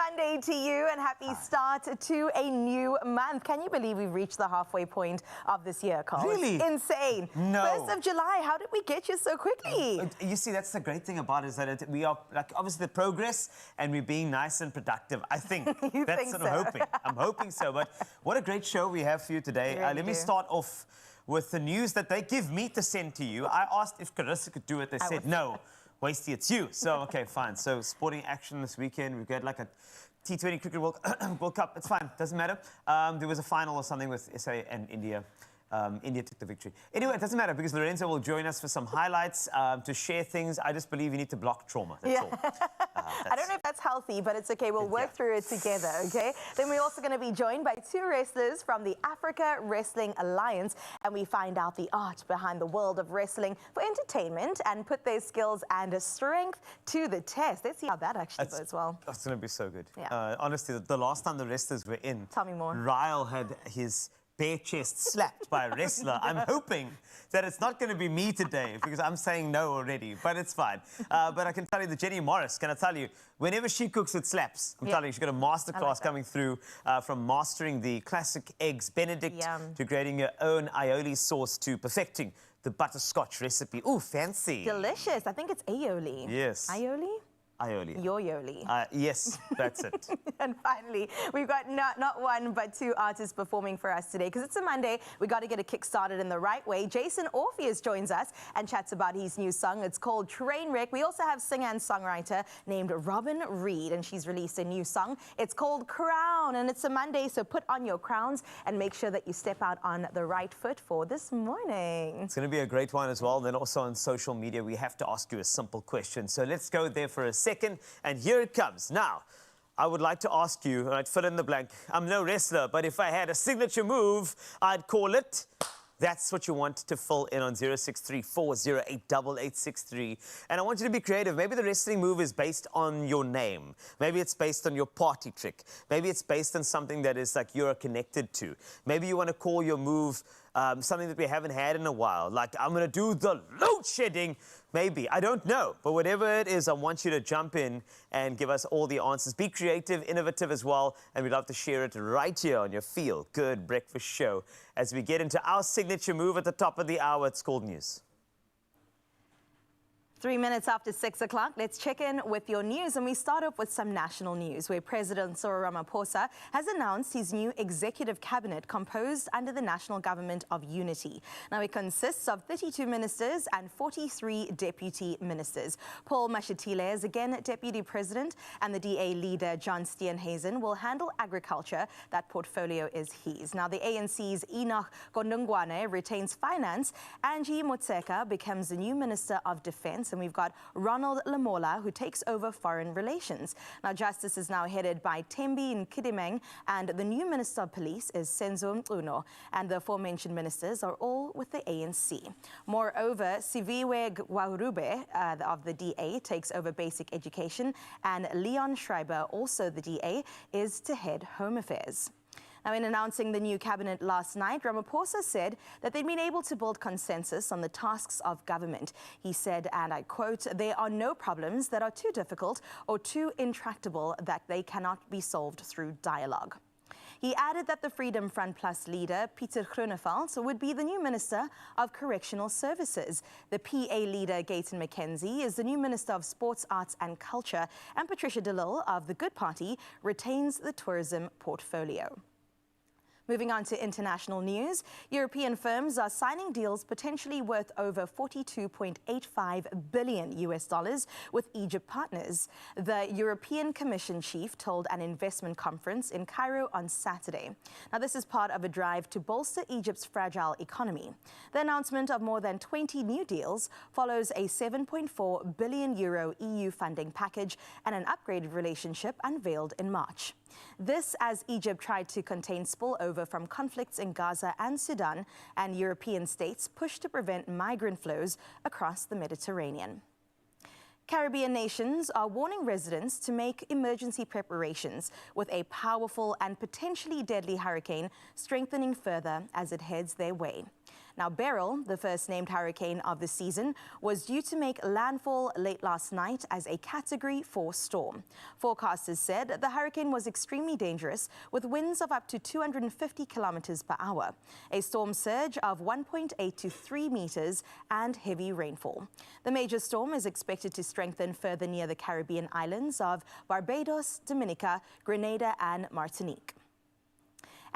Monday to you and happy start to a new month. Can you believe we've reached the halfway point of this year, Carl? Really? It's insane. No. 1st of July, how did we get you so quickly? You see, that's the great thing about it, is that we are, like, obviously the progress and we're being nice and productive, I think. You That's think what so? I'm hoping. I'm hoping so. But what a great show we have for you today. Really Let me do. start off with the news that they give me to send to you. I asked if Carissa could do it. They said, no, Wasty, it's you. So, okay, fine. So, sporting action this weekend. We've got like a T20 Cricket World Cup. It's fine. Doesn't matter. There was a final or something with SA and India. India took the victory. Anyway, it doesn't matter because Lorenzo will join us for some highlights to share things. I just believe you need to block trauma. That's all. I don't know if that's healthy, but it's okay. We'll work through it together, okay? Then we're also going to be joined by two wrestlers from the Africa Wrestling Alliance, and we find out the art behind the world of wrestling for entertainment and put their skills and strength to the test. Let's see how that actually goes well. That's going to be so good. Yeah. Honestly, the last time the wrestlers were in, Tell me more. Ryle had his bare chest slapped by a wrestler. I'm hoping that it's not going to be me today because I'm saying no already, but it's fine. But I can tell you that Jenny Morris, can I tell you, whenever she cooks, it slaps. I'm telling you, she's got a masterclass coming through from mastering the classic eggs Benedict to creating your own aioli sauce to perfecting the butterscotch recipe. Ooh, fancy. Delicious. I think it's aioli. Yes. Aioli? Aioli. Your Yoli. Yes, that's it. And finally, we've got not one, but two artists performing for us today. Because it's a Monday, we got to get a kick started in the right way. Jason Orpheus joins us and chats about his new song. It's called Trainwreck. We also have singer and songwriter named Robin Reed, and she's released a new song. It's called Crown, and it's a Monday, so put on your crowns and make sure that you step out on the right foot for this morning. It's going to be a great one as well. Then also on social media, we have to ask you a simple question. So let's go there for a second, and here it comes. Now, I would like to ask you, and I'd fill in the blank. I'm no wrestler, but if I had a signature move, I'd call it. That's what you want to fill in on 0634088863. And I want you to be creative. Maybe the wrestling move is based on your name. Maybe it's based on your party trick. Maybe it's based on something that is like you're connected to. Maybe you want to call your move something that we haven't had in a while. Like, I'm going to do the load shedding. Maybe. I don't know. But whatever it is, I want you to jump in and give us all the answers. Be creative, innovative as well. And we'd love to share it right here on your Feel Good Breakfast Show as we get into our signature move at the top of the hour. It's called News. 3 minutes after 6 o'clock, let's check in with your news. And we start off with some national news where President Cyril Ramaphosa has announced his new executive cabinet composed under the National Government of Unity. Now, it consists of 32 ministers and 43 deputy ministers. Paul Mashatile is again deputy president, and the DA leader, John Steenhuisen, will handle agriculture. That portfolio is his. Now, the ANC's Enoch Gondongwane retains finance. Angie Motseka becomes the new Minister of Defense. And we've got Ronald Lamola, who takes over foreign relations. Now, justice is now headed by Thembi Nkidimeng, and the new Minister of Police is Senzo Mcuno. And the aforementioned ministers are all with the ANC. Moreover, Siviwe Gwarube of the DA takes over basic education, and Leon Schreiber, also the DA, is to head Home Affairs. Now, in announcing the new cabinet last night, Ramaphosa said that they'd been able to build consensus on the tasks of government. He said, and I quote, "There are no problems that are too difficult or too intractable that they cannot be solved through dialogue." He added that the Freedom Front Plus leader, Pieter Groenewald, would be the new Minister of Correctional Services. The PA leader, Gayton McKenzie, is the new Minister of Sports, Arts and Culture, and Patricia de Lille of the Good Party retains the tourism portfolio. Moving on to international news, European firms are signing deals potentially worth over $42.85 billion with Egypt partners. The European Commission chief told an investment conference in Cairo on Saturday. Now, this is part of a drive to bolster Egypt's fragile economy. The announcement of more than 20 new deals follows a €7.4 billion EU funding package and an upgraded relationship unveiled in March. This as Egypt tried to contain spillover from conflicts in Gaza and Sudan, and European states push to prevent migrant flows across the Mediterranean. Caribbean nations are warning residents to make emergency preparations with a powerful and potentially deadly hurricane strengthening further as it heads their way. Now, Beryl, the first named hurricane of the season, was due to make landfall late last night as a Category 4 storm. Forecasters said the hurricane was extremely dangerous with winds of up to 250 kilometers per hour, a storm surge of 1.8 to 3 meters, and heavy rainfall. The major storm is expected to strengthen further near the Caribbean islands of Barbados, Dominica, Grenada, and Martinique.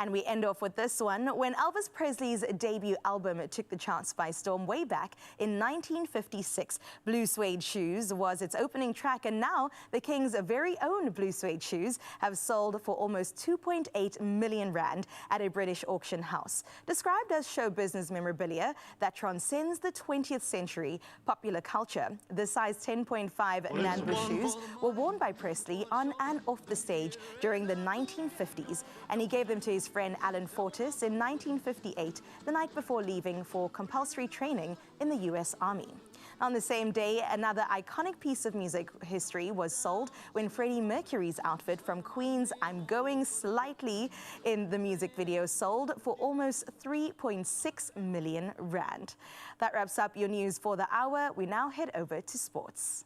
And we end off with this one. When Elvis Presley's debut album took the charts by storm way back in 1956, Blue Suede Shoes was its opening track, and now the King's very own blue suede shoes have sold for almost 2.8 million rand at a British auction house. Described as show business memorabilia that transcends the 20th century popular culture, the size 10.5 Nanbu shoes were worn by Presley on and off the stage during the 1950s, and he gave them to his friend Alan Fortis in 1958, the night before leaving for compulsory training in the US Army. On the same day, another iconic piece of music history was sold when Freddie Mercury's outfit from Queen's I'm Going Slightly in the music video sold for almost 3.6 million rand. That wraps up your news for the hour. We now head over to sports.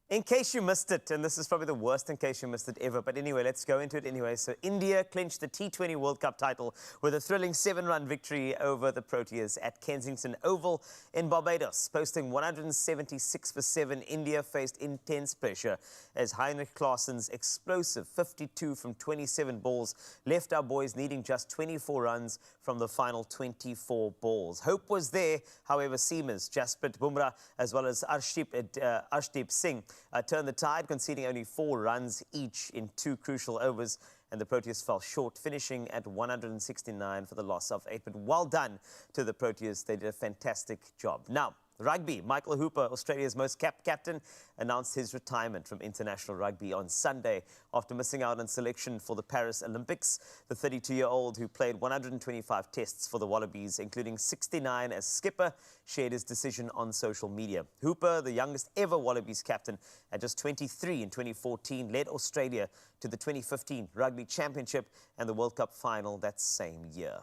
In case you missed it, and this is probably the worst in case you missed it ever, but anyway, let's go into it anyway. So India clinched the T20 World Cup title with a thrilling 7-run victory over the Proteas at Kensington Oval in Barbados. Posting 176 for 7, India faced intense pressure as Heinrich Klaassen's explosive 52 from 27 balls left our boys needing just 24 runs from the final 24 balls. Hope was there, however, seamers Jasprit Bumrah as well as Arshdeep Singh turned the tide, conceding only 4 runs each in 2 crucial overs, and the Proteas fell short, finishing at 169 for the loss of 8. But well done to the Proteas. They did a fantastic job. Now, rugby. Michael Hooper, Australia's most capped captain, announced his retirement from international rugby on Sunday after missing out on selection for the Paris Olympics. The 32-year-old, who played 125 tests for the Wallabies, including 69 as skipper, shared his decision on social media. Hooper, the youngest ever Wallabies captain at just 23 in 2014, led Australia to the 2015 Rugby Championship and the World Cup final that same year.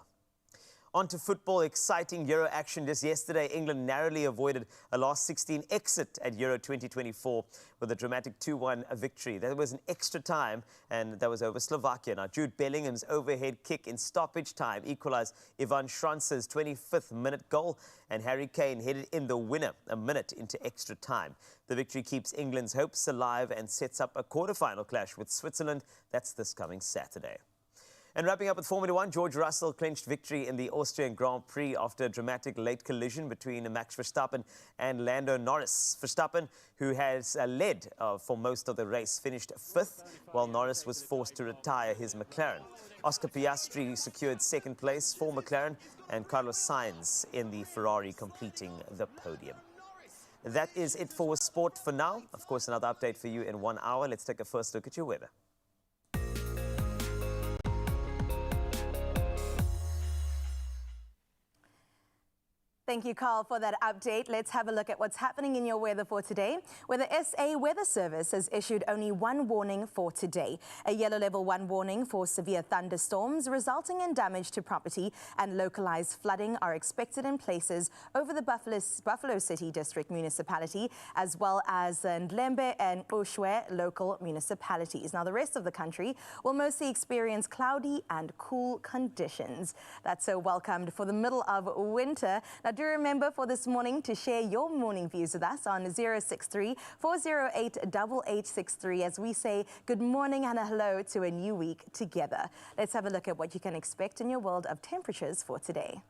On to football, exciting Euro action just yesterday. England narrowly avoided a last 16 exit at Euro 2024 with a dramatic 2-1 victory. That was an extra time, and that was over Slovakia. Now, Jude Bellingham's overhead kick in stoppage time equalized Ivan Schranz's 25th minute goal, and Harry Kane headed in the winner a minute into extra time. The victory keeps England's hopes alive and sets up a quarter-final clash with Switzerland. That's this coming Saturday. And wrapping up with Formula 1, George Russell clinched victory in the Austrian Grand Prix after a dramatic late collision between Max Verstappen and Lando Norris. Verstappen, who has led for most of the race, finished 5th, while Norris was forced to retire his McLaren. Oscar Piastri secured 2nd place for McLaren, and Carlos Sainz in the Ferrari completing the podium. That is it for sport for now. Of course, another update for you in 1 hour. Let's take a first look at your weather. Thank you, Carl, for that update. Let's have a look at what's happening in your weather for today, where the SA Weather Service has issued only one warning for today. A yellow level 1 warning for severe thunderstorms resulting in damage to property and localized flooding are expected in places over the Buffalo City District Municipality, as well as Ndlembe and Ushwe local municipalities. Now, the rest of the country will mostly experience cloudy and cool conditions. That's so welcomed for the middle of winter. Now, do remember for this morning to share your morning views with us on 063 408 8863 as we say good morning and a hello to a new week together. Let's have a look at what you can expect in your world of temperatures for today.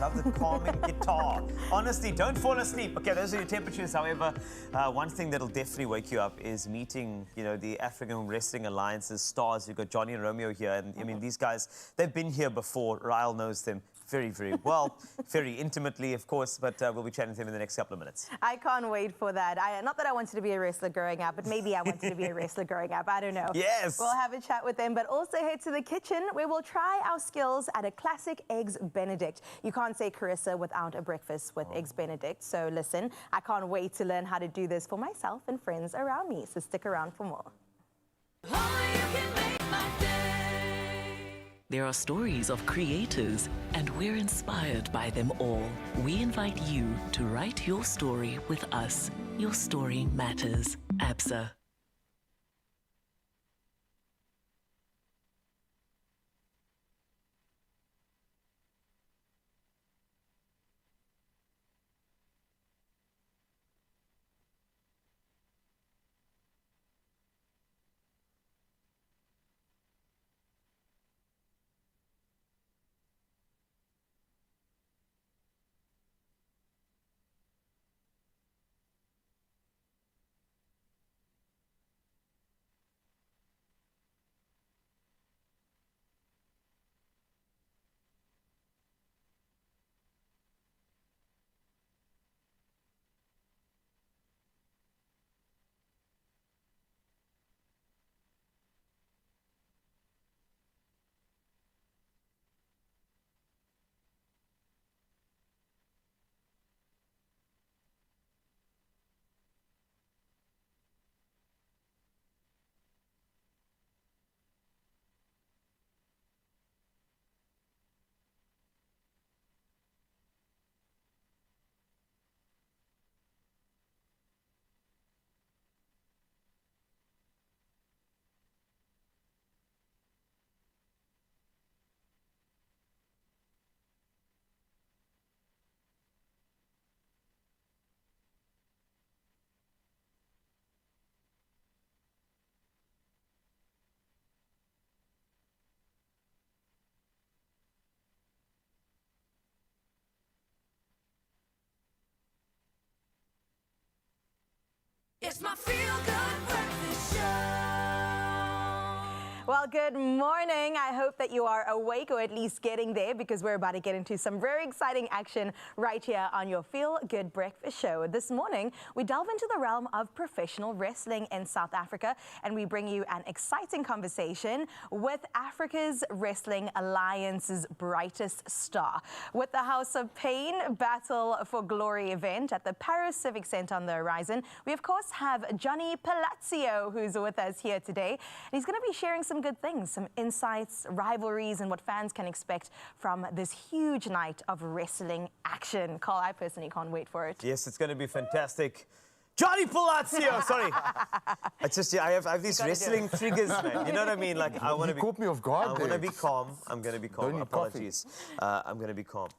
love the calming guitar. Honestly, don't fall asleep. Okay, those are your temperatures. However, one thing that'll definitely wake you up is meeting, the African Wrestling Alliance's stars. You've got Johnny and Romeo here, and I mean, these guys, they've been here before. Ryle knows them very, very well, very intimately, of course, but we'll be chatting to him in the next couple of minutes. I can't wait for that. Not that I wanted to be a wrestler growing up, but maybe I wanted to be a wrestler growing up. I don't know. Yes. We'll have a chat with them, but also head to the kitchen where we'll try our skills at a classic Eggs Benedict. You can't say Carissa without a breakfast with Eggs Benedict. So listen, I can't wait to learn how to do this for myself and friends around me. So stick around for more. There are stories of creators, and we're inspired by them all. We invite you to write your story with us. Your story matters. ABSA. It's my feel-good breakfast show. Well, good morning. I hope that you are awake or at least getting there because we're about to get into some very exciting action right here on your Feel Good Breakfast Show. This morning, we delve into the realm of professional wrestling in South Africa, and we bring you an exciting conversation with Africa's Wrestling Alliance's brightest star. With the House of Pain Battle for Glory event at the Paris Civic Centre on the horizon, we of course have Johnny Palazzo, who's with us here today. And he's going to be sharing some good things, some insights, rivalries, and what fans can expect from this huge night of wrestling action. Carl, I personally can't wait for it. Yes, it's going to be fantastic. Johnny Palazzo! Sorry. It's just, I have these wrestling triggers, man. You know what I mean? Like, I want to be... caught me off guard I want to be calm. I'm going to be calm. Don't need Apologies. I'm going to be calm.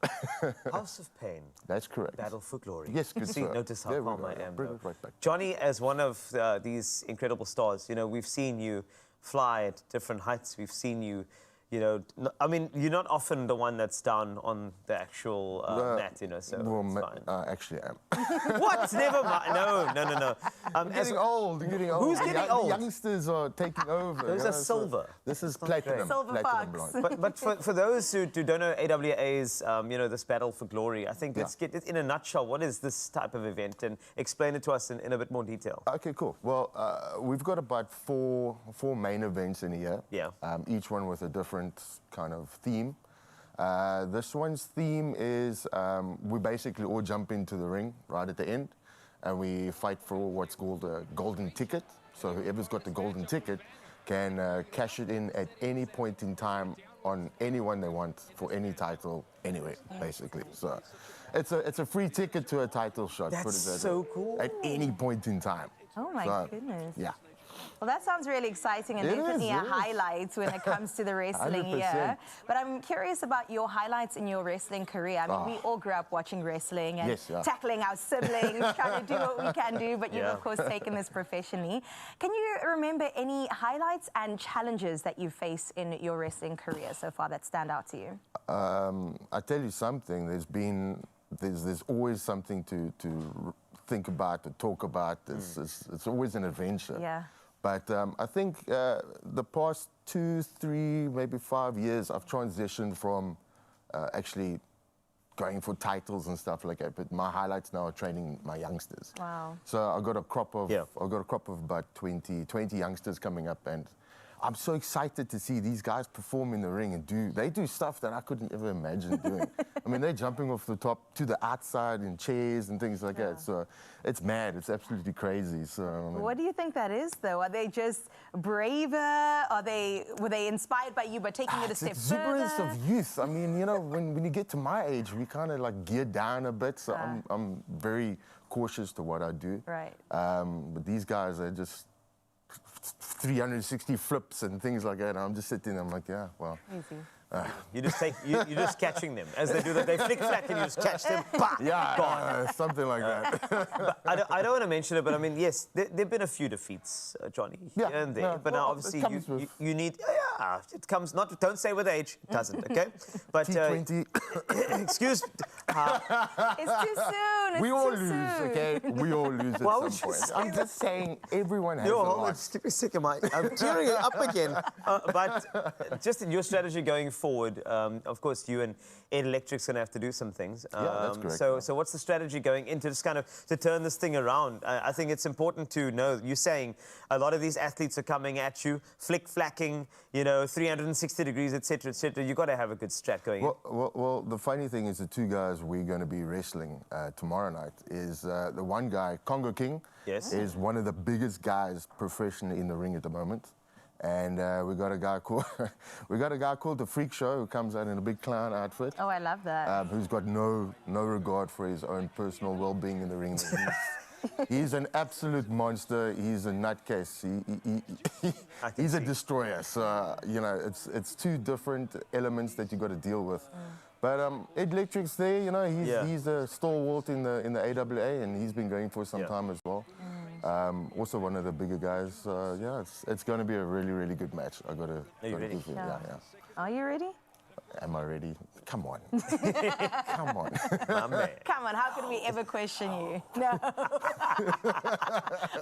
House of Pain. That's correct. Battle for Glory. Yes, good See, sir. notice how There we calm go. I am. Bring though. it right back. Johnny, as one of these incredible stars, we've seen you fly at different heights. We've seen you, I mean, you're not often the one that's down on the actual mat, so Well, it's fine. actually, I am. What? Never mind. No. I'm getting old. Who's getting old? The youngsters are taking over. Those are silver. This is not platinum. great. Silver platinum fox. blonde. But for those who don't know AWA's, this Battle for Glory, I think let's get it in a nutshell. What is this type of event? And explain it to us in a bit more detail. Okay, cool. Well, we've got about four main events in a year. Yeah. Each one with a different kind of theme. This one's theme is we basically all jump into the ring right at the end, and we fight for what's called a golden ticket. So whoever's got the golden ticket can cash it in at any point in time on anyone they want for any title anywhere, basically. So it's a free ticket to a title shot. That's put it that so way, cool. At any point in time. Oh my So, goodness. Yeah. Well, that sounds really exciting and It definitely a is. highlight when it comes to the wrestling 100%. year. But I'm curious about your highlights in your wrestling career. I mean, we all grew up watching wrestling and Yes, yeah. tackling our siblings, trying to do what we can do, but you've, Yeah. of course, taken this professionally. Can you remember any highlights and challenges that you face in your wrestling career so far that stand out to you? I tell you something. There's always something to think about, to talk about. It's always an adventure. Yeah. But I think the past 2, 3, maybe 5 years, I've transitioned from actually going for titles and stuff like that. But my highlights now are training my youngsters. Wow. So I've got a crop of Yeah. about 20 youngsters coming up, and I'm so excited to see these guys perform in the ring and they do stuff that I couldn't ever imagine doing. I mean, they're jumping off the top to the outside in chairs and things like that. So it's mad. It's absolutely crazy. So I mean, What do you think that is, though? Are they just braver? Were they inspired by you by taking it a it's step exuberance further? of youth. I mean, you know, when you get to my age, we kind of like gear down a bit. So I'm very cautious to what I do. Right. But these guys are just 360 flips and things like that. And I'm just sitting there, I'm like, yeah, well. Easy. You're just catching them as they do that. They flick flack and you just catch them. Bah, gone. Something like that. But I don't want to mention it, but I mean, yes, there've been a few defeats, Johnny, Yeah, here and there. yeah. But now, Well, obviously, it comes with- you need. Yeah, it comes not. Don't say with age. It doesn't. Okay. But T20. It's excuse. too soon. It's We all too lose, soon. okay? We all lose at Why some would you point. say I'm just saying, everyone has a Hold on, life. give me a second, mate. I'm tearing it up again. But just in your strategy going forward, of course, you and Ed Electric's going to have to do some things. that's correct, So, yeah. so what's the strategy going into just kind of to turn this thing around? I think it's important to know, you're saying a lot of these athletes are coming at you, flick-flacking, 360 degrees, et cetera, et cetera. You've got to have a good strat going in. Well, the funny thing is the two guys we're going to be wrestling tomorrow night is the one guy, Congo King, Yes. is one of the biggest guys professionally in the ring at the moment. And we got a guy called the Freak Show who comes out in a big clown outfit. Oh, I love that. Who's got no regard for his own personal well-being in the ring. He's an absolute monster. He's a nutcase. He's a destroyer. So it's two different elements that you got to deal with. But Ed Electric's there. He's a stalwart in the AWA, and he's been going for some time as well. Also one of the bigger guys. Yeah, it's going to be a really, really good match. I got to. Are you ready? Yeah. Are you ready? Am I ready? Come on. Come on. My man. Come on, how could we ever question you? No.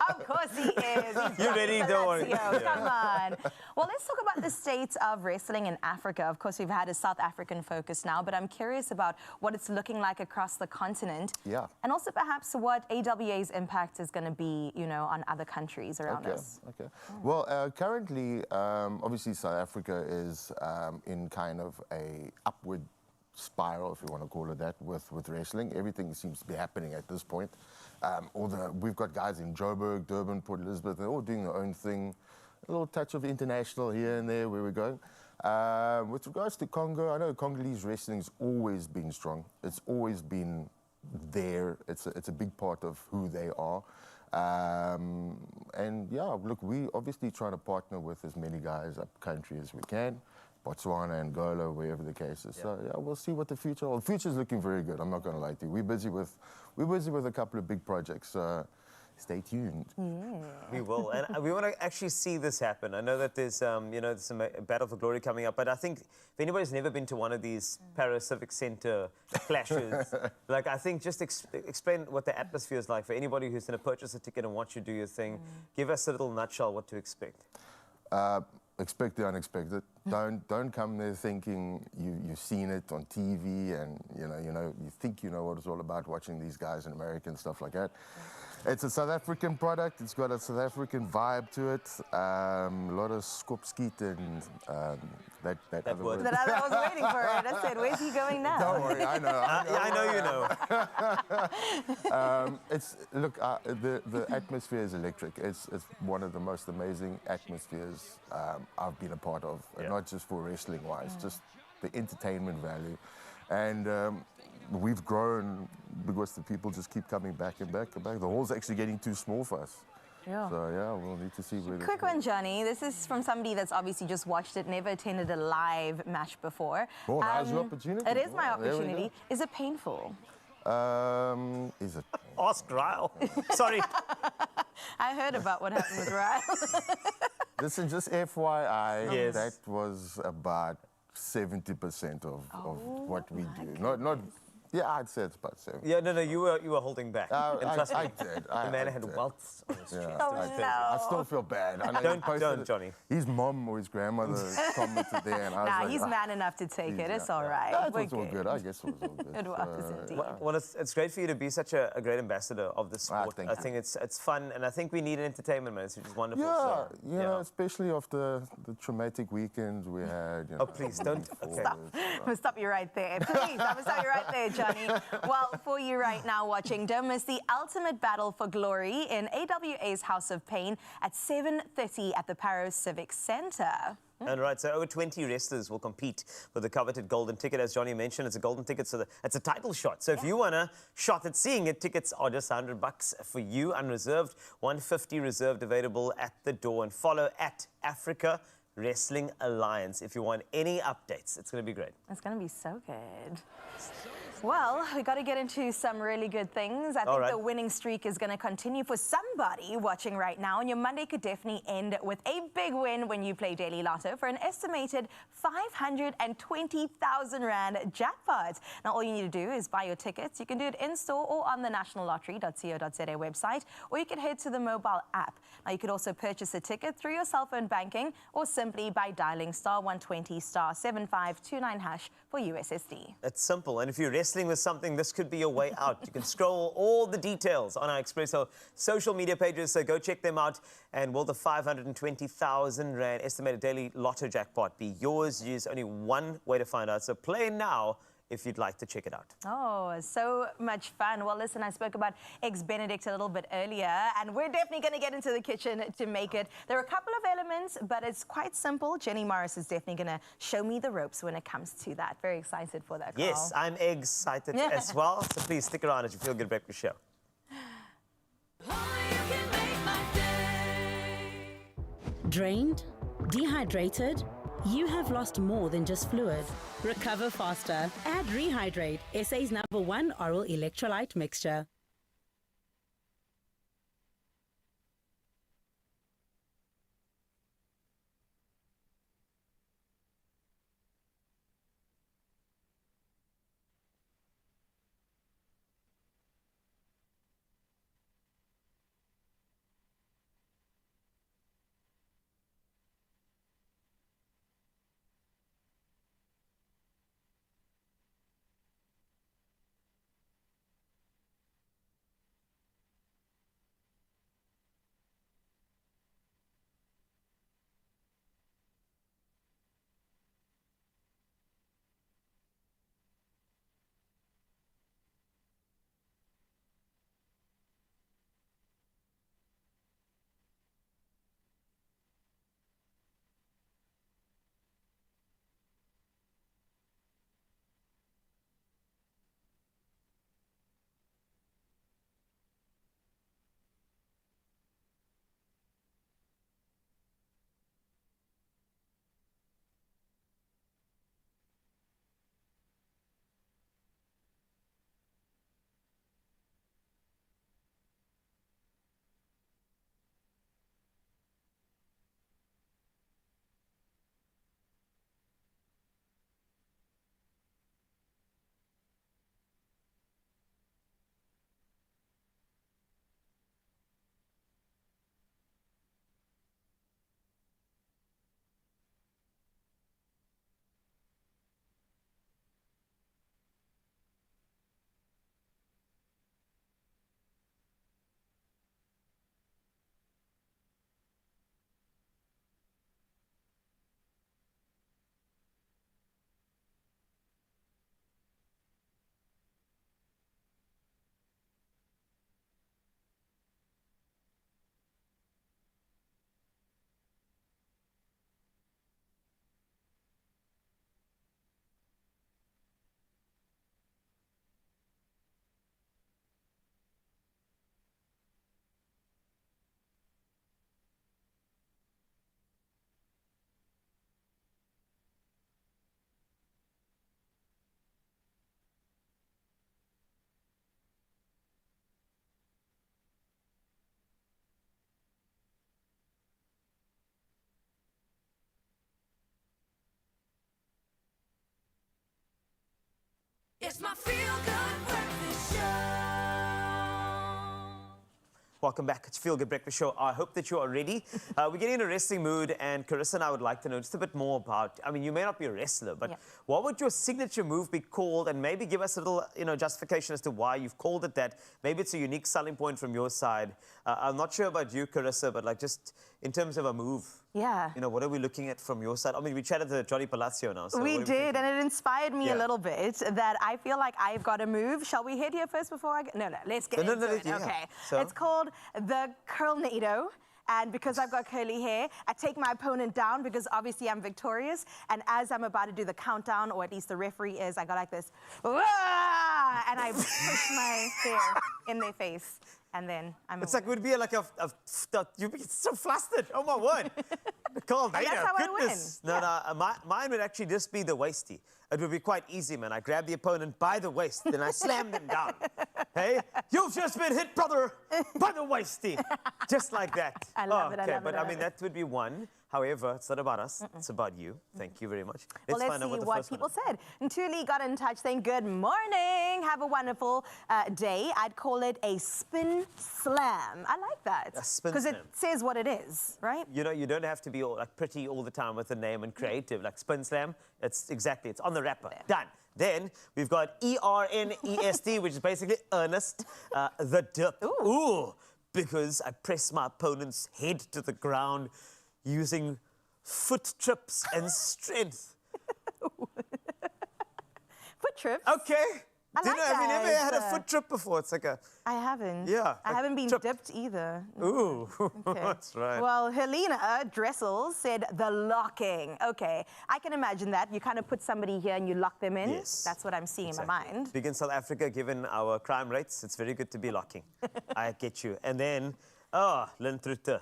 Of course he is. He's You ready? Dr. Don't worry. Lazio. Come on. Well, let's talk about the state of wrestling in Africa. Of course, we've had a South African focus now, but I'm curious about what it's looking like across the continent. Yeah. And also perhaps what AWA's impact is going to be, on other countries around us. Okay. Well, currently, obviously, South Africa is in kind of a upward spiral, if you want to call it that, with wrestling. Everything seems to be happening at this point. We've got guys in Joburg, Durban, Port Elizabeth, they're all doing their own thing. A little touch of international here and there where we're going. With regards to Congo, I know Congolese wrestling's always been strong. It's always been there. It's a big part of who they are. And yeah, look, we obviously try to partner with as many guys up country as we can. Botswana, Angola, wherever the case is. So yeah, we'll see what the future. Well, the future's looking very good. I'm not going to lie to you. We're busy with a couple of big projects. Stay tuned. We will, and we want to actually see this happen. I know that there's, there's some Battle for Glory coming up, but I think if anybody's never been to one of these Paris Civic Centre clashes, I think just explain what the atmosphere is like for anybody who's going to purchase a ticket and watch you do your thing. Give us a little nutshell what to expect. Expect the unexpected. Don't come there thinking you've seen it on TV and you think you know what it's all about watching these guys in America and stuff like that. It's a South African product. It's got a South African vibe to it. A lot of skopskiet and that other word. word. I was waiting for it. I said, where's he going now? Don't worry, I know. I know you know. The atmosphere is electric. It's one of the most amazing atmospheres I've been a part of, and not just for wrestling-wise, just the entertainment value. And we've grown because the people just keep coming back and back and back. The hall's actually getting too small for us. Yeah. So yeah, we'll need to see where this Quick goes. one, Johnny. This is from somebody that's obviously just watched it, never attended a live match before. Oh, now's your opportunity. It is my Oh, there we go. opportunity. Is it painful? Is it? Ask Ryle. Sorry. I heard about what happened with Ryan. This is just FYI. Yes. That was about 70% of what we do. Not. Yeah, I'd say it's about 70. Yeah, no, you were holding back. And trust I me, did. the man I had did. welts on his chest. Oh, It was no. painful. I still feel bad. I know he posted Don't, it. Johnny. His mom or his grandmother commented there, and I was Nah, like, he's "Ah." man enough to take it. It's all right. Yeah, it We're was all good. I guess it was all good. It was indeed. Well, it's great for you to be such a great ambassador of the sport. thank I you. think it's fun, and I think we need entertainment, man. It's just wonderful. Yeah, so, you know, especially after the traumatic weekends we had. You know, Oh, please, don't. Okay. I'm going to stop you right there. Please, I'm going to stop you right there, Johnny. Well, for you right now watching, don't miss the ultimate battle for glory in AWA's House of Pain at 7:30 at the Paro Civic Centre. And right, so over 20 wrestlers will compete for the coveted golden ticket. As Johnny mentioned, it's a golden ticket, so it's a title shot. So if you want a shot at seeing it, tickets are just $100 for you, unreserved, $150 reserved, available at the door. And follow at Africa Wrestling Alliance if you want any updates. It's going to be great. It's going to be so good. Well, we got to get into some really good things. I think right. the winning streak is going to continue for somebody watching right now, and your Monday could definitely end with a big win when you play Daily Lotto for an estimated 520,000 Rand jackpot. Now, all you need to do is buy your tickets. You can do it in-store or on the nationallottery.co.za website, or you can head to the mobile app. Now, you could also purchase a ticket through your cell phone banking or simply by dialing *120 *7529# for USSD. It's simple, and if you're wrestling with something, this could be your way out. You can scroll all the details on our Expresso social media pages, so go check them out. And will the 520,000 Rand estimated daily lotto jackpot be yours? Use only one way to find out, so play now if you'd like to check it out. Oh, so much fun. Well, listen, I spoke about Eggs Benedict a little bit earlier, and we're definitely going to get into the kitchen to make it. There are a couple of elements, but it's quite simple. Jenny Morris is definitely going to show me the ropes when it comes to that. Very excited for that, Carl. Yes, I'm excited as well, so please stick around at your Feel Good Breakfast Show. Only you can make my day. Drained? Dehydrated? You have lost more than just fluid. Recover faster. Add Rehydrate, SA's #1 oral electrolyte mixture. It's my feel-good breakfast show. Welcome back. It's Feel Good Breakfast Show. I hope that you are ready. We're getting in a wrestling mood, and Carissa and I would like to know just a bit more about, I mean, you may not be a wrestler, but what would your signature move be called? And maybe give us a little, justification as to why you've called it that. Maybe it's a unique selling point from your side. I'm not sure about you, Carissa, but like just in terms of a move. Yeah. What are we looking at from your side? I mean, we chatted to Johnny Palacio now. So We did, and it inspired me a little bit that I feel like I've got to move. Shall we head here first before I go? No, let's get into it. Yeah. Okay. So? It's called the Curlnado. And because I've got curly hair, I take my opponent down because obviously I'm victorious. And as I'm about to do the countdown, or at least the referee is, I go like this. Wah! And I push my hair in their face. And then I'm It's like, it would be like you'd be so flustered. Oh my word. Carl, that's how I win. No, mine would actually just be the waisty. It would be quite easy, man. I grab the opponent by the waist, then I slam them down. Hey, you've just been hit, brother, by the waisty. Just like that. I love it, I love it, but I I love mean, it. that would be one. However, it's not about us. It's about you. Thank you very much. Well, let's find out see the what first people one is. said. Ntuli got in touch saying, good morning. Have a wonderful day. I'd call it a spin slam. I like that. A spin because it slam. says what it is, right? You don't have to be all, like pretty all the time with the name and creative. Like spin slam, it's on the wrapper. Done. Then we've got ERNEST, which is basically earnest, the dip. Ooh, because I press my opponent's head to the ground using foot trips and strength. Foot trips. Okay. I like Have you never that. had a foot trip before? It's like a... I haven't. Yeah, I a haven't been trip. dipped either. Ooh, Okay. that's right. Well, Helena Dressel said the locking. Okay, I can imagine that. You kind of put somebody here and you lock them in. Yes. That's what I'm seeing in my mind. Big in South Africa, given our crime rates, it's very good to be locking. I get you. And then, Lynn Trutte,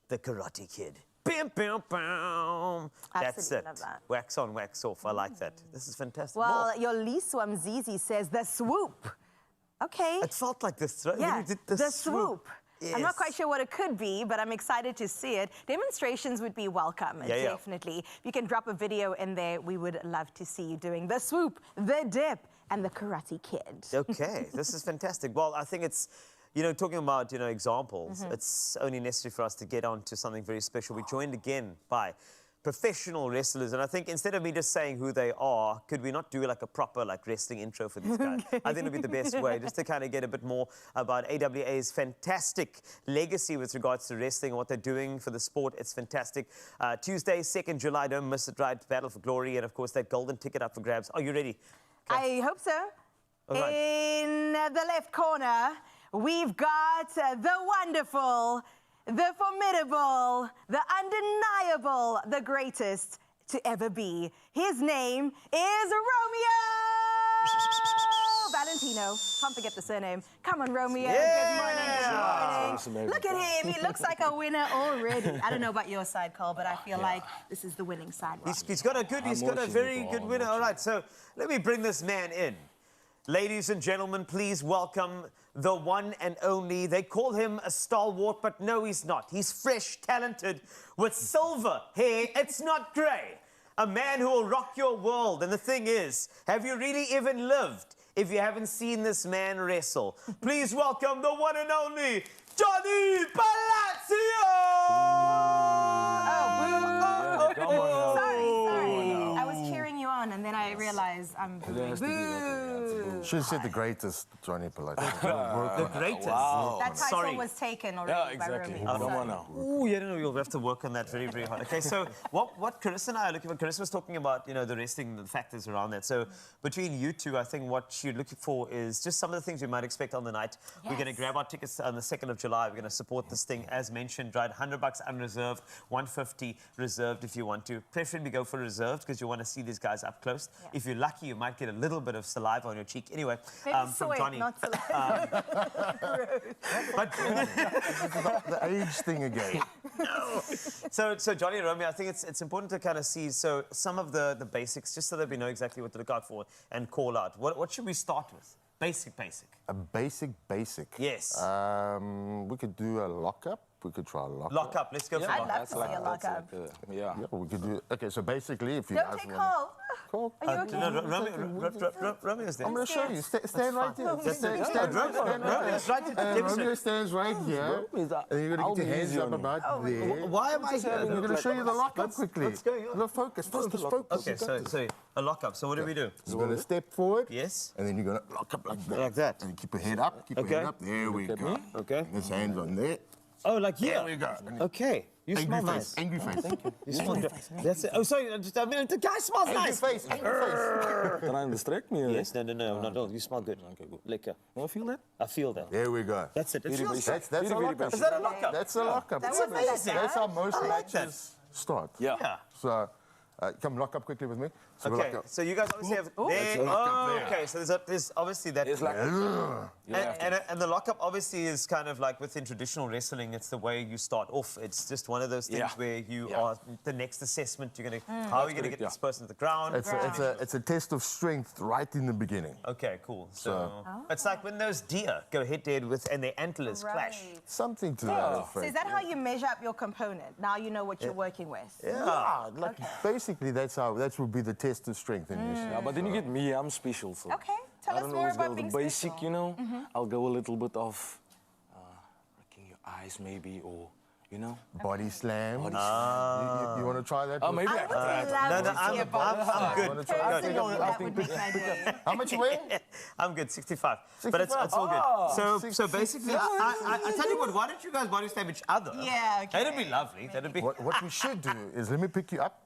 the Karate Kid. Bam, bam, bam. That's Absolutely it. love that. Wax on, wax off. I like that. This is fantastic. Well, More. your Liswam Zizi says the swoop. Okay. It felt like this, right? Yeah, When you did the swoop. I'm not Yes. quite sure what it could be, but I'm excited to see it. Demonstrations would be welcome, Yeah. definitely. If you can drop a video in there, we would love to see you doing the swoop, the dip, and the Karate Kid. Okay, this is fantastic. Well, I think it's, talking about, examples, it's only necessary for us to get on to something very special. We're joined again by professional wrestlers, and I think instead of me just saying who they are, could we not do like a proper wrestling intro for these guys? I think it would be the best way, just to kind of get a bit more about AWA's fantastic legacy with regards to wrestling and what they're doing for the sport. It's fantastic. Tuesday, 2nd July, don't miss it, right? Battle for Glory, and of course that golden ticket up for grabs. Are you ready? I hope so. All right. In the left corner, we've got the wonderful, the formidable, the undeniable, the greatest to ever be. His name is Romeo Valentino. Can't forget the surname. Come on, Romeo. Good morning. Good morning. Look at him. He looks like a winner already. I don't know about your side, Cole, but I feel like this is the winning side. He's got a very good winner. All right, so let me bring this man in. Ladies and gentlemen, please welcome the one and only. They call him a stalwart, but no, he's not. He's fresh, talented, with silver hair. It's not grey. A man who will rock your world. And the thing is, have you really even lived if you haven't seen this man wrestle? Please welcome the one and only Johnny Palacio! Sorry. I was cheering you on, and then I realized I'm booing. Boo! Should have said the greatest, Johnny Palacio. The greatest. That title Sorry. was taken already Yeah, by exactly. Romeo. Come on now. Ooh, yeah, no, you'll have to work on that very, very hard. Okay, so what Carissa and I are looking for, Carissa was talking about, the wrestling, the factors around that. So between you two, I think what you're looking for is just some of the things you might expect on the night. We're going to grab our tickets on the 2nd of July. We're going to support this thing, as mentioned, right? $100 unreserved, $150 reserved if you want to. Preferably go for reserved because you want to see these guys up close. Yeah. If you're lucky, you might get a little bit of saliva on your cheek. Anyway, Maybe from soy, Johnny. not saliva. But The age thing again. So Johnny and Romeo, I think it's important to kind of see some of the basics, just so that we know exactly what to look out for and call out. What should we start with? Basic. A basic. Yes. We could do a lockup. We could try a lockup. Lock up. Let's go for I'd lock love up. to see a lockup. Yeah. Yeah, we could do. Okay, so basically, if you Don't guys take want. hold. Cool. Are you okay? Romeo's there. I'm going to show you. Stand right there. Stand right Romeo's there. right to demonstrate. Romeo stands right here. And you're going to get your hands up about there. Why am I here? I'm going to show you the lockup quickly. What's going on? No, focus. Focus. Okay, so a lockup. So what do we do? You're going to step forward. Yes. And then you're going to lock up like that. Like that. And keep your head up. Keep your head up. There we go. Okay. And his hands on there. Oh, like here. There we go. Okay. You smell Angry nice. face. Angry face. Thank you. You smell good. That's it. Oh, sorry. I mean, the guy smells Angry nice. face. Angry face. Trying to distract me. Yes. No, not at all. You smell good. Okay, good. Lekker. You feel that? I feel that. There we go. That's it. It feels That's a lockup. Is that a lockup? That's a lockup. That wasn't that bad. That's how most I like that. matches start. Yeah. So, come lock up quickly with me. So Okay. So you guys obviously have there. It's a lockup there. Okay. So there's obviously that. It's like And the lockup obviously is kind of like within traditional wrestling, it's the way you start off. It's just one of those things Yeah. where you Yeah. are the next assessment. You're gonna how are you gonna get this person to the ground? It's a test of strength right in the beginning. Okay, cool. So it's like when those deer go head to head with and their antlers clash. Right. Something to that So effect. is that how you measure up your component? Now you know what you're working with. Yeah, like basically that would be the test of strength in this. yeah, but then you get me, I'm special. So Okay, tell I us don't more always about go being the basic, special. you know. I'll go a little bit of looking your eyes maybe, or you know. Body slam. Body You want to try that? Oh, maybe I I would can try it. love No, to see a I'm body good. Personally, that would make my day. How much you weigh? I'm good, 65. But it's all good. So basically, I tell you what, why don't you guys body slam each other? Yeah, okay. That'd be lovely. That'd be. What we should do is let me pick you up.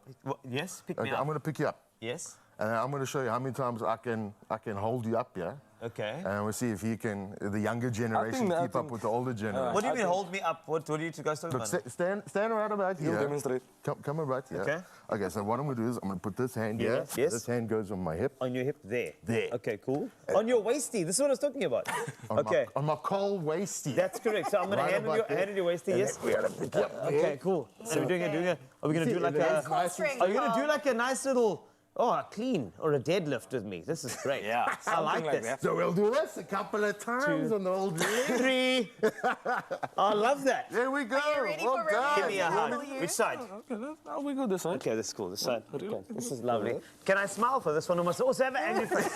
Yes, pick me Okay, up. I'm going to pick you up. Yes. And I'm going to show you how many times I can hold you up, yeah? Okay. And we'll see if the younger generation I keep up think- with the older generation. What do you mean hold me up? What are you two guys talking Look, about? stand right about here. demonstrate. Come right here. Okay. Okay, so what I'm going to do is I'm going to put this hand here. Yes. This hand goes on my hip. On your hip, there. There. Okay, cool. On your waisty, this is what I was talking about. Okay. On my cold waisty. That's correct. So I'm going to Right hand about there. on your waisty, And yes? then we gotta pick you up Okay, there. cool. So we're doing are we going to do like That's a... nice and Strength. Are you going to do like a nice little... Oh, a clean or a deadlift with me. This is great. Yeah, I something like like this. that. So we'll do this a couple of times on the old leg. 3. I love that. There we go. Are you ready well for done. Romeo? Give me a hug. Will you? Which side? Now we go this side. Okay, this is cool. This side. Okay, this is lovely. Can I smile for this one? I must also have an angry face.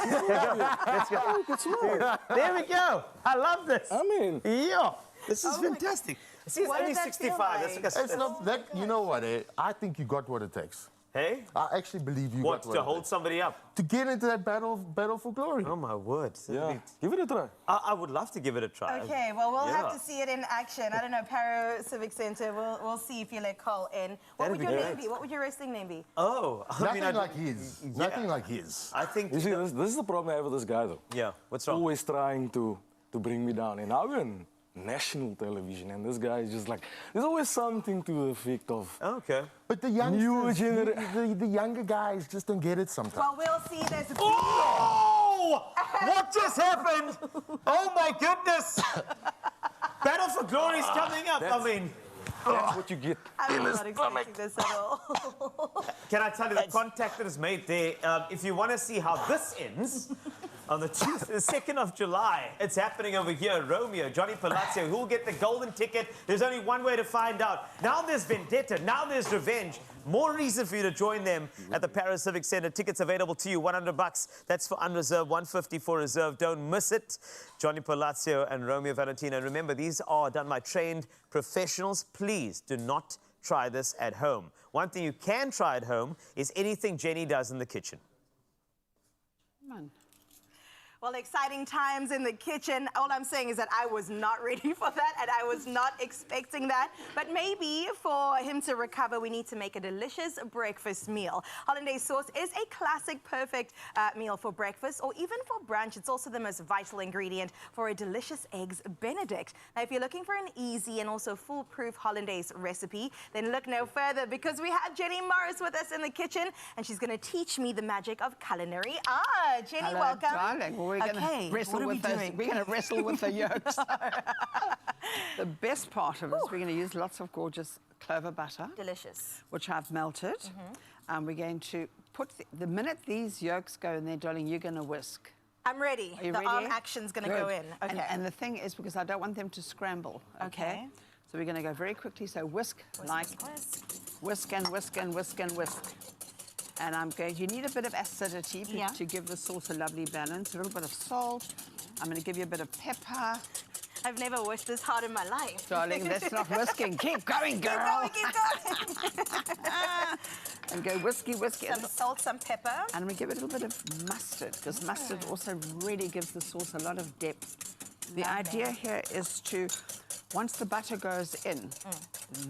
Let's go. There we go. I love this. I mean, Yeah. This is Oh my- fantastic. See, it's What only does that feel 65. like? That's like It's not that, you know what, I think you got what it takes. Hey? I actually believe you What, got what to it hold takes. somebody up? To get into that battle for glory. Oh, my word. yeah, give it a try. I would love to give it a try. Okay, well, we'll have Yeah. to see it in action. I don't know, Paro Civic Center. We'll see if you let Cole in. What That'd would be your great. name be? What would your wrestling name be? Oh, I Nothing mean, like his. Nothing like his. I think... You see, this is the problem I have with this guy though. Yeah, what's wrong? Always trying to bring me down. And now we're on national television, and this guy is just like, there's always something to the effect of. Okay. But the the younger guys just don't get it sometimes. Well, we'll see. There's a Oh! What just happened? Oh, my goodness. Battle for Glory is coming up. I mean... That's what you get. I'm not expecting this at all. Can I tell you the contact that is made there? If you want to see how this ends, on the 2nd of July, it's happening over here. Romeo, Johnny Palazzo, who will get the golden ticket? There's only one way to find out. Now there's vendetta. Now there's revenge. More reason for you to join them at the Paris Civic Center. Tickets available to you, $100. That's for unreserved, $150 for reserve. Don't miss it. Johnny Palazzo and Romeo Valentino. And remember, these are done by trained professionals. Please do not try this at home. One thing you can try at home is anything Jenny does in the kitchen. Well, exciting times in the kitchen. All I'm saying is that I was not ready for that, and I was not expecting that. But maybe for him to recover, we need to make a delicious breakfast meal. Hollandaise sauce is a classic, perfect meal for breakfast or even for brunch. It's also the most vital ingredient for a delicious Eggs Benedict. Now, if you're looking for an easy and also foolproof Hollandaise recipe, then look no further because we have Jenny Morris with us in the kitchen, and she's going to teach me the magic of culinary. Jenny, Hello, welcome. darling. Well, we're going Okay, to wrestle what are we with those. doing? We're going to wrestle with the yolks. The best part of it is we're going to use lots of gorgeous clover butter, Delicious. which I've melted. We're going to put the minute these yolks go in there, darling, you're going to whisk. I'm ready. Are you the ready? arm action's going to go Good. in. Okay. And the thing is, because I don't want them to scramble. Okay. So we're going to go very quickly. So whisk, like whisk. whisk and whisk and whisk and whisk. And you need a bit of acidity Yeah. to give the sauce a lovely balance. A little bit of salt. I'm going to give you a bit of pepper. I've never whisked this hard in my life. Darling, that's not whisking. Keep going, girl. Keep going. And go whiskey. Some salt, some pepper. And we give it a little bit of mustard, because mustard also really gives the sauce a lot of depth. The Lovely. idea here is to, once the butter goes in,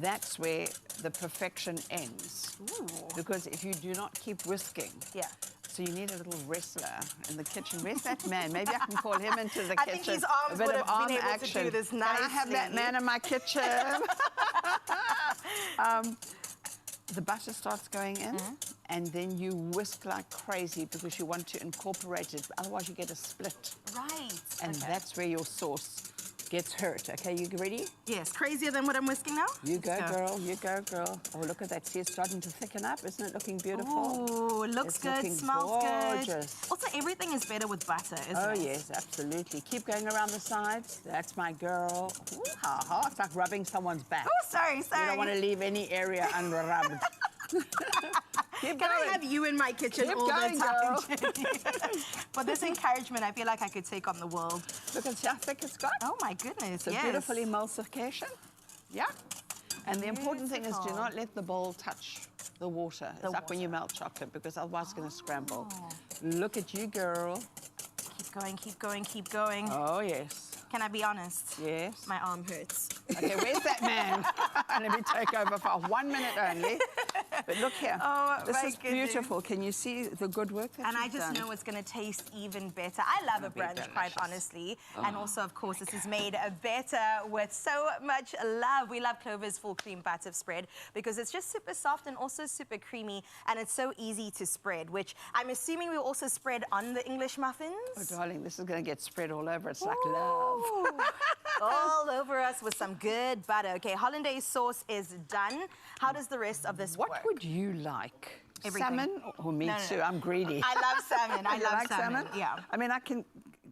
that's where the perfection ends. Ooh. Because if you do not keep whisking, Yeah. so you need a little wrestler in the kitchen. Where's that man? Maybe I can call him into the I kitchen. think his arms a bit would of have arm been able action. to do this Can I have that nicely. man in my kitchen? The butter starts going in, and then you whisk like crazy because you want to incorporate it. Otherwise, you get a split, Right. and Okay. that's where your sauce gets hurt. Okay, you ready? Yes, crazier than what I'm whisking now? You go, Let's go. girl. You go, girl. Oh, look at that. See, it's starting to thicken up. Isn't it looking beautiful? Ooh, looks It's good, looking smells gorgeous. good. Also, everything is better with butter, isn't Oh, it? yes, absolutely. Keep going around the sides. That's my girl. Ooh, ha, ha. It's like rubbing someone's back. Oh, sorry. You don't want to leave any area unrubbed. Keep Can I going. have you in my kitchen Keep all going, the time? girl. For this encouragement, I feel like I could take on the world. Look at how thick it's got. Oh my goodness, It's a yes. beautiful emulsification. Yeah. And the important thing is do Beautiful. not let the bowl touch the water. It's like when you melt chocolate, because otherwise it's going to scramble. Look at you, girl. Keep going, keep going, keep going. Oh, yes. Can I be honest? Yes. My arm hurts. Okay, where's that man? Let me take over for 1 minute only. But look here. Oh, this my is goodness. beautiful. Can you see the good work that And I you've just done? know it's going to taste even better. I love a be brunch, quite delicious. honestly. And also, of course, this is made better with so much love. We love Clover's full cream butter spread because it's just super soft and also super creamy. And it's so easy to spread, which I'm assuming we'll also spread on the English muffins. Oh, darling, this is going to get spread all over. It's like love. Ooh. All over us with some good butter. Okay, hollandaise sauce is done. How does the rest of this What work? would you like? Everything. Salmon? Or me No, no, too. no. I'm greedy. I love salmon. I You love like salmon? Yeah. I mean, I can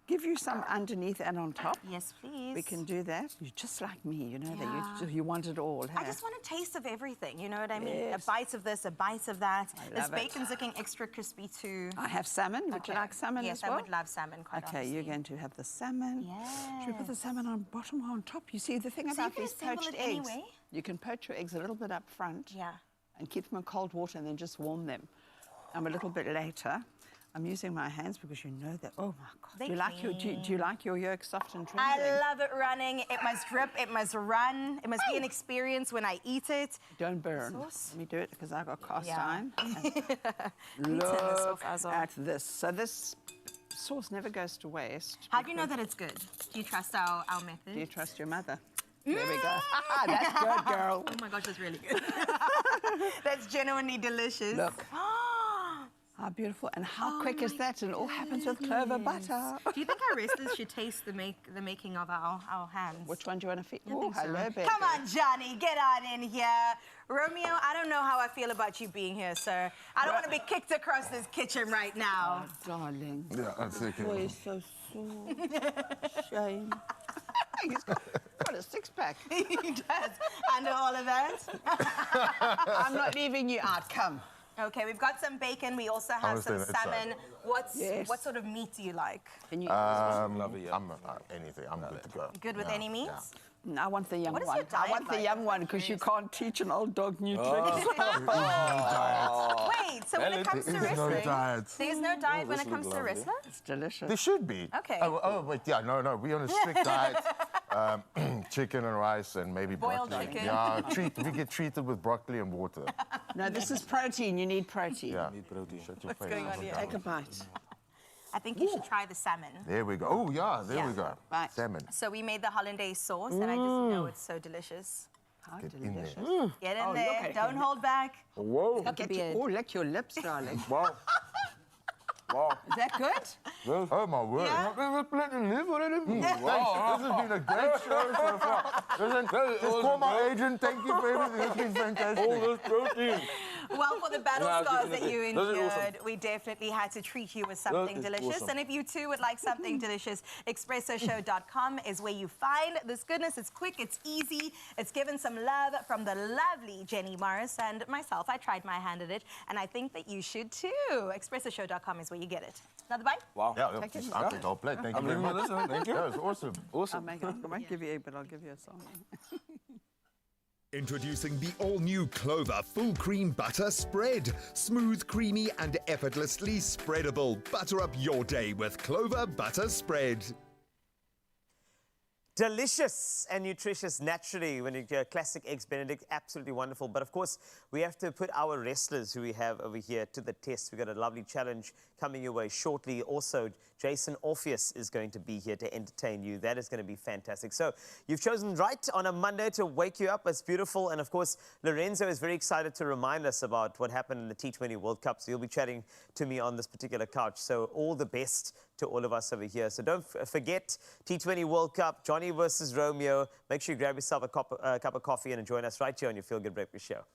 give you some underneath and on top. Yes, please. We can do that. You're just like me, you know, Yeah. that you want it all. I hey? just want a taste of everything, you know what I mean? Yes. A bite of this, a bite of that. This love it. bacon's looking extra crispy too. I have salmon. Would you Okay. like salmon yes, as well? I would love salmon, quite Okay, honestly. you're going to have the salmon. Should we put the Yes. salmon on bottom or on top? You see, the thing So you about can these assemble poached it eggs, anyway? you can poach your eggs a little bit up front. Yeah. And keep them in cold water and then just warm them. A little bit later. I'm using my hands because you know that. Oh my God! They Do you like your yolk soft and trembling? I love it running. It must drip. It must run. It must be an experience when I eat it. Don't burn. Sauce? Let me do it because I got cast Yeah. iron. turn this off Look as well. at this. So this sauce never goes to waste. How do you know that it's good? Do you trust our method? Do you trust your mother? There we go. That's good, girl. Oh my gosh, that's really good. That's genuinely delicious. Look. How beautiful and how quick is that? And it all happens with clover butter. Do you think our wrestlers should taste the making of our hands? Which one do you want to feed? I Oh, think so. hello, baby. Come on, Johnny, get on in here. Romeo, I don't know how I feel about you being here, sir. I don't want to be kicked across this kitchen right now. Darling. Yeah, that's it. Boy, he's so sore. Shame. He's got a six-pack. He does. Under all of that. I'm not leaving you out. Come. Okay, we've got some bacon. We also have some Understand, it's salmon. Yes. What sort of meat do you like? Can you? I'm anything. I'm good to go. Good with Yeah, any meat? No, I want the young What is one. your I diet want the like? young I'm one because you curious. can't teach an old dog new tricks. Wait, so when it comes to There is no wrestling, diet. there's no diet when this it comes look to lovely. wrestling? It's delicious. There should be. Okay. Oh, wait, yeah, no. We're on a strict diet. Chicken and rice and maybe Boiled broccoli. chicken. Yeah, we get treated with broccoli and water. No, this is protein. You need protein. Yeah. Need protein. Shut your What's face. going on here? Take a bite. I think you should try the salmon. There we go. Oh, yeah, there Yeah. we go. Right. Salmon. So we made the hollandaise sauce, and I just know it's so delicious. How Get in there. delicious. Get in Oh, look there. at it. Don't hold back. Whoa. Get you, oh, lick your lips, darling. Wow. Wow. Is that good? Oh, my word. Yeah. Thanks. This has been a great show so far. Listen, just call my agent. Thank you for everything. It's been fantastic. All this protein. Well, for the battle No, scars that you definitely. Those are endured, we definitely had to treat you with something That is delicious. awesome. And if you too would like something delicious, expressoshow.com is where you find this goodness. It's quick, it's easy, it's given some love from the lovely Jenny Morris and myself. I tried my hand at it, and I think that you should too. Expressoshow.com is where you get it. Another bite? Wow. Yeah, Take it. I'll take the whole plate. Thank you I'm very leaving much. with this one. Thank you. Yeah, it's awesome. Awesome. I won't give you a, but I'll give you a song. Introducing the all-new Clover Full Cream Butter Spread. Smooth, creamy, and effortlessly spreadable. Butter up your day with Clover Butter Spread. Delicious and nutritious naturally when you get classic eggs Benedict, absolutely wonderful. But of course, we have to put our wrestlers who we have over here to the test. We've got a lovely challenge coming your way shortly. Also, Jason Orpheus is going to be here to entertain you. That is going to be fantastic. So you've chosen right on a Monday to wake you up. It's beautiful. And of course, Lorenzo is very excited to remind us about what happened in the T20 World Cup. So you'll be chatting to me on this particular couch. So all the best to all of us over here. So don't forget T20 World Cup, Johnny versus Romeo. Make sure you grab yourself a cup of coffee and join us right here on your Feel Good Breakfast Show.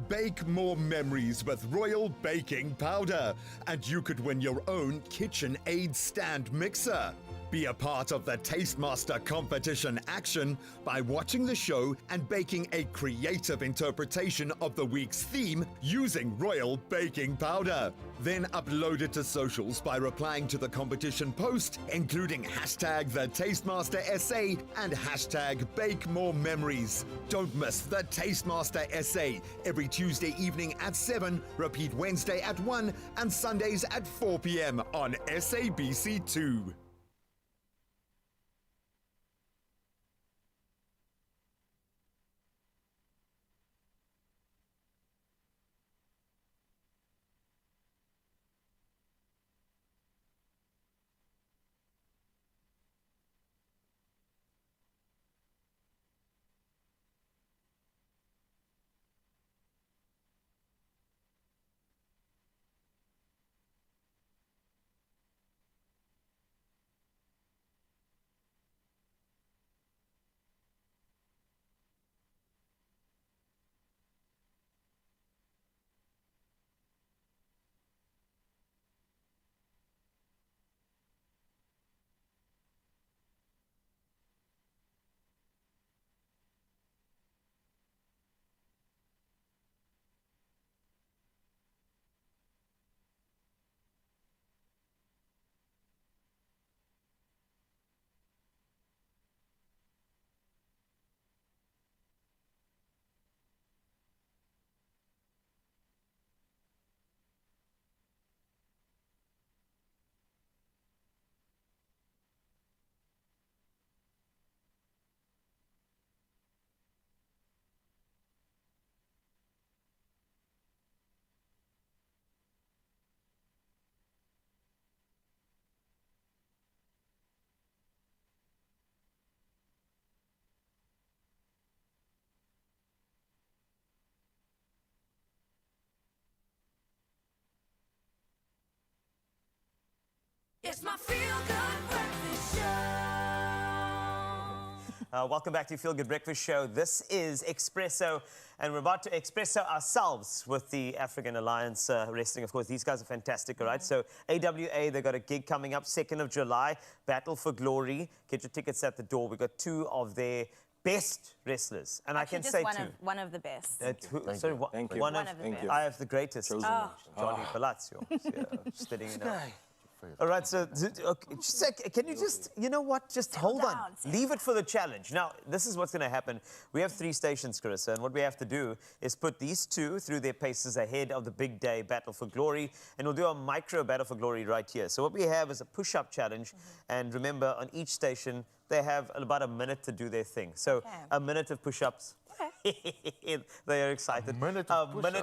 Bake more memories with Royal Baking Powder, and you could win your own KitchenAid stand mixer. Be a part of the Tastemaster competition action by watching the show and baking a creative interpretation of the week's theme using Royal Baking Powder. Then upload it to socials by replying to the competition post, including hashtag the Tastemaster SA and hashtag Bake More Memories. Don't miss the Tastemaster SA every Tuesday evening at 7, repeat Wednesday at 1 and Sundays at 4 p.m. on SABC2. It's my Feel Good Breakfast Show. Welcome back to Feel Good Breakfast Show. This is Expresso, and we're about to expresso ourselves with the African Alliance Wrestling. Of course, these guys are fantastic, all right? So AWA, they've got a gig coming up 2nd of July, Battle for Glory. Get your tickets at the door. We've got 2 of their best wrestlers, and Actually, I can just say one 2. one of the best. Sorry, Thank you. one One of of the Thank best. you. I have the greatest, Chosen Johnny Palazzo. Yeah, just letting you know. All right, so okay, just can you just, you know what, just hold on. down, settle Leave it for the challenge. Now, this is what's going to happen. We have 3 stations, Carissa, and what we have to do is put these 2 through their paces ahead of the big day Battle for Glory, and we'll do a micro Battle for Glory right here. So what we have is a push-up challenge, and remember, on each station, they have about a minute to do their thing. So a minute of push-ups. They are excited. A minute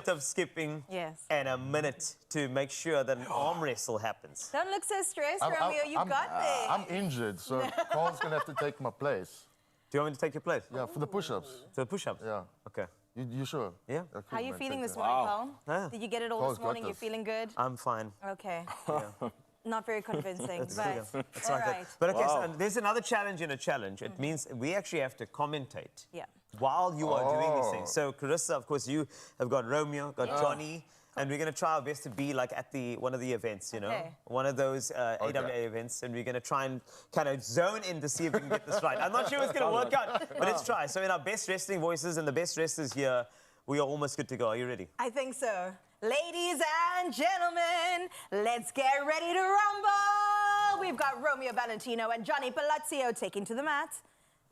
of skipping. Yes. And a minute to make sure that an arm wrestle happens. Don't look so stressed, Romeo. You got this. I'm injured, so Carl's going to have to take my place. Do you want me to take your place? Yeah, for the push-ups. To the push-ups? Yeah. Okay. You sure? Yeah. Okay, How are you man, feeling take this that. morning, Carl? Yeah. Did you get it all Carl's this morning? got You this. feeling good? I'm fine. Okay. Not very convincing, but It's all like right. that. But okay, Wow. so there's another challenge in a challenge. It means we actually have to commentate Yeah. while you are doing these things. So, Carissa, of course, you have got Romeo, got Johnny, and we're going to try our best to be like at one of the events, you know, Okay. one of those AWA events, and we're going to try and kind of zone in to see if we can get this right. I'm not sure it's going to work out, but let's try. So, in our best wrestling voices and the best wrestlers here, we are almost good to go. Are you ready? I think so. Ladies and gentlemen, let's get ready to rumble. We've got Romeo Valentino and Johnny Palazzo taking to the mat.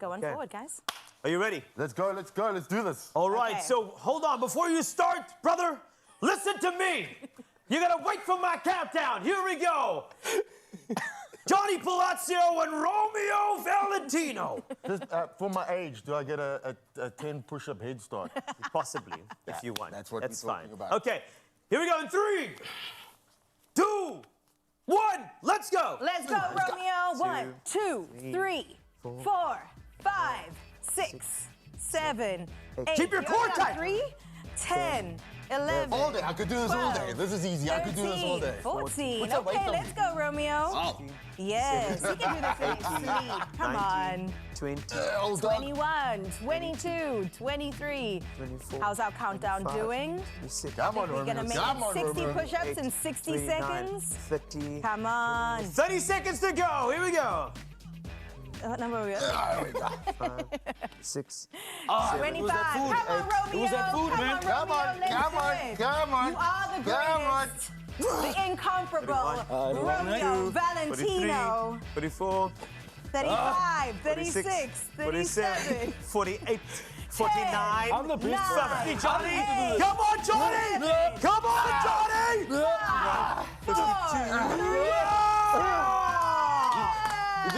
Going Okay. forward, guys. Are you ready? Let's go, let's go, let's do this. All right, Okay. so hold on. Before you start, brother, listen to me. You gotta wait for my countdown. Here we go. Johnny Palazzo and Romeo Valentino. Just, for my age, do I get a 10 push-up head start? Possibly, if you want. That's what That's we're fine. talking about. Okay, here we go in 3, 2, 1, let's go. Let's go, Romeo. 1, 2, 3, 4, 5, 6, 7, 8. Keep your core tight. 3, 10, 11. All day, I could do this all day. 12, This is easy, I could do this all 13, day. 14. What's that weight Okay, on let's me? go, Romeo. Wow. Yes, you can do this in your sleep. Come on. 20, Old dog. 21, 22, 23. 24, How's our countdown 25, doing? 26, Come on, We're Romeo. gonna make Come it on, 60 Romeo. push-ups in 60 29, seconds. 30, Come on. 30 seconds to go. Here we go. What number are we at? 6, 25. Come on, Romeo. It was that food, Come man. on, Come on, Romeo. Let's come do on, it. come on. You are the Come on. greatest. The incomparable Romeo 43, Valentino. 44, 35, 46, 36, 47, 37. 48, 49, I'm the best. 50, Johnny. Eight, Come on, Johnny. seven, Come on, Johnny. 4,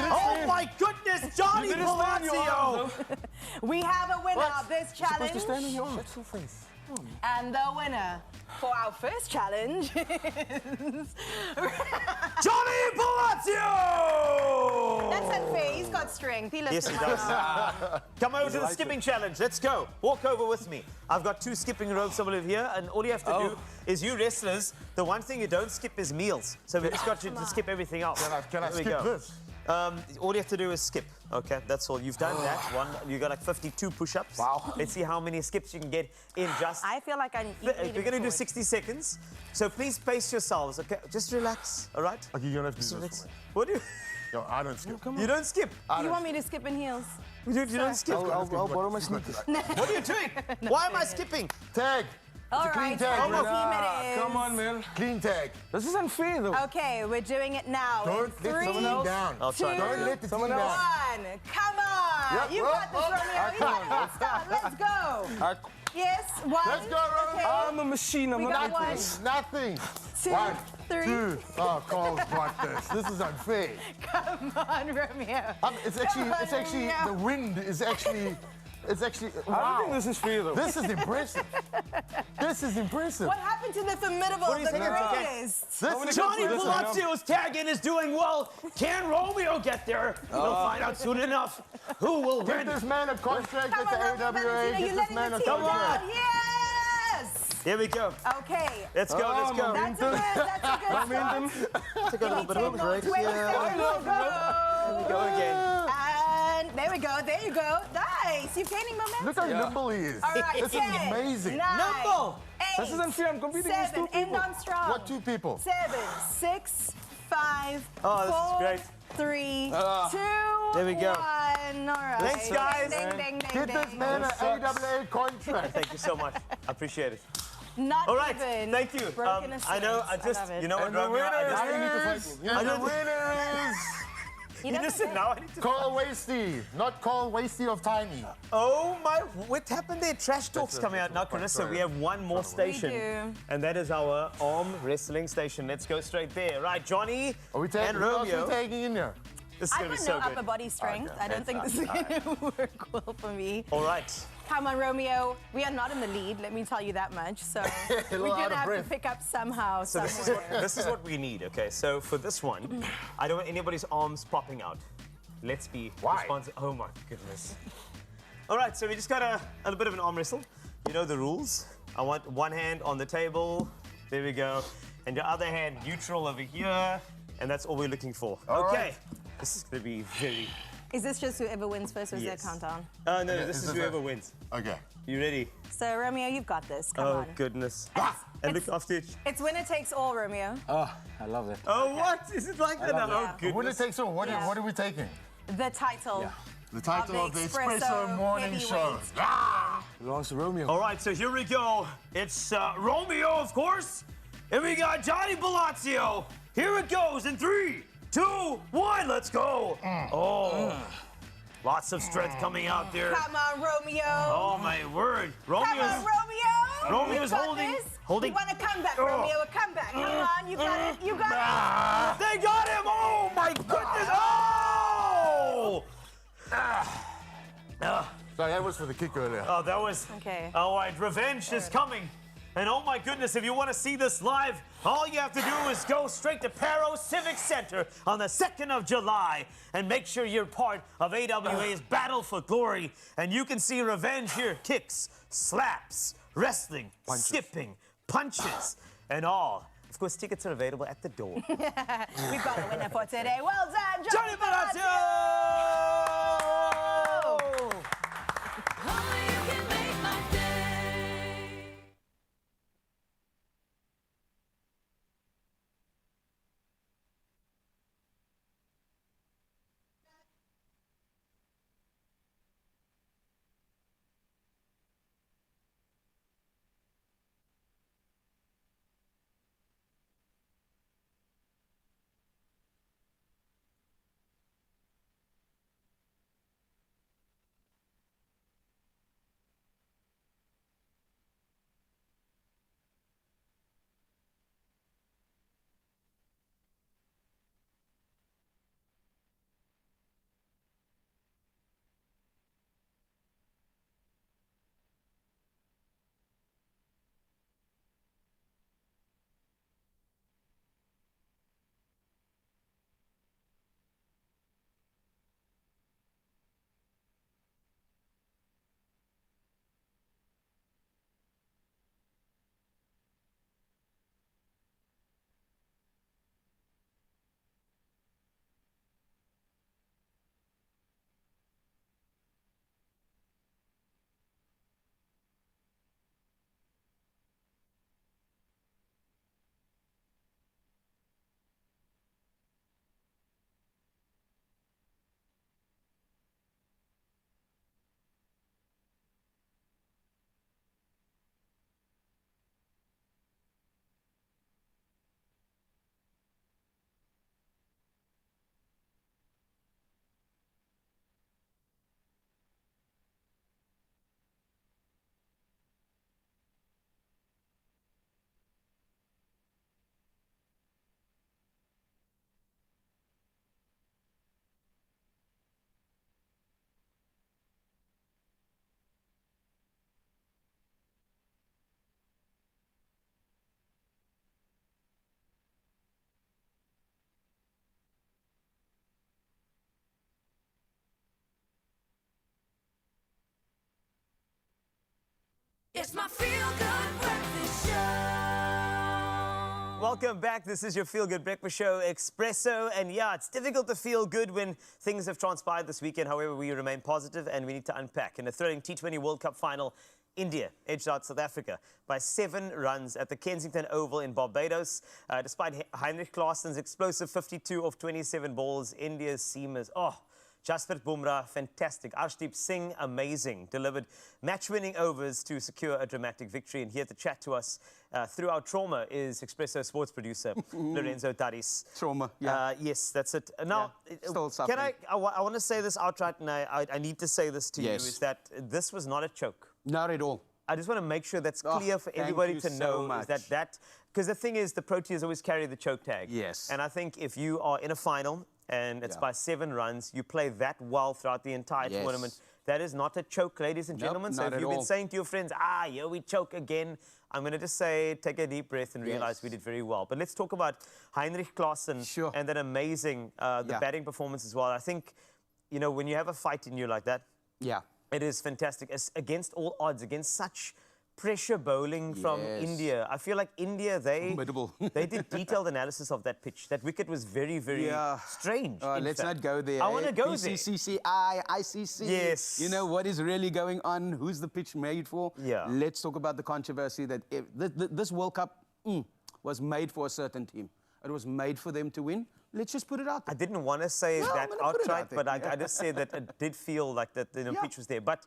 Oh my goodness, Johnny didn't stand in your arms, Palazzo. We have a winner of this challenge. Supposed to stand in your arms. Shut your face. And the winner for our first challenge is... Johnny Palazzo. That's unfair. He's got strength. He lifted Yes, he my does. arm. Come over to the skipping challenge. Let's go. Walk over with me. I've got 2 skipping ropes over here, and all you have to do is you wrestlers, the one thing you don't skip is meals. So we just got you to skip everything else. Can I There we skip go. this? All you have to do is skip. Okay, that's all. You've done that one. You got like 52 push-ups. Wow. Let's see how many skips you can get in just. I feel like I'm... We're going to do 60 seconds. So please pace yourselves. Okay, just relax. All right. Okay, you're gonna have to do Relax. this for me. What do you? Yo, I don't skip. You don't skip. You want me to skip in heels? You don't skip. I'll borrow my sneakers. What are you doing? Why am I skipping? Tag. All It's a clean right, tag. what Romeo. team it is. Come on, man. Clean tag. This is unfair, though. Okay, we're doing it now. Don't In let the 3, team down. I'll try. Don't let the team Someone down. else. 1. Come on. Yep. You got this, Romeo. You got a head start. Let's go. Yes, 1. Let's go, Romeo. I'm a machine. I'm We not got like 1. Nothing. 2, 1, 3. 2. Oh, Carl's got this. This is unfair. Come on, Romeo. It's actually, Romeo. the wind is actually, I don't wow. think this is fair, though. This is impressive. This is impressive. What happened to the formidable, What do you the think? greatest? This is Johnny impressive. Palazzo's tagging is doing well. Can Romeo get there? We'll find out soon enough. Who will Get win? this man a contract Come with the on, Romeo AWA. Valentino. Get You're this letting man the a team contract. down. Yes. Here we go. Okay. Let's go. Let's go. That's a good start. Take a little bit of a break 20 here. seconds to go. Go again. And there we go. There you go. Nice. You're gaining momentum. Look how nimble he is. All right, This is 10, amazing. 9, Nimble. 8, This is unfair. I'm competing against 7, 2 people. end on strong. What 2 people? 7, 6, 5, Oh, this is 4, great. 3, 2, There we go. 1. All right. Thanks, guys. Ding, ding, ding, Get this ding. man an AWA contract. Thank you so much. I appreciate it. Not All right. even. Thank you. Broken I know. I assist. just. love it. You know what, And the Romeo? I winner just. I need to fight is, him. I and the don't- winner is He You doesn't just said say- now. I need to. Carl Wasty, not Carl Wasty of Tiny. Oh my! What happened there? Trash talk's coming out now, Carissa. We have one more station, do. and that is our arm wrestling station. Let's go straight there. Right, Johnny Are we taking, and who else Romeo. are we taking in there? This is I've gonna be got so no upper good. body strength. Okay, I don't think this is going to work well for me. All right. Come on, Romeo. We are not in the lead, let me tell you that much. So we're little going out to of have breath. to pick up somehow, So this is somewhere. this is what we need. Okay. So for this one, I don't want anybody's arms popping out. Let's be Why? responsive. Oh my goodness. All right. So we just got a little bit of an arm wrestle. You know the rules. I want one hand on the table. There we go. And your other hand neutral over here. And that's all we're looking for. All okay. right. This is going to be very... Is this just whoever wins first, or is there a countdown? No, this is is this whoever a- wins. Okay. You ready? So, Romeo, you've got this. Come Oh, on. goodness. It's- And look it's- after it. It's winner takes all, Romeo. Oh, I love it. Oh, what? Is it like that now? love Oh, that. goodness. Winner takes all. What, Yeah. what are we taking? The title. Yeah. The title of the Expresso Expresso Morning Show. Heavyweights Belongs to Romeo. All right, so here we go. It's Romeo, of course. And we got Johnny Palazzo. Here it goes in 3, 2, 1. Let's go. Lots of strength coming out there. Come on, Romeo. Oh, my word. Come on, Romeo's Romeo. Romeo's You got holding- this? holding- You want a comeback, Oh. Romeo? A comeback. Come on, you got it. You got They got him! Oh my goodness! Oh! So that was for the kick earlier. Oh, that was... Okay. All right, revenge is coming. And oh my goodness, if you want to see this live, all you have to do is go straight to Paro Civic Center on the 2nd of July and make sure you're part of AWA's Battle for Glory. And you can see revenge here. Kicks, slaps, wrestling, skipping, punches, and all. Of course, tickets are available at the door. it. We've got a winner for today. Well done, Johnny Palazzo! Only you can make my day. It's my feel-good breakfast show. Welcome back. This is your Feel Good Breakfast Show, Expresso. And yeah, it's difficult to feel good when things have transpired this weekend. However, we remain positive and we need to unpack. In a thrilling T20 World Cup final, India edged out South Africa by 7 runs at the Kensington Oval in Barbados. Despite Heinrich Klaassen's explosive 52 of 27 balls, India's seamers, Jasprit Bumrah, fantastic. Arshdeep Singh, amazing. Delivered match-winning overs to secure a dramatic victory. And here to chat to us through our trauma is Expresso sports producer Lorenzo Taris. Trauma, yeah. Yes, that's it. Now, Still can suffering. I want to say this outright, and I need to say this to you, Yes. is that this was not a choke. Not at all. I just want to make sure that's Oh, clear for thank everybody you to so know much. is that because the thing is, the Proteas always carry the choke tag. Yes. And I think if you are in a final and it's Yeah. by 7 runs, you play that well throughout the entire Yes. tournament. That is not a choke, ladies and Nope, gentlemen. So not if at you've been all. saying to your friends, here we choke again, I'm going to just say, take a deep breath and realize Yes. we did very well. But let's talk about Heinrich Klaassen Sure. and that amazing the Yeah. batting performance as well. I think, you know, when you have a fight in you like that, Yeah. it is fantastic. Against all odds, against such pressure bowling from Yes. India. I feel like India, Formidable. they did detailed analysis of that pitch. That wicket was very, very strange. in Let's fact. not go there. I want to go there. PCCI, ICC. Yes. You know what is really going on? Who's the pitch made for? Yeah. Let's talk about the controversy that this World Cup was made for a certain team. It was made for them to win. Let's just put it out there. I didn't want to say No, I'm that gonna put it outright, out there. but I just said that it did feel like that the pitch was there. But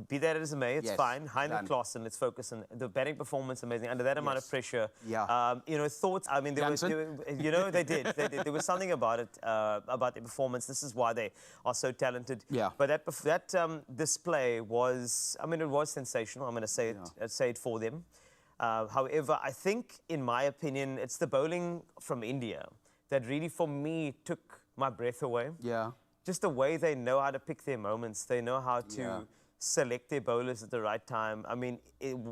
be that as it may, it's Yes, fine. Heinrich done. Klaassen, let's focus on the batting performance, amazing. Under that amount of pressure, Yeah. you know, thoughts. I mean, there was, Jansen? you know, they did. There was something about it, about their performance. This is why they are so talented. Yeah. But that display was, I mean, it was sensational. I'm going to say it for them. However, I think, in my opinion, it's the bowling from India that really, for me, took my breath away. Yeah. Just the way they know how to pick their moments. They know how to select their bowlers at the right time. I mean,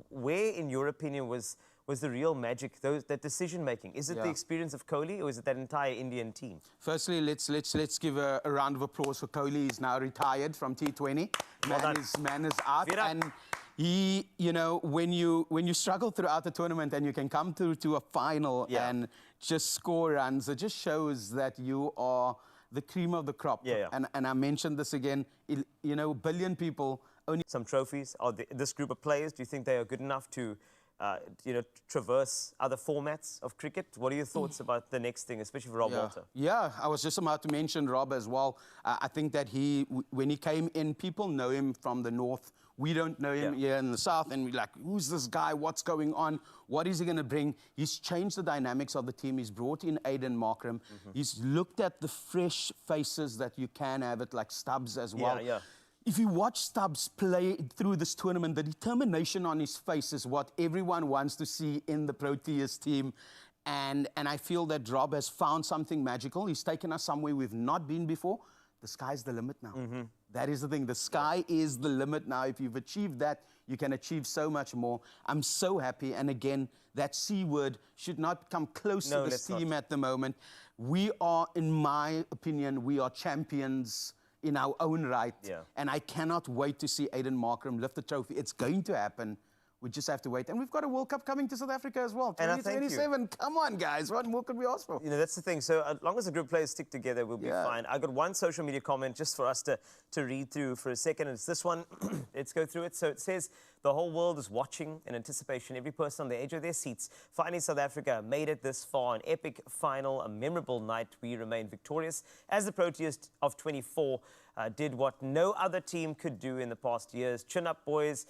where, in your opinion, was the real magic, that decision-making? Is it the experience of Kohli, or is it that entire Indian team? Firstly, let's give a round of applause for Kohli. He's now retired from T20. Man is out. Virat. And he, you know, when you struggle throughout the tournament and you can come through to a final and just score runs, it just shows that you are the cream of the crop. And I mentioned this again, you know, 1 billion people only... Some trophies. Are this group of players, do you think they are good enough to, you know, traverse other formats of cricket? What are your thoughts about the next thing, especially for Rob Walter? Yeah, I was just about to mention Rob as well. I think that when he came in, people know him from the north. We don't know him here in the south, and we're like, who's this guy? What's going on? What is he going to bring? He's changed the dynamics of the team. He's brought in Aiden Markram. He's looked at the fresh faces that you can have it, like Stubbs as well. If you watch Stubbs play through this tournament, the determination on his face is what everyone wants to see in the Proteas team. And I feel that Rob has found something magical. He's taken us somewhere we've not been before. The sky's the limit now. That is the thing. The sky is the limit now. If you've achieved that, you can achieve so much more. I'm so happy. And again, that C word should not come close to this team at the moment. We are, in my opinion, we are champions in our own right. And I cannot wait to see Aiden Markram lift the trophy. It's going to happen. We just have to wait. And we've got a World Cup coming to South Africa as well. 2027. Come on, guys. What more could we ask for? You know, that's the thing. So as long as the group players stick together, we'll be fine. I got one social media comment just for us to read through for a second. It's this one. Let's go through it. So it says, the whole world is watching in anticipation. Every person on the edge of their seats. Finally, South Africa made it this far. An epic final, a memorable night. We remain victorious as the Proteas of 24 did what no other team could do in the past years. Chin up, boys.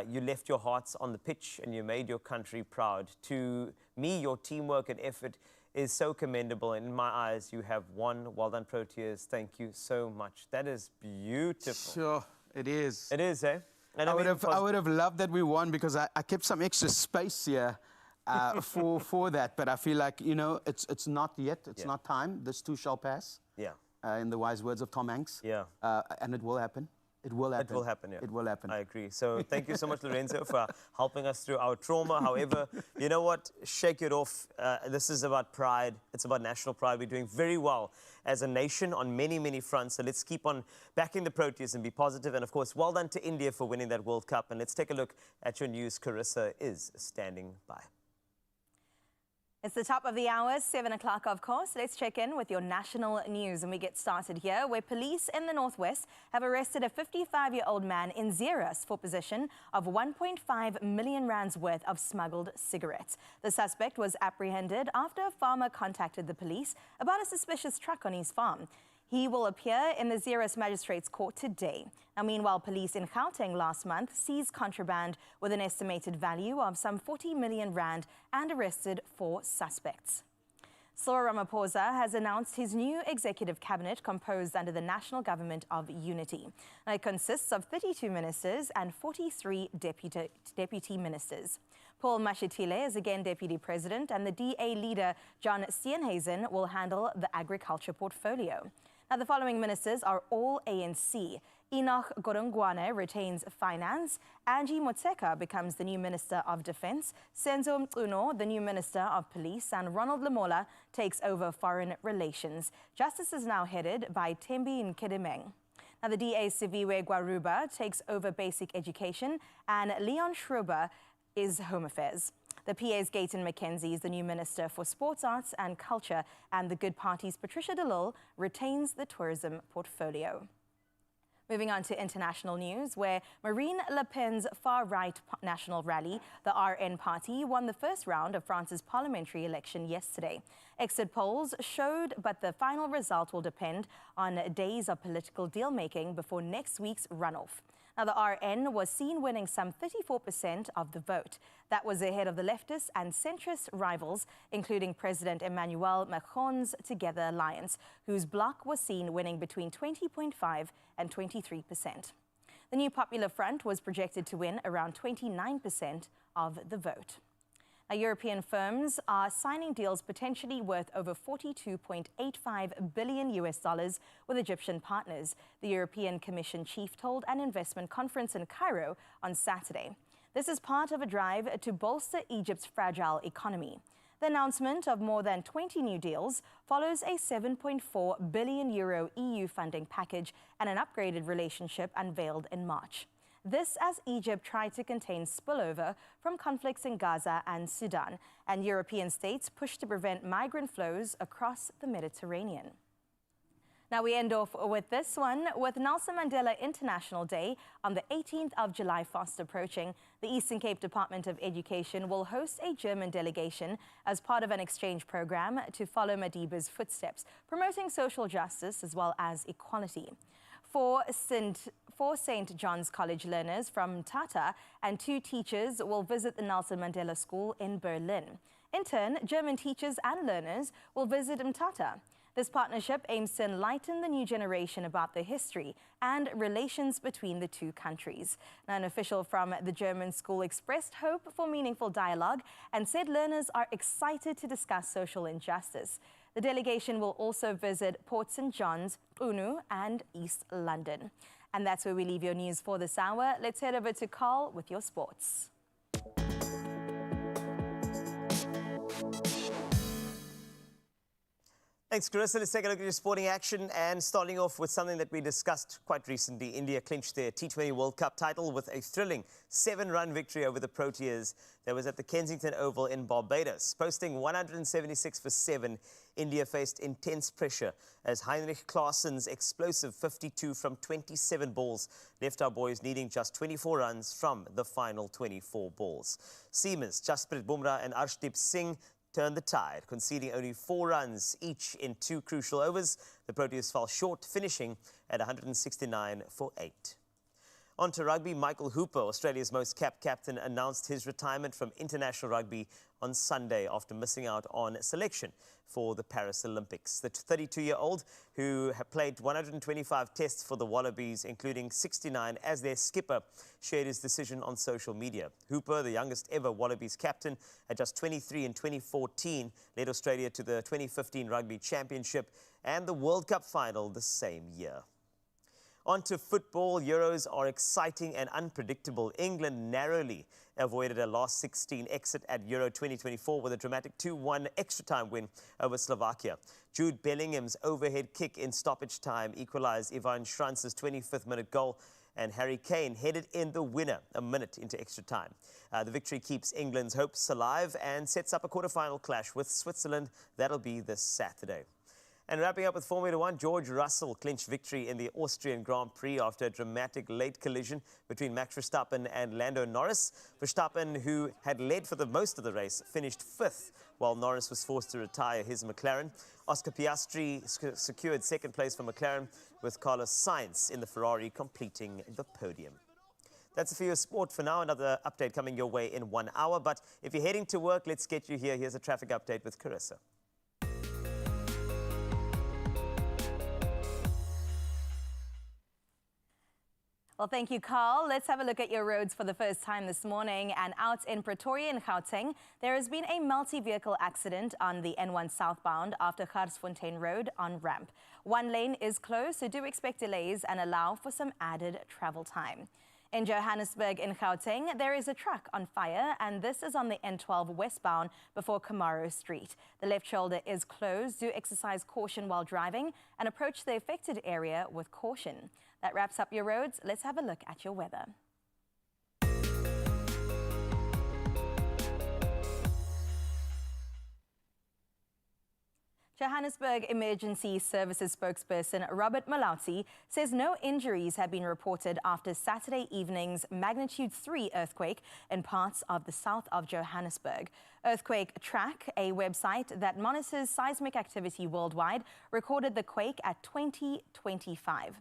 You left your hearts on the pitch and you made your country proud. To me, your teamwork and effort is so commendable. And in my eyes, you have won. Well done, Proteas. Thank you so much. That is beautiful. Sure, it is. It is, eh? And I would have loved that we won because I kept some extra space here for that. But I feel like, you know, it's not yet. It's not time. This too shall pass. In the wise words of Tom Hanks. And it will happen. It will happen. It will happen, It will happen. I agree. So thank you so much, Lorenzo, for helping us through our trauma. However, you know what? Shake it off. This is about pride. It's about national pride. We're doing very well as a nation on many, many fronts. So let's keep on backing the Proteas and be positive. And, of course, well done to India for winning that World Cup. And let's take a look at your news. Carissa is standing by. It's the top of the hour, 7 o'clock, of course. Let's check in with your national news. And we get started here, where police in the Northwest have arrested a 55-year-old man in Zeerust for possession of 1.5 million rands worth of smuggled cigarettes. The suspect was apprehended after a farmer contacted the police about a suspicious truck on his farm. He will appear in the Zeerust Magistrates Court today. Now, meanwhile, police in Gauteng last month seized contraband with an estimated value of some 40 million rand and arrested 4 suspects. Cyril Ramaphosa has announced his new executive cabinet composed under the National Government of Unity. Now, it consists of 32 ministers and 43 deputy ministers. Paul Mashatile is again deputy president, and the DA leader, John Steenhuisen, will handle the agriculture portfolio. Now, the following ministers are all ANC. Enoch Godongwana retains finance, Angie Motseka becomes the new Minister of Defense, Senzo Mcuno, the new Minister of Police, and Ronald Lamola takes over foreign relations. Justice is now headed by Thembi Nkedemeng. Now, the DA Siviwe Gwaruba takes over basic education, and Leon Schrober is Home Affairs. The PA's Gayton McKenzie is the new Minister for Sports, Arts and Culture, and the Good Party's Patricia de Lille retains the tourism portfolio. Moving on to international news, where Marine Le Pen's far-right national rally, the RN party, won the first round of France's parliamentary election yesterday. Exit polls showed, but the final result will depend on days of political deal-making before next week's runoff. Now, the RN was seen winning some 34% of the vote. That was ahead of the leftist and centrist rivals, including President Emmanuel Macron's Together Alliance, whose bloc was seen winning between 20.5% and 23%. The new Popular Front was projected to win around 29% of the vote. Now, European firms are signing deals potentially worth over $42.85 billion with Egyptian partners, the European Commission chief told an investment conference in Cairo on Saturday. This is part of a drive to bolster Egypt's fragile economy. The announcement of more than 20 new deals follows a €7.4 billion EU funding package and an upgraded relationship unveiled in March. This as Egypt tried to contain spillover from conflicts in Gaza and Sudan, and European states pushed to prevent migrant flows across the Mediterranean. Now we end off with this one. With Nelson Mandela International Day on the 18th of July fast approaching, the Eastern Cape Department of Education will host a German delegation as part of an exchange program to follow Madiba's footsteps, promoting social justice as well as equality. For St. John's College learners from Mthatha and 2 teachers will visit the Nelson Mandela School in Berlin. In turn, German teachers and learners will visit Mthatha. This partnership aims to enlighten the new generation about the history and relations between the two countries. Now, an official from the German school expressed hope for meaningful dialogue and said learners are excited to discuss social injustice. The delegation will also visit Port St. John's, Unu, and East London. And that's where we leave your news for this hour. Let's head over to Carl with your sports. Thanks, Carissa. Let's take a look at your sporting action, and starting off with something that we discussed quite recently. India clinched their T20 World Cup title with a thrilling 7-run victory over the Proteas that was at the Kensington Oval in Barbados. Posting 176 for 7, India faced intense pressure as Heinrich Klaassen's explosive 52 from 27 balls left our boys needing just 24 runs from the final 24 balls. Seamers Jasprit Bumrah and Arshdeep Singh turned the tide, conceding only 4 runs each in 2 crucial overs. The Proteas fell short, finishing at 169 for 8. On to rugby, Michael Hooper, Australia's most capped captain, announced his retirement from international rugby on Sunday after missing out on selection for the Paris Olympics. The 32-year-old, who had played 125 tests for the Wallabies, including 69 as their skipper, shared his decision on social media. Hooper, the youngest ever Wallabies captain at just 23 in 2014, led Australia to the 2015 Rugby Championship and the World Cup final the same year. On to football. Euros are exciting and unpredictable. England narrowly avoided a last 16 exit at Euro 2024 with a dramatic 2-1 extra-time win over Slovakia. Jude Bellingham's overhead kick in stoppage time equalized Ivan Schrantz's 25th-minute goal, and Harry Kane headed in the winner a minute into extra time. The victory keeps England's hopes alive and sets up a quarter-final clash with Switzerland. That'll be this Saturday. And wrapping up with Formula One, George Russell clinched victory in the Austrian Grand Prix after a dramatic late collision between Max Verstappen and Lando Norris. Verstappen, who had led for the most of the race, finished 5th, while Norris was forced to retire his McLaren. Oscar Piastri secured 2nd place for McLaren, with Carlos Sainz in the Ferrari completing the podium. That's it for your sport for now. Another update coming your way in 1 hour. But if you're heading to work, let's get you here. Here's a traffic update with Carissa. Well, thank you, Carl. Let's have a look at your roads for the first time this morning. And out in Pretoria in Gauteng, there has been a multi-vehicle accident on the N1 southbound after Garsfontein Road on ramp. 1 lane is closed, so do expect delays and allow for some added travel time. In Johannesburg in Gauteng, there is a truck on fire, and this is on the N12 westbound before Kamaro Street. The left shoulder is closed. Do exercise caution while driving and approach the affected area with caution. That wraps up your roads. Let's have a look at your weather. Johannesburg Emergency Services spokesperson Robert Malautsi says no injuries have been reported after Saturday evening's magnitude 3 earthquake in parts of the south of Johannesburg. Earthquake Track, a website that monitors seismic activity worldwide, recorded the quake at 2025.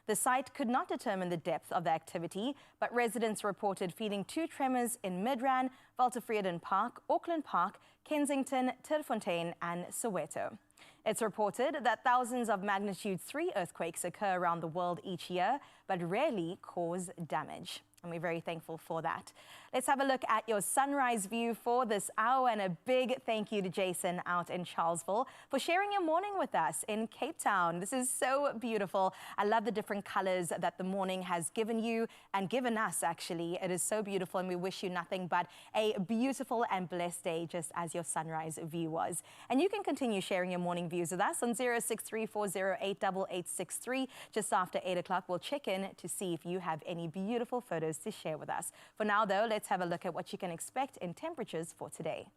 The site could not determine the depth of the activity, but residents reported feeling 2 tremors in Midrand, Walter Park, Auckland Park, Kensington, Terfontein and Soweto. It's reported that thousands of magnitude 3 earthquakes occur around the world each year, but rarely cause damage. And we're very thankful for that. Let's have a look at your sunrise view for this hour, and a big thank you to Jason out in Charlesville for sharing your morning with us in Cape Town. This is so beautiful. I love the different colors that the morning has given you and given us, actually. It is so beautiful, and we wish you nothing but a beautiful and blessed day, just as your sunrise view was. And you can continue sharing your morning views with us on 0634088863. Just after 8 o'clock, we'll check in to see if you have any beautiful photos to share with us. For now, though, let's have a look at what you can expect in temperatures for today.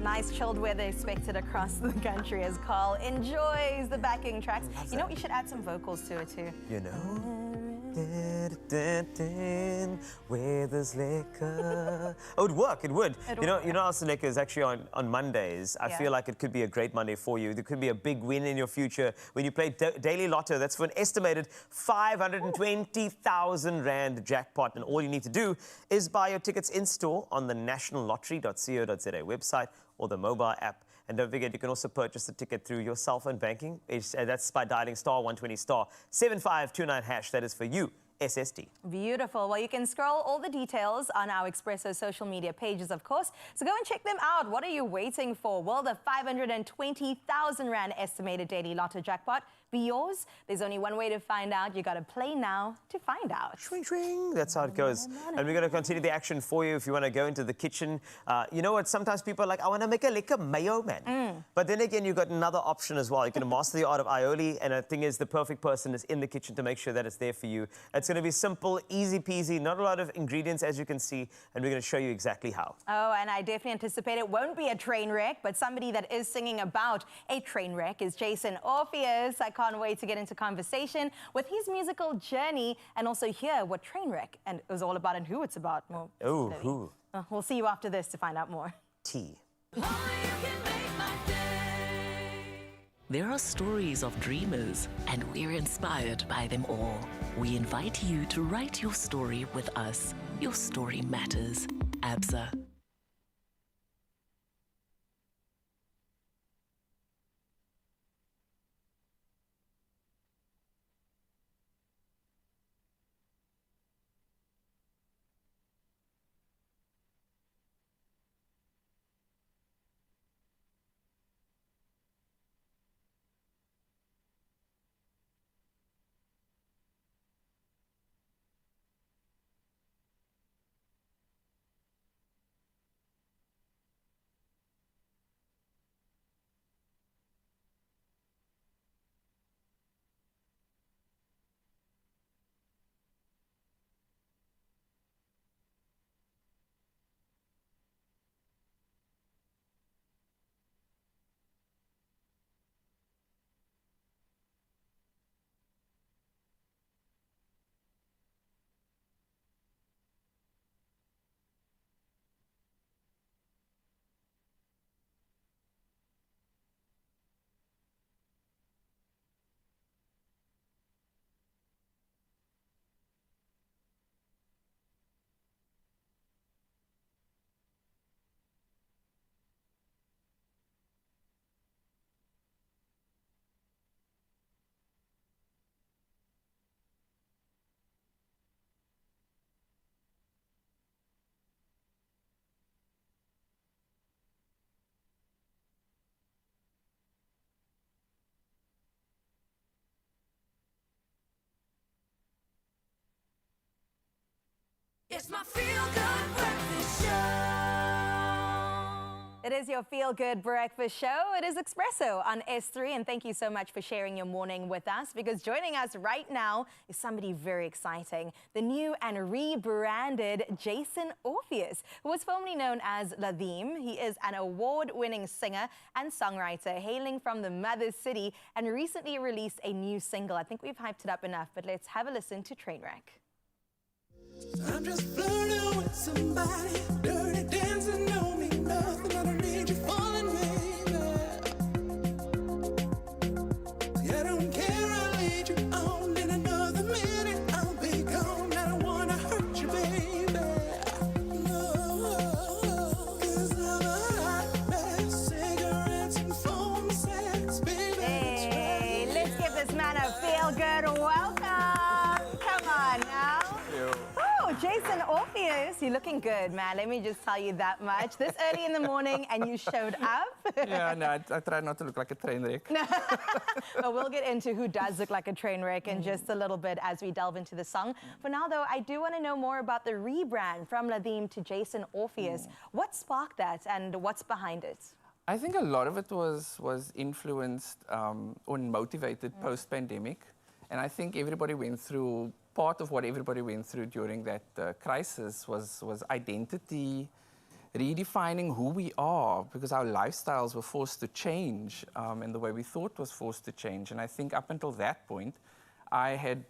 Nice chilled weather expected across the country as Carl enjoys the backing tracks. You know, you should add some vocals to it too. You know? Where there's liquor. Oh, it would work, it would. You know, Alison Liquor is actually on Mondays. I feel like it could be a great Monday for you. There could be a big win in your future when you play Daily Lotto. That's for an estimated 520,000 Rand jackpot. And all you need to do is buy your tickets in-store on the nationallottery.co.za website or the mobile app. And don't forget, you can also purchase the ticket through your cell phone banking. That's by dialing *120 *7529 hash. That is for you, SSD. Beautiful. Well, you can scroll all the details on our Expresso social media pages, of course. So go and check them out. What are you waiting for? Will the 520,000 Rand estimated daily lotto jackpot be yours? There's only one way to find out. You got to play now to find out. Swing, swing. That's how it goes. And we're going to continue the action for you if you want to go into the kitchen. You know what? Sometimes people are like, I want to make a lekker mayo, man. But then again, you've got another option as well. You can master the art of aioli. And the thing is, the perfect person is in the kitchen to make sure that it's there for you. It's going to be simple, easy peasy, not a lot of ingredients, as you can see. And we're going to show you exactly how. Oh, and I definitely anticipate it won't be a train wreck, but somebody that is singing about a train wreck is Jason Orpheus. I can't wait to get into conversation with his musical journey and also hear what Trainwreck and is all about and who it's about. More oh, who? We'll see you after this to find out more. Tea. There are stories of dreamers, and we're inspired by them all. We invite you to write your story with us. Your story matters. ABSA. It's my feel-good breakfast show. It is your feel-good breakfast show. It is Expresso on S3, and thank you so much for sharing your morning with us, because joining us right now is somebody very exciting. The new and rebranded Jason Orpheus, who was formerly known as Latheem. He is an award-winning singer and songwriter hailing from the Mother City and recently released a new single. I think we've hyped it up enough, but let's have a listen to Trainwreck. I'm just flirting with somebody, dirty dancing, don't mean nothing. I don't need you falling, baby. I don't care, I'll lead you on. In another minute, I'll be gone. I don't wanna hurt you, baby. No, 'cause I'm a hot mess, cigarettes and phone sex, baby. Hey, let's give this man a feel-good welcome. Come on now. Oh, Jason Orpheus, you're looking good, man. Let me just tell you that much. This early in the morning and you showed up. Yeah, no, I try not to look like a train wreck. But we'll get into who does look like a train wreck in just a little bit as we delve into the song. For now, though, I do want to know more about the rebrand from Latheem to Jason Orpheus. What sparked that and what's behind it? I think a lot of it was influenced or motivated post-pandemic. And I think everybody went through, part of what everybody went through during that crisis was identity, redefining who we are, because our lifestyles were forced to change and the way we thought was forced to change. And I think up until that point, I had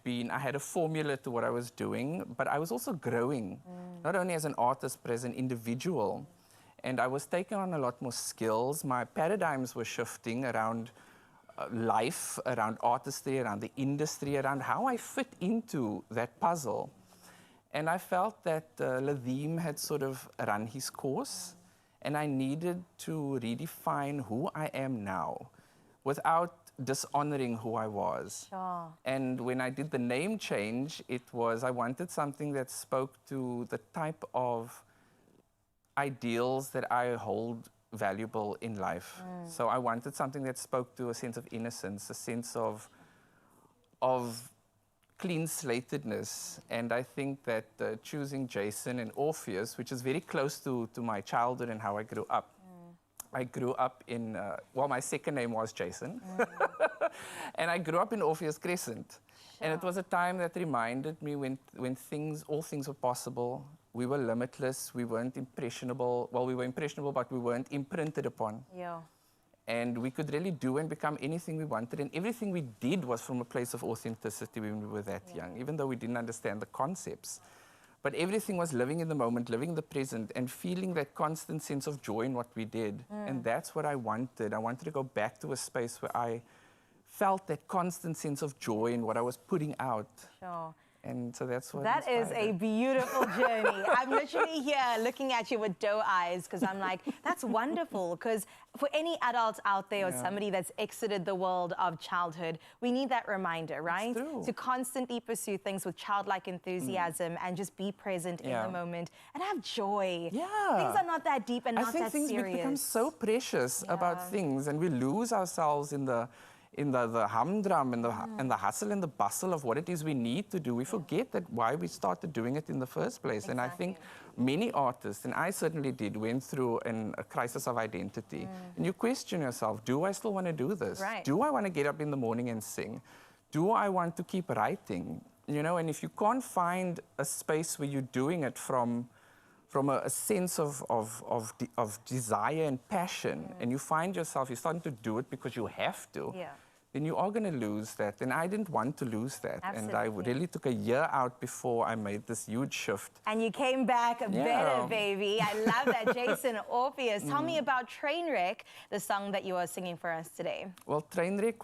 a formula to what I was doing, but I was also growing, not only as an artist, but as an individual. And I was taking on a lot more skills. My paradigms were shifting around life, around artistry, around the industry, around how I fit into that puzzle. And I felt that Latheem had sort of run his course, and I needed to redefine who I am now without dishonoring who I was. Sure. And when I did the name change, I wanted something that spoke to the type of ideals that I hold valuable in life. So I wanted something that spoke to a sense of innocence, a sense of clean-slatedness. And I think that choosing Jason and Orpheus, which is very close to my childhood and how I grew up. I grew up in, my second name was Jason. And I grew up in Orpheus Crescent. And it was a time that reminded me when all things were possible. We were limitless, we weren't impressionable. Well, we were impressionable, but we weren't imprinted upon. Yeah. And we could really do and become anything we wanted. And everything we did was from a place of authenticity when we were that young, even though we didn't understand the concepts. But everything was living in the moment, living in the present, and feeling that constant sense of joy in what we did. And that's what I wanted. I wanted to go back to a space where I felt that constant sense of joy in what I was putting out. Sure. And so that's what That is a beautiful journey. I'm literally here looking at you with doe eyes, because I'm like, that's wonderful. Because for any adult out there or somebody that's exited the world of childhood, we need that reminder, right? To constantly pursue things with childlike enthusiasm and just be present in the moment and have joy. Yeah. Things are not that deep and not that serious. I think things become so precious about things, and we lose ourselves in the humdrum and the hustle and the bustle of what it is we need to do. We forget that why we started doing it in the first place. And I think many artists, and I certainly did, went through a crisis of identity. And you question yourself, do I still want to do this? Right. Do I want to get up in the morning and sing? Do I want to keep writing? You know, and if you can't find a space where you're doing it from a sense of desire and passion, and you find yourself, you're starting to do it because you have to, then you are going to lose that. And I didn't want to lose that. Absolutely. And I really took a year out before I made this huge shift. And you came back better, baby. I love that. Jason Orpheus. Tell me about Trainwreck, the song that you are singing for us today. Well, Trainwreck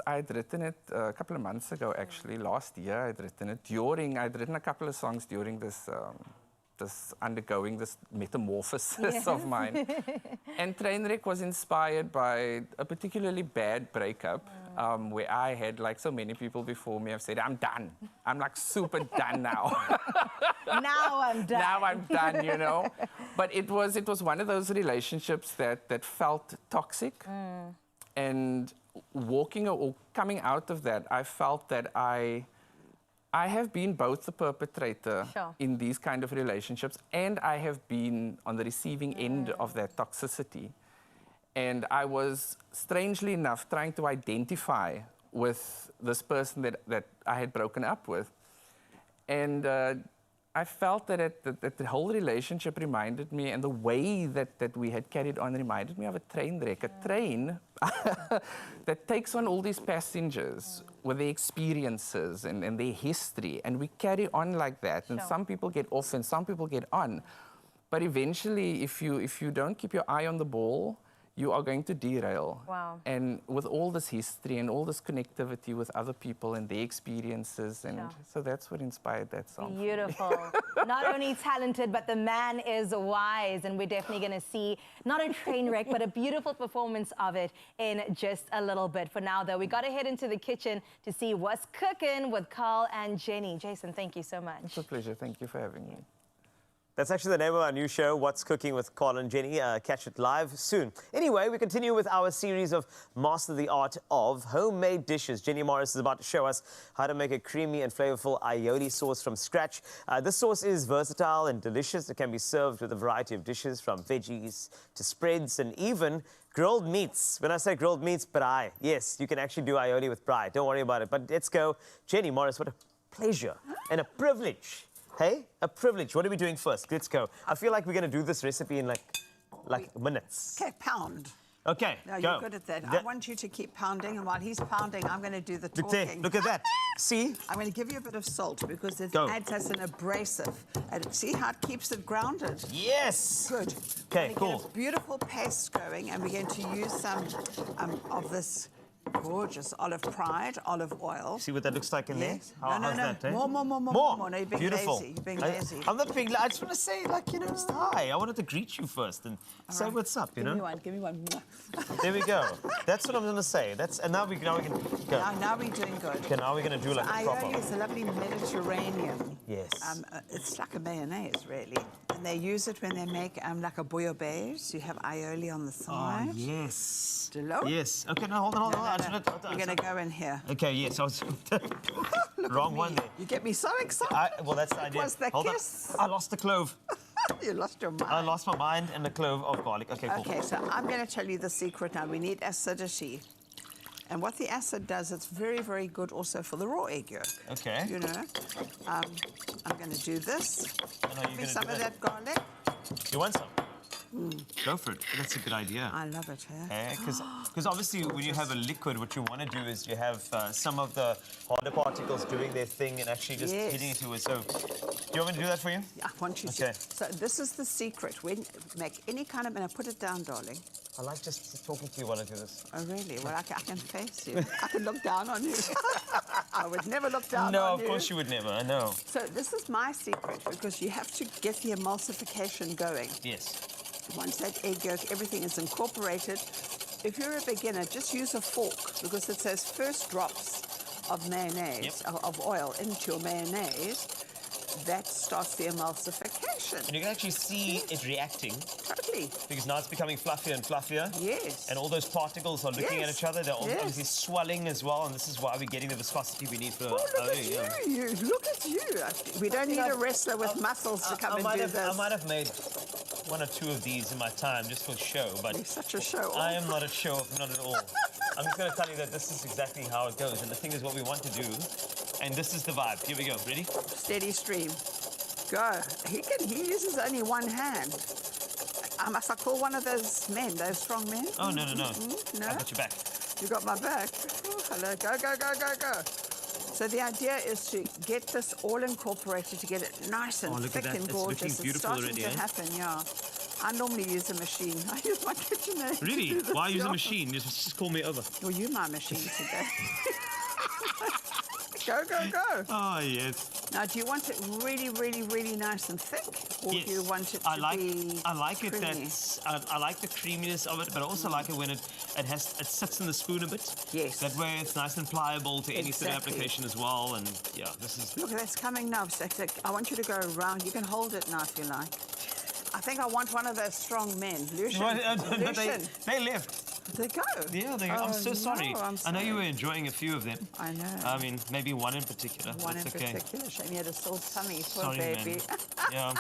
I'd written it a couple of months ago, actually. Last year, I'd written it I'd written a couple of songs during this undergoing this metamorphosis of mine. And Trainwreck was inspired by a particularly bad breakup where I had, like so many people before me, have said, I'm done. I'm like super done now. Now I'm done. Now I'm done, you know. But it was one of those relationships that felt toxic. And walking or coming out of that, I felt that I I have been both the perpetrator Sure. in these kind of relationships, and I have been on the receiving end of that toxicity. And I was, strangely enough, trying to identify with this person that I had broken up with. And I felt that the whole relationship reminded me, and the way that we had carried on reminded me of a train wreck. A train that takes on all these passengers with their experiences and their history, and we carry on like that. And some people get off and some people get on. But eventually, if you don't keep your eye on the ball, you are going to derail. Wow. And with all this history and all this connectivity with other people and their experiences, and so that's what inspired that song. Beautiful. Not only talented, but the man is wise, and we're definitely going to see not a train wreck, but a beautiful performance of it in just a little bit. For now, though, we got to head into the kitchen to see what's cooking with Carl and Jenny. Jason, thank you so much. It's a pleasure. Thank you for having me. That's actually the name of our new show, What's Cooking with Carl and Jenny. Catch it live soon. Anyway, we continue with our series of Master the Art of Homemade Dishes. Jenny Morris is about to show us how to make a creamy and flavorful aioli sauce from scratch. This sauce is versatile and delicious. It can be served with a variety of dishes, from veggies to spreads and even grilled meats. When I say grilled meats, braai. Yes, you can actually do aioli with braai. Don't worry about it. But let's go. Jenny Morris, what a pleasure and a privilege. Hey, a privilege. What are we doing first? Let's go. I feel like we're going to do this recipe in like minutes. Okay, pound. Okay, No, go. you're good at that. I want you to keep pounding, and while he's pounding, I'm going to do the Look there. talking. Look at that. See? I'm going to give you a bit of salt because it Go. adds as an abrasive. And see how it keeps it grounded? Yes. Good. Okay, We're cool. Get a beautiful paste going, and we're going to use some of this gorgeous olive oil. See what that looks like in Yes. there? No. How's that, eh? More. No, you're being Beautiful. lazy. You're being lazy. I'm not being. I just want to say, just hi. I wanted to greet you first and say right. what's up. You know. Give me one. There we go. That's what I'm going to say. And now we can go. Now we're doing good. Okay, now we're going to do like a proper. Aioli is a lovely Mediterranean. Yes. It's like a mayonnaise, really. And they use it when they make like a bouillabaisse. You have aioli on the side. Oh, yes. Hello? Yes. Okay, no, hold on. You're going to go in here. Okay, yes, I was wrong one there. You get me so excited. Well, that's the idea. was the Hold kiss. on. I lost the clove. You lost your mind. I lost my mind and the clove of garlic. Okay, cool. Okay, so I'm going to tell you the secret now. We need acidity. And what the acid does, it's very, very good also for the raw egg yolk. Okay. You know, I'm going to do this. And are you Give me gonna some do of that? that garlic. You want some? Go for it. That's a good idea. I love it, eh? Because obviously when you have a liquid, what you want to do is you have some of the harder particles doing their thing and actually just hitting it to it. So, do you want me to do that for you? I want you to. So this is the secret. When make any kind of, and I put it down, darling. I like just talking to you while I do this. Oh, really? Well, I can face you. I can look down on you. I would never look down on No, you. of course you would never. I know. So this is my secret, because you have to get the emulsification going. Yes. Once that egg yolk, everything is incorporated. If you're a beginner, just use a fork, because it says first drops of mayonnaise, of oil into your mayonnaise, that starts the emulsification. And you can actually see it reacting. Totally. Because now it's becoming fluffier and fluffier. Yes. And all those particles are looking at each other. They're obviously swelling as well. And this is why we're getting the viscosity we need for... Oh, look at you. Look at you. We don't need a wrestler with muscles to come and do this. I might have made one or two of these in my time just for show, but You're such a show-off. I am not a show-off, not at all. I'm just going to tell you that this is exactly how it goes, and the thing is what we want to do, and this is the vibe. Here we go. Ready? Steady stream. Go. He uses only one hand. Must I call one of those men, those strong men? Oh, no. No? I got your back. You got my back. Oh, hello. Go. So the idea is to get this all incorporated, to get it nice and thick and gorgeous. It's looking beautiful starting already, to happen, yeah. I normally use a machine. I use my KitchenAid. Really? to do this, Why use a yeah. machine? Just call me over. Well, you're my machine today. Go. Oh, yes. Now, do you want it really, really, really nice and thick? Or Yes. do you want it to I like be it creamy? I like the creaminess of it, but I also like it when it sits in the spoon a bit. Yes. That way it's nice and pliable to any sort of Exactly. application as well. And yeah, this is... Look, that's coming now. I want you to go around. You can hold it now if you like. I think I want one of those strong men. Lucian. What? Lucian. They left. They go. Yeah, they go. I'm so sorry. No, I'm I know you were sorry. enjoying a few of them. I know. I mean, maybe one in particular. One That's in okay. particular. Shame you had a sore tummy, poor Sorry, baby. man. Yeah.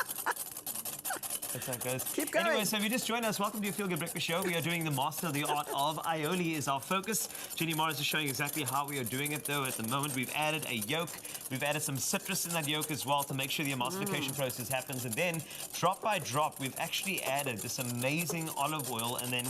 That's how it goes. Keep going. Anyway, so if you just joined us, welcome to your Feel Good Breakfast Show. We are doing the Master of the Art of Aioli is our focus. Jenny Morris is showing exactly how we are doing it, though. At the moment, we've added a yolk. We've added some citrus in that yolk as well to make sure the emulsification process happens. And then, drop by drop, we've actually added this amazing olive oil. And then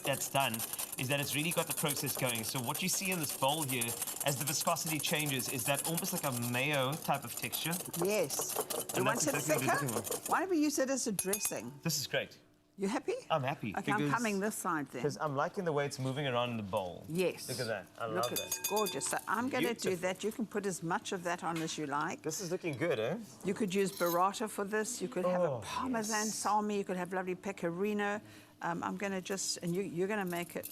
that's done is that it's really got the process going. So what you see in this bowl here, as the viscosity changes, is that almost like a mayo type of texture. Yes. You want it exactly what we're thicker? looking for. Why don't we use it as a dressing? This is great. You happy? I'm happy. Okay, I'm coming this side then. Because I'm liking the way it's moving around in the bowl. Yes. Look at that. I Look, love that. it's gorgeous. So I'm going to do Beautiful. that. You can put as much of that on as you like. This is looking good, eh? You could use burrata for this. You could have a parmesan salmi. You could have lovely pecorino. I'm going to just, and you're going to make it.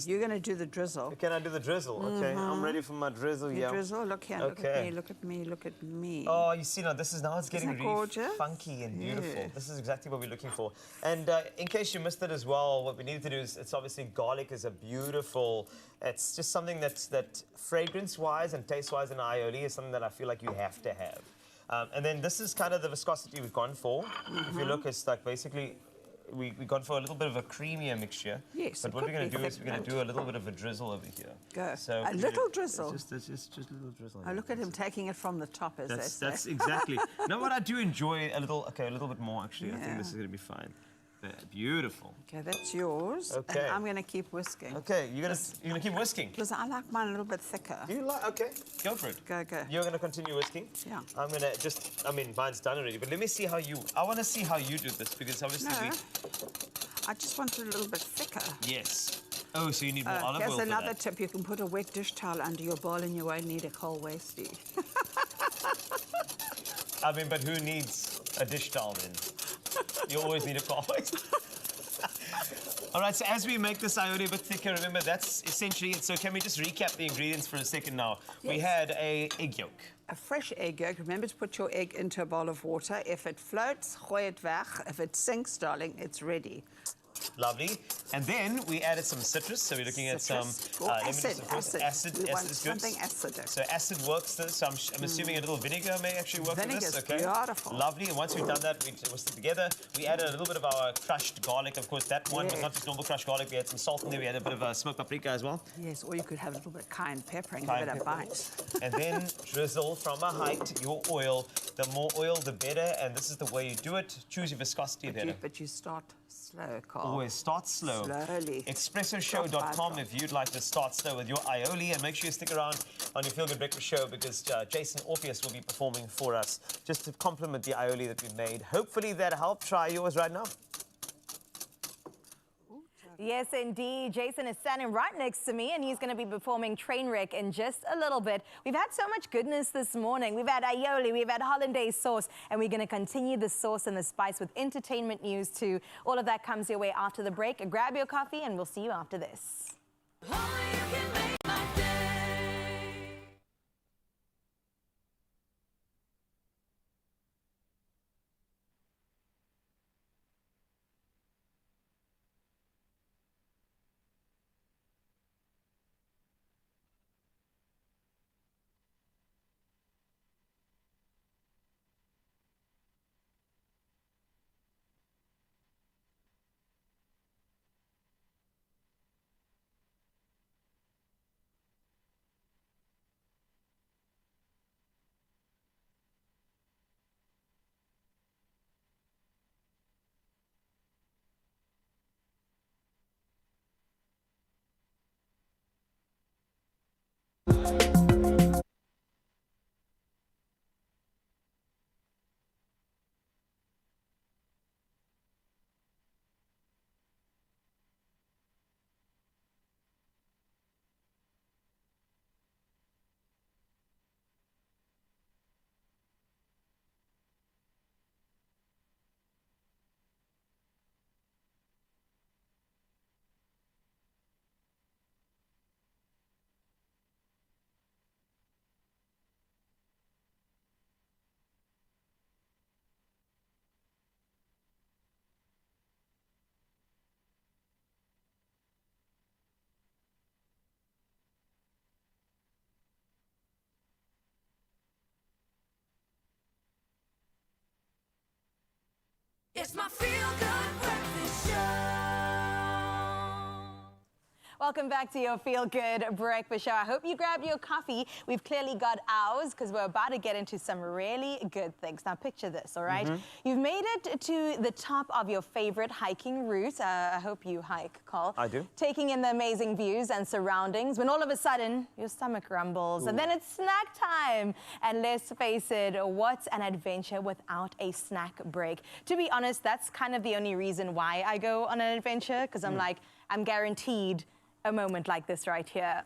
You're going to do the drizzle. Can I do the drizzle? Okay, I'm ready for my drizzle. You Yeah. drizzle. Look here. Look at me. Look at me. Look at me. Oh, you see now, this is now it's getting Isn't that really gorgeous? funky and beautiful. Yes. This is exactly what we're looking for. And in case you missed it as well, what we needed to do is, it's obviously garlic is a beautiful, it's just something that fragrance-wise and taste-wise in aioli is something that I feel like you have to have. And then this is kind of the viscosity we've gone for. If you look, it's like basically, we've gone for a little bit of a creamier mixture. Yes, But it what we're could going to be do is thick, we're going to don't do a little bit of a drizzle over here. Go. So A little drizzle? Just a little drizzle. Oh, look at him taking it from the top, as they say. That's exactly. No, what I do enjoy a little bit more actually. I think Yeah. this is going to be fine. Beautiful. Okay, that's yours. Okay. And I'm going to keep whisking. Okay, you're gonna keep whisking. Because I like mine a little bit thicker. You like? Okay, go for it. Go. You're gonna continue whisking. Yeah. I'm gonna just. I mean, mine's done already, but let me see how you. I want to see how you do this because obviously No. we. I just want it a little bit thicker. Yes. Oh, so you need more olive oil Here's for another that. tip. You can put a wet dish towel under your bowl and you won't need a cold wasty. I mean, but who needs a dish towel then? You always need a cold waste. All right, so as we make this aioli a bit thicker, remember that's essentially it. So can we just recap the ingredients for a second now? We Yes. had a egg yolk. A fresh egg yolk. Remember to put your egg into a bowl of water. If it floats, gooi het weg. If it sinks, darling, it's ready. Lovely. And then we added some citrus. So we're looking at some Citrus. Or acid. Acid. We want Acid is good. something acidic. So acid works. So I'm assuming a little vinegar may actually work for this. Vinegar's Okay. beautiful. Lovely. And once we've done that, we whisked it together. We added a little bit of our crushed garlic. Of course, that one was not just normal crushed garlic. We had some salt in there. We had a bit of smoked paprika as well. Yes, or you could have a little bit of cayenne pepper and Cayenne give it a pepper. bite. And then drizzle from a height your oil. The more oil, the better. And this is the way you do it. Choose your viscosity there. But you start slow, Carl. Always start slow. Slowly. ExpressoShow.com if you'd like to start slow with your aioli. And make sure you stick around on your Feel Good Breakfast Show because Jason Orpheus will be performing for us just to complement the aioli that we've made. Hopefully that helped. Try yours right now. Yes, indeed. Jason is standing right next to me, and he's going to be performing Trainwreck in just a little bit. We've had so much goodness this morning. We've had aioli, we've had hollandaise sauce, and we're going to continue the sauce and the spice with entertainment news too. All of that comes your way after the break. Grab your coffee, and we'll see you after this. It's my feel-good breakfast show. Welcome back to your Feel Good Breakfast Show. I hope you grabbed your coffee. We've clearly got ours because we're about to get into some really good things. Now, picture this, all right? You've made it to the top of your favorite hiking route. I hope you hike, Carl. I do. Taking in the amazing views and surroundings when all of a sudden your stomach rumbles and then it's snack time. And let's face it, what's an adventure without a snack break? To be honest, that's kind of the only reason why I go on an adventure because I'm like, I'm guaranteed a moment like this right here.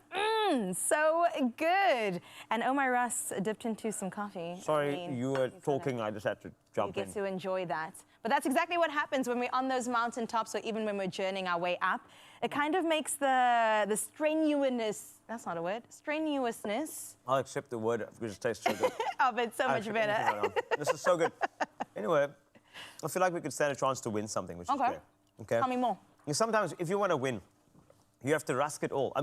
So good. And oh my Russ dipped into some coffee. Sorry, you were talking. I just had to jump You in. get to enjoy that. But that's exactly what happens when we're on those mountaintops or even when we're journeying our way up. It kind of makes the strenuousness, that's not a word, strenuousness I'll accept the word because it tastes so good. of it so much better. This is so good. Anyway, I feel like we could stand a chance to win something, which is Okay. great. Okay. Tell me more. Sometimes, if you want to win, you have to risk it all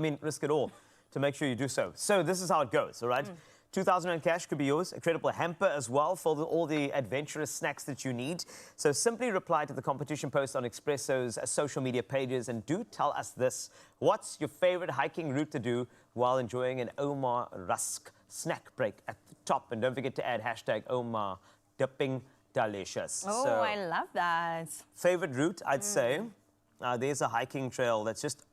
to make sure you do so. So this is how it goes, all right? 2,000 Rand cash could be yours. A credible hamper as well for all the adventurous snacks that you need. So simply reply to the competition post on Expresso's social media pages and do tell us this. What's your favorite hiking route to do while enjoying an Omar Rusk snack break at the top? And don't forget to add hashtag Omar Dipping Delicious. Oh, So, I love that. favorite route, I'd say, there's a hiking trail that's just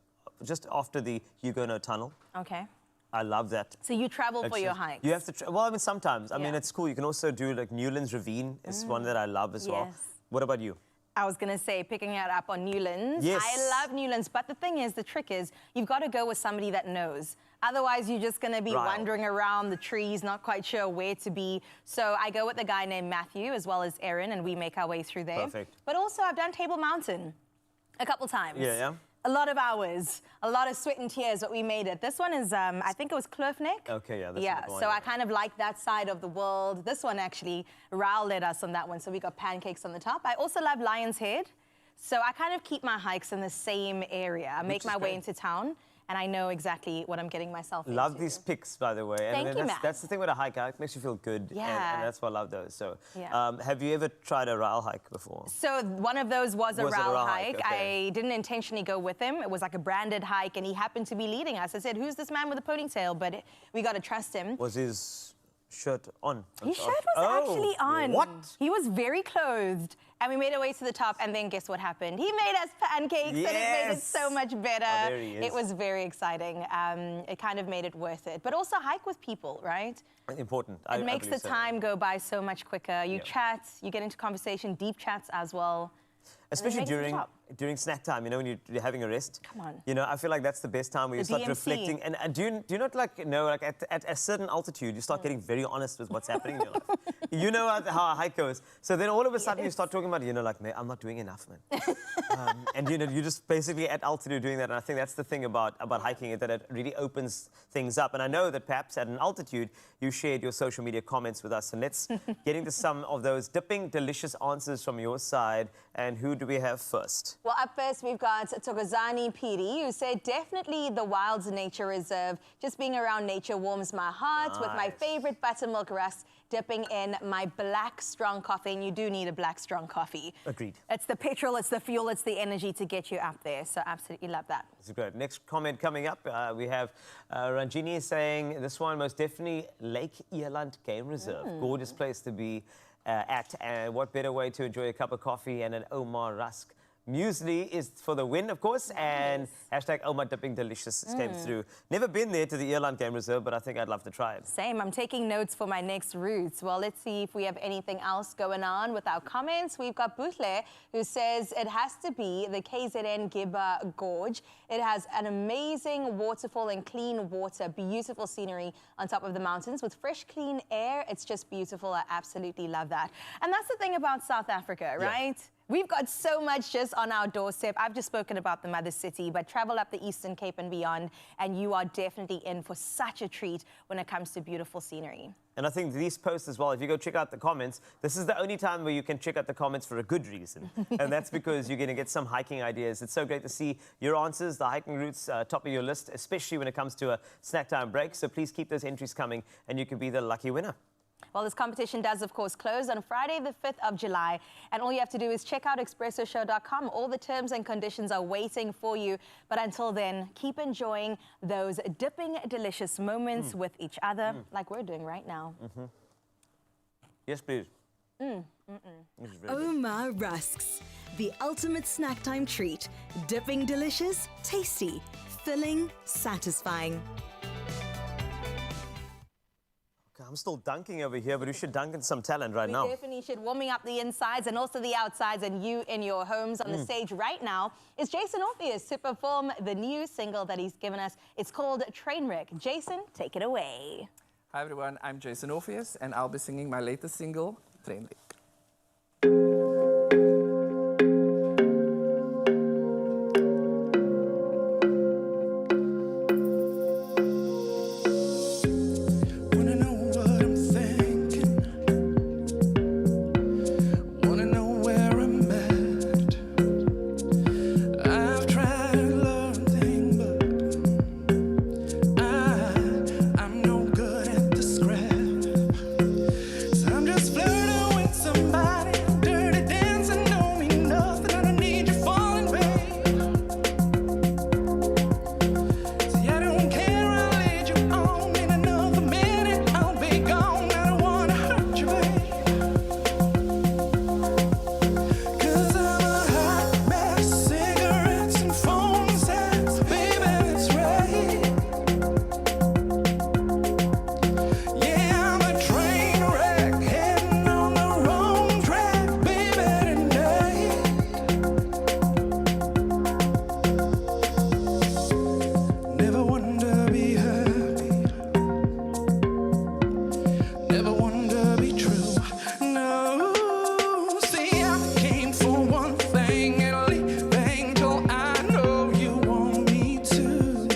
after the Huguenot Tunnel. Okay. I love that. So you travel for your Actually, hikes? You have to, well, I mean, sometimes. I mean, Yeah. it's cool. You can also do like Newlands Ravine is one that I love as well. Yes. What about you? I was going to say, picking it up on Newlands. Yes. I love Newlands, but the thing is, the trick is, you've got to go with somebody that knows. Otherwise, you're just going to be Right. wandering around the trees, not quite sure where to be. So I go with a guy named Matthew, as well as Erin, and we make our way through there. Perfect. But also, I've done Table Mountain a couple times. Yeah. A lot of hours, a lot of sweat and tears, but we made it. This one is, I think it was Kloof Neck. Okay, yeah. That's Yeah, the one, so I kind of like that side of the world. This one actually, Raul led us on that one, so we got pancakes on the top. I also love Lion's Head, so I kind of keep my hikes in the same area. I make is my way great. into town, and I know exactly what I'm getting myself into. Love these pics, by the way. Thank and you, that's, Matt. that's the thing with a hike. It makes you feel good. Yeah. And that's why I love those. So, Yeah. have you ever tried a rail hike before? So one of those was a Was it a Raul Raul hike. hike? Okay. I didn't intentionally go with him. It was like a branded hike, and he happened to be leading us. I said, who's this man with a ponytail? But we got to trust him. Was his shirt on? His shirt was actually on. What? He was very clothed. And we made our way to the top, and then guess what happened? He made us pancakes, and it made it Yes. so much better. Oh, there he is. It was very exciting. It kind of made it worth it. But also hike with people, right? Important. It makes the time go by so much quicker. You chat, you get into conversation, deep chats as well. Especially makes it during top. snack time, you know, when you're having a rest. Come on. You know, I feel like that's the best time where you The start DMC. reflecting. And do you not like know, like at a certain altitude, you start getting very honest with what's happening in your life. You know how a hike goes. So then all of a sudden you start talking about, you know, like, man, I'm not doing enough, man. And you know, you're just basically at altitude doing that. And I think that's the thing about hiking, is that it really opens things up. And I know that perhaps at an altitude, you shared your social media comments with us. And let's get into some of those dipping, delicious answers from your side. And who do we have first? Well, up first, we've got Tokozani Piri, who said, definitely the Wilds Nature Reserve. Just being around nature warms my heart with my Nice. favorite buttermilk rusk, dipping in my black strong coffee. And you do need a black strong coffee. Agreed. It's the petrol, it's the fuel, it's the energy to get you up there. So absolutely love that. That's great. Next comment coming up, we have Ranjini saying, this one most definitely Lake Eland Game Reserve. Gorgeous place to be at. And what better way to enjoy a cup of coffee and an Omar Rusk. Muesli is for the win, of course, and hashtag Omar Dipping Delicious came through. Never been there to the Eland Game Reserve, but I think I'd love to try it. Same. I'm taking notes for my next routes. Well, let's see if we have anything else going on with our comments. We've got Butle, who says it has to be the KZN Gibba Gorge. It has an amazing waterfall and clean water, beautiful scenery on top of the mountains with fresh, clean air. It's just beautiful. I absolutely love that. And that's the thing about South Africa, right? We've got so much just on our doorstep. I've just spoken about the mother city, but travel up the Eastern Cape and beyond, and you are definitely in for such a treat when it comes to beautiful scenery. And I think these posts as well, if you go check out the comments, this is the only time where you can check out the comments for a good reason. And that's because you're going to get some hiking ideas. It's so great to see your answers, the hiking routes, top of your list, especially when it comes to a snack time break. So please keep those entries coming, and you can be the lucky winner. Well, this competition does, of course, close on Friday, the 5th of July. And all you have to do is check out expressoshow.com. All the terms and conditions are waiting for you. But until then, keep enjoying those dipping, delicious moments with each other, like we're doing right now. Yes, please. This is very good. Oma Rusks, the ultimate snack time treat. Dipping delicious, tasty, filling, satisfying. Okay, I'm still dunking over here, but we should dunk in some talent right We now. definitely should. Warming up the insides and also the outsides, and you in your homes. On the stage right now is Jason Orpheus to perform the new single that he's given us. It's called Trainwreck. Jason, take it away. Hi everyone, I'm Jason Orpheus and I'll be singing my latest single, Trainwreck. Wanna know what I'm thinking? Wanna know where I'm at? I've tried to learn things, but I'm no good at the scrap. So I'm just flirting with somebody, dirty dancing, don't mean nothing. I don't need you falling, babe. See, I don't care, I'll lead you on. In another minute, I'll be gone. I don't wanna hurt you, babe. 'Cause I'm a hot mess, cigarettes and phone sex. Baby, that's right. Yeah, I'm a train wreck, heading on the wrong track. Baby, tonight. Never wanted to be happy. Never wanted to be true. No, see, I came for one thing and leaving till I know you want me to.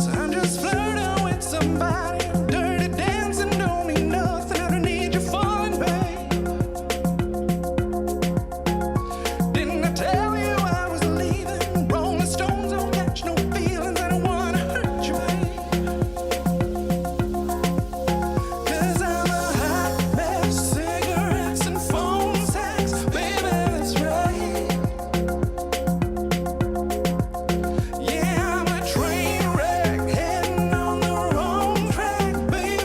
So I'm just flirting with somebody, dirty dancing, don't mean nothing. I don't need you falling, babe. Didn't I tell you I was leaving? Rolling Stones don't catch no feelings. I don't wanna hurt you, babe. 'Cause I'm a hot mess, cigarettes and phone sex. Baby, that's right. Yeah, I'm a train wreck, heading on the wrong track. Baby,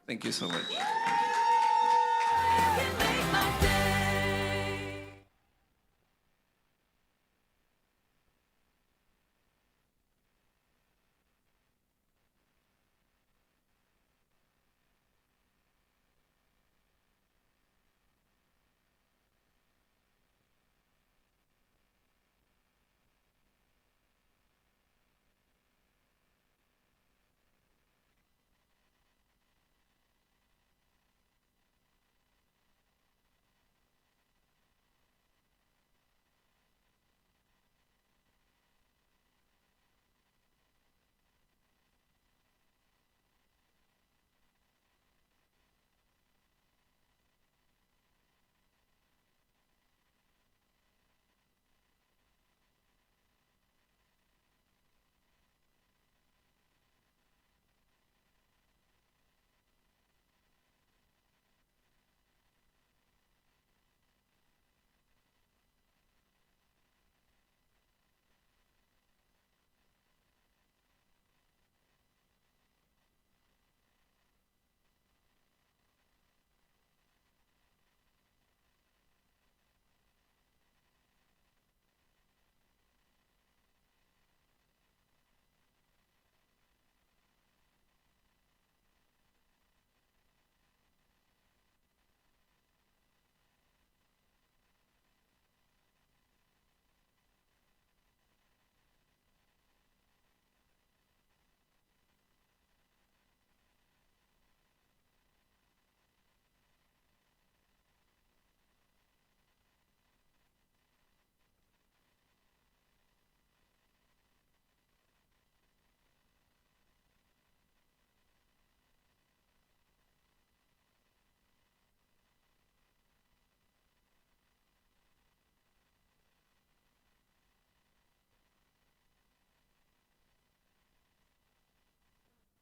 Thank you so much.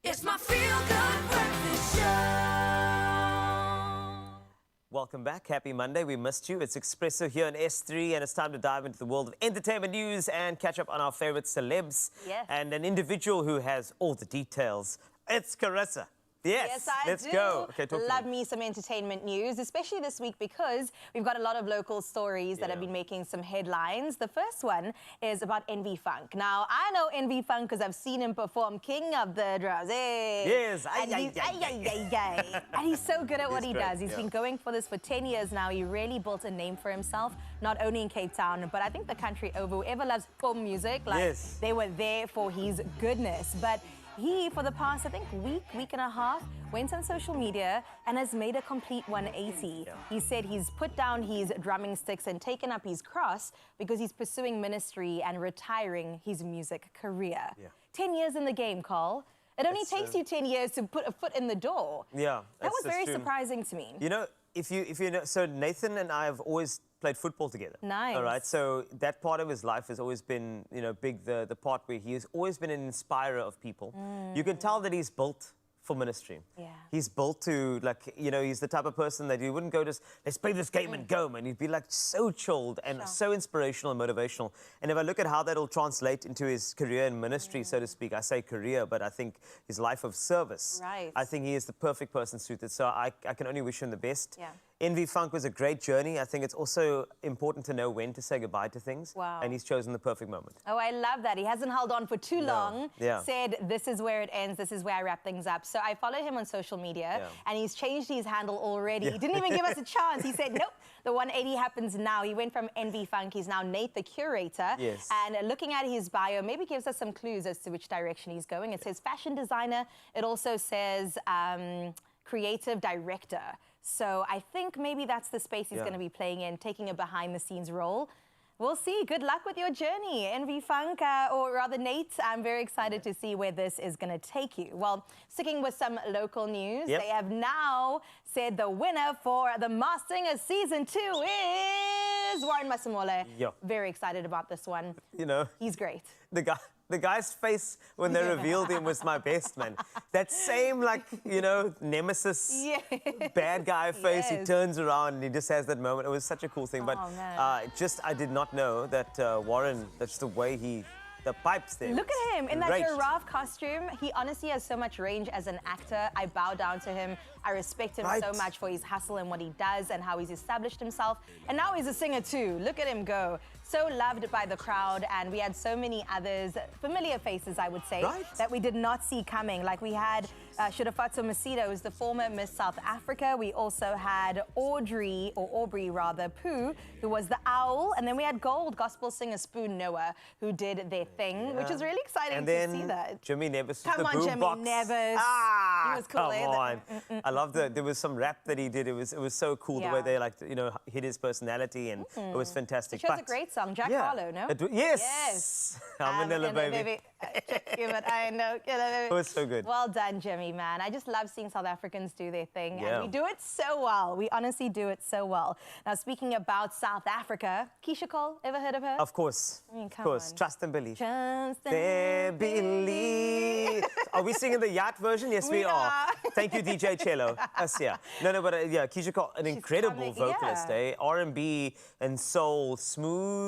It's my feel-good breakfast show. Welcome back. Happy Monday. We missed you. It's Expresso here on S3, and it's time to dive into the world of entertainment news and catch up on our favorite celebs. Yes. And an individual who has all the details. It's Carissa. Yes, I let's do. go. Okay, talk to Love me. me some entertainment news, especially this week because we've got a lot of local stories that have been making some headlines. The first one is about NV Funk. Now, I know NV Funk because I've seen him perform King of the Drums. Hey. Yes, And he's so good at what he great, does. He's been going for this for 10 years now. He really built a name for himself, not only in Cape Town, but I think the country over. Whoever loves pop music, like they were there for his goodness. But he, for the past, I think, week and a half, went on social media and has made a complete 180. He said he's put down his drumming sticks and taken up his cross because he's pursuing ministry and retiring his music career. 10 years in the game, Carl. It only takes you 10 years to put a foot in the door. Yeah, That was very true. surprising to me. You know, if you know, so Nathan and I have always played football together. Nice. All right, so that part of his life has always been, you know, big. The part where he has always been an inspirer of people. You can tell that he's built for ministry. Yeah. He's built to, like, you know, he's the type of person that you wouldn't go just, let's play this game and go, man. He'd be like so chilled and so inspirational and motivational. And if I look at how that'll translate into his career in ministry, so to speak, I say career, but I think his life of service. Right. I think he is the perfect person suited. So I can only wish him the best. Yeah. NV Funk was a great journey. I think it's also important to know when to say goodbye to things. Wow. And he's chosen the perfect moment. Oh, I love that. He hasn't held on for too long. Yeah. Said, this is where it ends. This is where I wrap things up. So I follow him on social media, and he's changed his handle already. He didn't even give us a chance. He said, nope, the 180 happens now. He went from NV Funk. He's now Nate, the curator. Yes. And looking at his bio, maybe gives us some clues as to which direction he's going. It says fashion designer. It also says creative director. So I think maybe that's the space he's going to be playing in, taking a behind-the-scenes role. We'll see. Good luck with your journey, NV Funk, or rather Nate. I'm very excited to see where this is going to take you. Well, sticking with some local news, they have now said the winner for the Masked Singer Season 2 is Warren Masamole. Very excited about this one. You know. He's great. The guy's face when they revealed him was my best, man. That same, like, you know, nemesis, bad guy face. He turns around and he just has that moment. It was such a cool thing. But I did not know that Warren, that's the way the pipes there. Look at him in that Great. giraffe costume. He honestly has so much range as an actor. I bow down to him. I respect him so much for his hustle and what he does and how he's established himself. And now he's a singer too. Look at him go. So loved by the crowd, and we had so many others, familiar faces, I would say, that we did not see coming. Like we had Shudafatso Masito, who's the former Miss South Africa. We also had Aubrey Pooh, who was the owl. And then we had gospel singer Spoon Noah, who did their thing, which is really exciting to see that. Jimmy Nevis Come with the on, boom Jimmy box. Nevis. He was cool. Come on. I love there was some rap that he did. It was so cool the way they, like, you know, hit his personality, and it was fantastic. It was a great song. Jack Harlow, no? Yes. I'm Manila, baby. Check you, but I know. It was so good. Well done, Jimmy, man. I just love seeing South Africans do their thing. Yeah. And we do it so well. We honestly do it so well. Now, speaking about South Africa, Keisha Cole, ever heard of her? Of course. I mean, Of come course. on. Trust and believe. Trust and believe. Are we singing the yacht version? Yes, we are. Thank you, DJ Cello. Yeah. No, but yeah, Keisha Cole, an incredible vocalist, R&B and soul, smooth,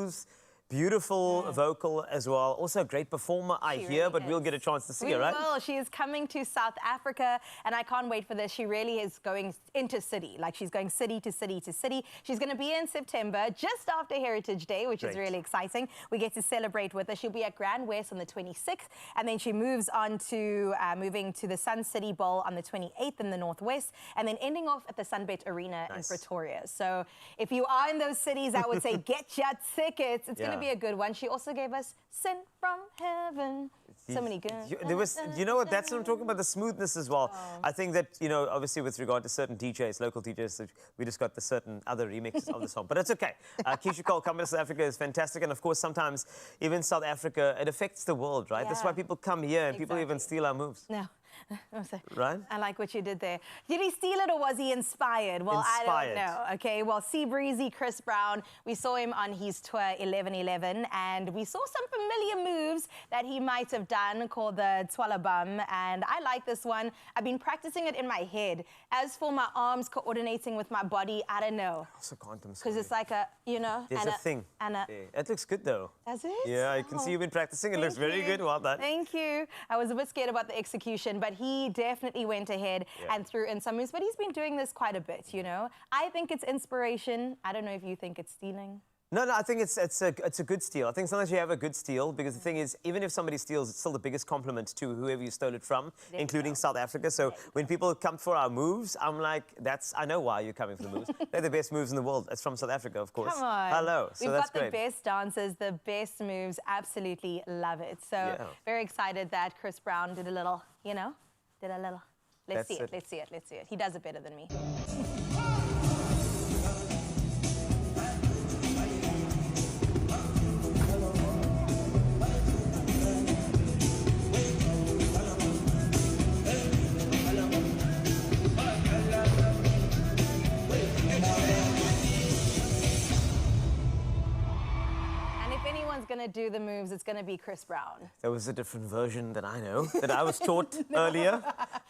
beautiful vocal as well. Also a great performer, I hear, but we'll get a chance to see her, right? We will. She is coming to South Africa, and I can't wait for this. She really is going into city. Like, she's going city to city to city. She's going to be in September, just after Heritage Day, which is really exciting. We get to celebrate with her. She'll be at Grand West on the 26th, and then she moves on to moving to the Sun City Bowl on the 28th in the Northwest, and then ending off at the Sunbet Arena in Pretoria. So if you are in those cities, I would say get your tickets. It's going to be a good one. She also gave us Sent from Heaven. So many good. You know what? That's what I'm talking about, the smoothness as well. I think that, you know, obviously with regard to certain DJs, local DJs, we just got the certain other remixes of the song. But it's okay. Keisha Cole coming to South Africa is fantastic. And of course, sometimes even South Africa, it affects the world, right? That's why people come here and people even steal our moves. No. Right? I like what you did there. Did he steal it or was he inspired? Well, Inspired. I don't know. Okay, well, Sea Breezy, Chris Brown, we saw him on his tour 1111 and we saw some familiar moves that he might have done called the Twala Bum, and I like this one. I've been practicing it in my head. As for my arms coordinating with my body, I don't know. I also can't, I'm Because sorry. it's like a, you know. There's and a thing. And a, Yeah. It looks good though. Does it? Yeah, I can see you've been practicing. It looks Thank very you. good. Well done. Thank you. I was a bit scared about the execution, but he definitely went ahead and threw in some moves. But he's been doing this quite a bit, you know. I think it's inspiration. I don't know if you think it's stealing. No, I think it's a good steal. I think sometimes you have a good steal because the thing is, even if somebody steals, it's still the biggest compliment to whoever you stole it from, including South Africa. So when people come for our moves, I'm like, I know why you're coming for the moves. They're the best moves in the world. It's from South Africa, of course. Come on. Hello. So We've that's got the great. best dancers, the best moves. Absolutely love it. So very excited that Chris Brown did a little, you know, Let's see it. Let's see it. Let's see it. He does it better than me. Going to do the moves, it's going to be Chris Brown. There was a different version that I know, that I was taught earlier.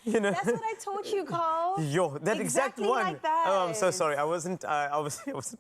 You know. That's what I taught you, Carl. Yo, that exact one. Like that. Oh, I'm so sorry. I wasn't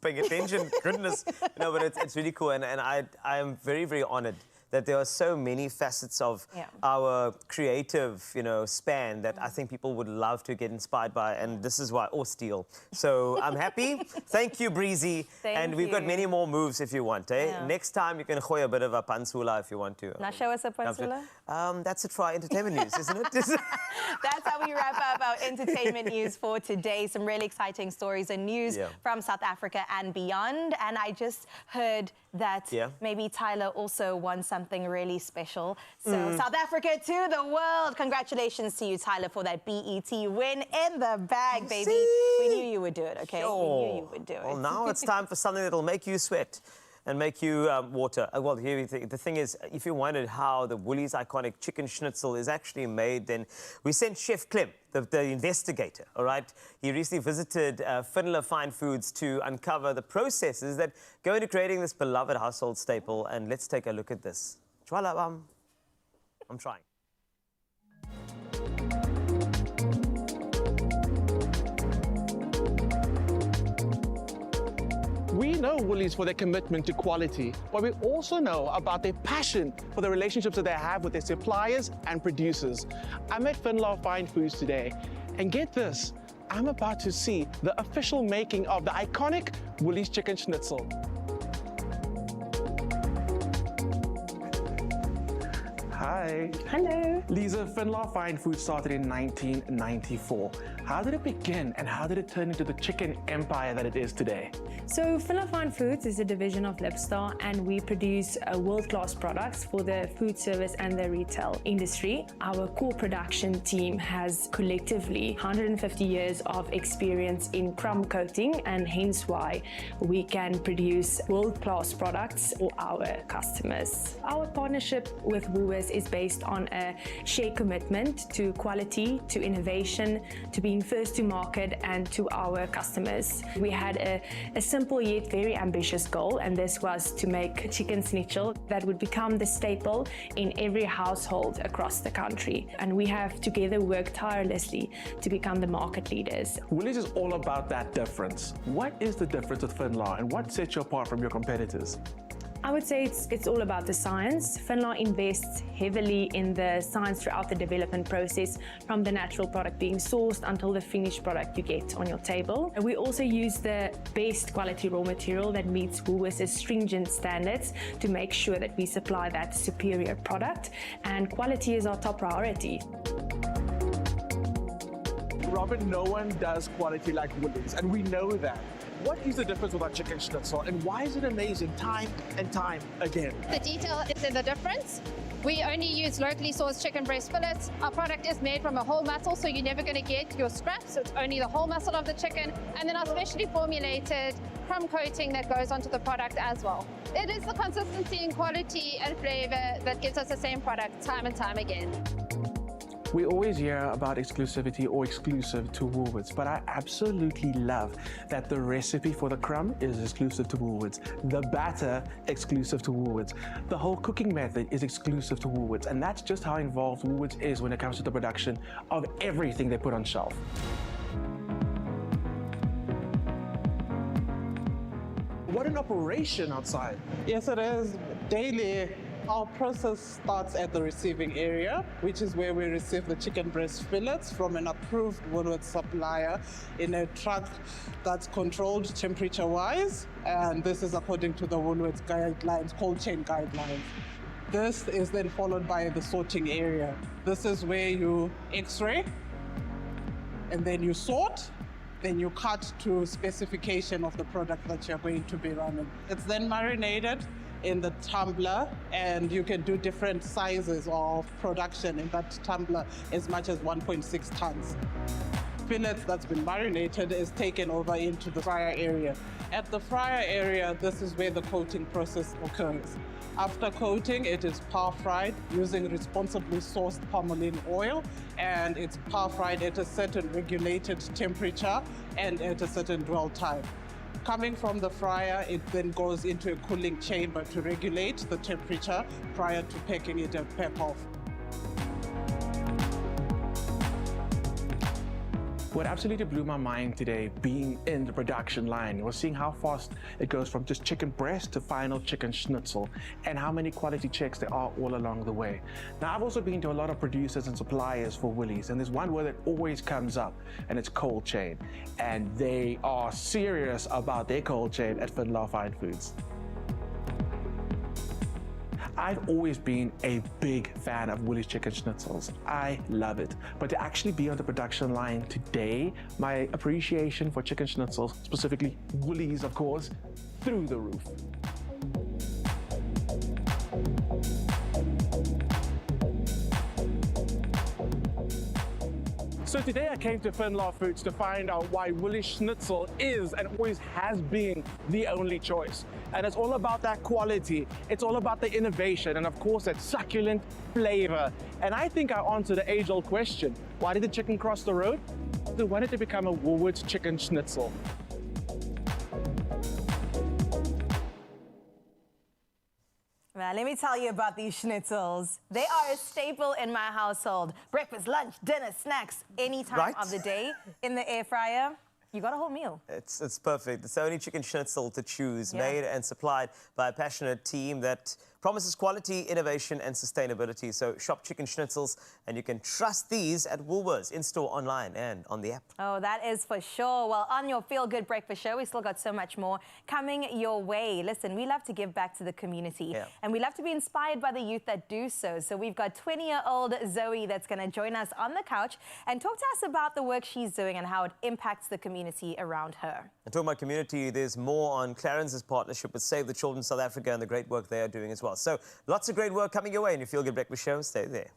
paying attention. Goodness. No, but it's really cool, and I am very, very honored that there are so many facets of our creative, you know, span that I think people would love to get inspired by, and this is why, or steal. So I'm happy. Thank you, Breezy. And we've got many more moves if you want, eh? Yeah. Next time you can gooi a bit of a pansula if you want to. Now show us a pansula. That's it for our entertainment news, isn't it? That's how we wrap up our entertainment news for today. Some really exciting stories and news from South Africa and beyond. And I just heard that maybe Tyler also won something really special. So South Africa to the world. Congratulations to you, Tyler, for that BET win in the bag, baby. We knew you would do it, okay? Sure. We knew you would do it. Well, now it's time for something that'll make you sweat and make you water. Well, here the thing is, if you wondered how the Woolies iconic chicken schnitzel is actually made, then we sent Chef Clem, the investigator, all right? He recently visited Finla Fine Foods to uncover the processes that go into creating this beloved household staple. And let's take a look at this. I'm trying. We know Woolies for their commitment to quality, but we also know about their passion for the relationships that they have with their suppliers and producers. I'm at Finla Fine Foods today, and get this, I'm about to see the official making of the iconic Woolies chicken schnitzel. Hi. Hello. Lisa, Finla Fine Foods started in 1994. How did it begin and how did it turn into the chicken empire that it is today? So Finla Fine Foods is a division of Lipstar, and we produce world-class products for the food service and the retail industry. Our core production team has collectively 150 years of experience in crumb coating, and hence why we can produce world-class products for our customers. Our partnership with Woolworths is based on a shared commitment to quality, to innovation, to being first to market and to our customers. We had a simple yet very ambitious goal, and this was to make chicken schnitzel that would become the staple in every household across the country. And we have together worked tirelessly to become the market leaders. Woolies is all about that difference. What is the difference with Finla and what sets you apart from your competitors? I would say it's all about the science. Finla invests heavily in the science throughout the development process, from the natural product being sourced until the finished product you get on your table. And we also use the best quality raw material that meets Woolworths' stringent standards to make sure that we supply that superior product, and quality is our top priority. Robin, no one does quality like Woolies, and we know that. What is the difference with our chicken schnitzel, and why is it amazing time and time again? The detail is in the difference. We only use locally sourced chicken breast fillets. Our product is made from a whole muscle, so you're never going to get your scraps. So it's only the whole muscle of the chicken. And then our specially formulated crumb coating that goes onto the product as well. It is the consistency and quality and flavor that gives us the same product time and time again. We always hear about exclusivity or exclusive to Woolworths, but I absolutely love that the recipe for the crumb is exclusive to Woolworths, the batter exclusive to Woolworths, the whole cooking method is exclusive to Woolworths, and that's just how involved Woolworths is when it comes to the production of everything they put on shelf. What an operation outside. Yes, it is. Daily, our process starts at the receiving area, which is where we receive the chicken breast fillets from an approved Woolworths supplier in a truck that's controlled temperature-wise, and this is according to the Woolworths guidelines, cold chain guidelines. This is then followed by the sorting area. This is where you X-ray, and then you sort, then you cut to specification of the product that you're going to be running. It's then marinated in the tumbler, and you can do different sizes of production in that tumbler, as much as 1.6 tons. Fillets that's been marinated is taken over into the fryer area. At the fryer area, this is where the coating process occurs. After coating, it is par fried using responsibly sourced palmolene oil, and it's par fried at a certain regulated temperature and at a certain dwell time. Coming from the fryer, it then goes into a cooling chamber to regulate the temperature prior to packing it and pack off. What absolutely blew my mind today, being in the production line, was seeing how fast it goes from just chicken breast to final chicken schnitzel, and how many quality checks there are all along the way. Now, I've also been to a lot of producers and suppliers for Woolies, and there's one word that always comes up, and it's cold chain. And they are serious about their cold chain at Finlar Fine Foods. I've always been a big fan of Woolies chicken schnitzels. I love it. But to actually be on the production line today, my appreciation for chicken schnitzels, specifically Woolies, of course, through the roof. So today I came to Finlar Foods to find out why Woolies Schnitzel is and always has been the only choice. And it's all about that quality, it's all about the innovation, and of course that succulent flavor. And I think I answered the age-old question, why did the chicken cross the road? They wanted to become a Woolworths chicken schnitzel. Well, let me tell you about these schnitzels. They are a staple in my household. Breakfast, lunch, dinner, snacks, any time of the day in the air fryer. You got a whole meal. It's perfect. It's the only chicken schnitzel to choose, made and supplied by a passionate team that promises quality, innovation, and sustainability. So shop chicken schnitzels, and you can trust these at Woolworths, in-store, online, and on the app. Oh, that is for sure. Well, on your Feel Good Breakfast Show, we still got so much more coming your way. Listen, we love to give back to the community, and we love to be inspired by the youth that do so. So we've got 20-year-old Zoe that's going to join us on the couch and talk to us about the work she's doing and how it impacts the community around her. And talking about community, there's more on Clarence's partnership with Save the Children South Africa and the great work they are doing as well. So lots of great work coming your way in your Feel Good Breakfast Show. Stay there.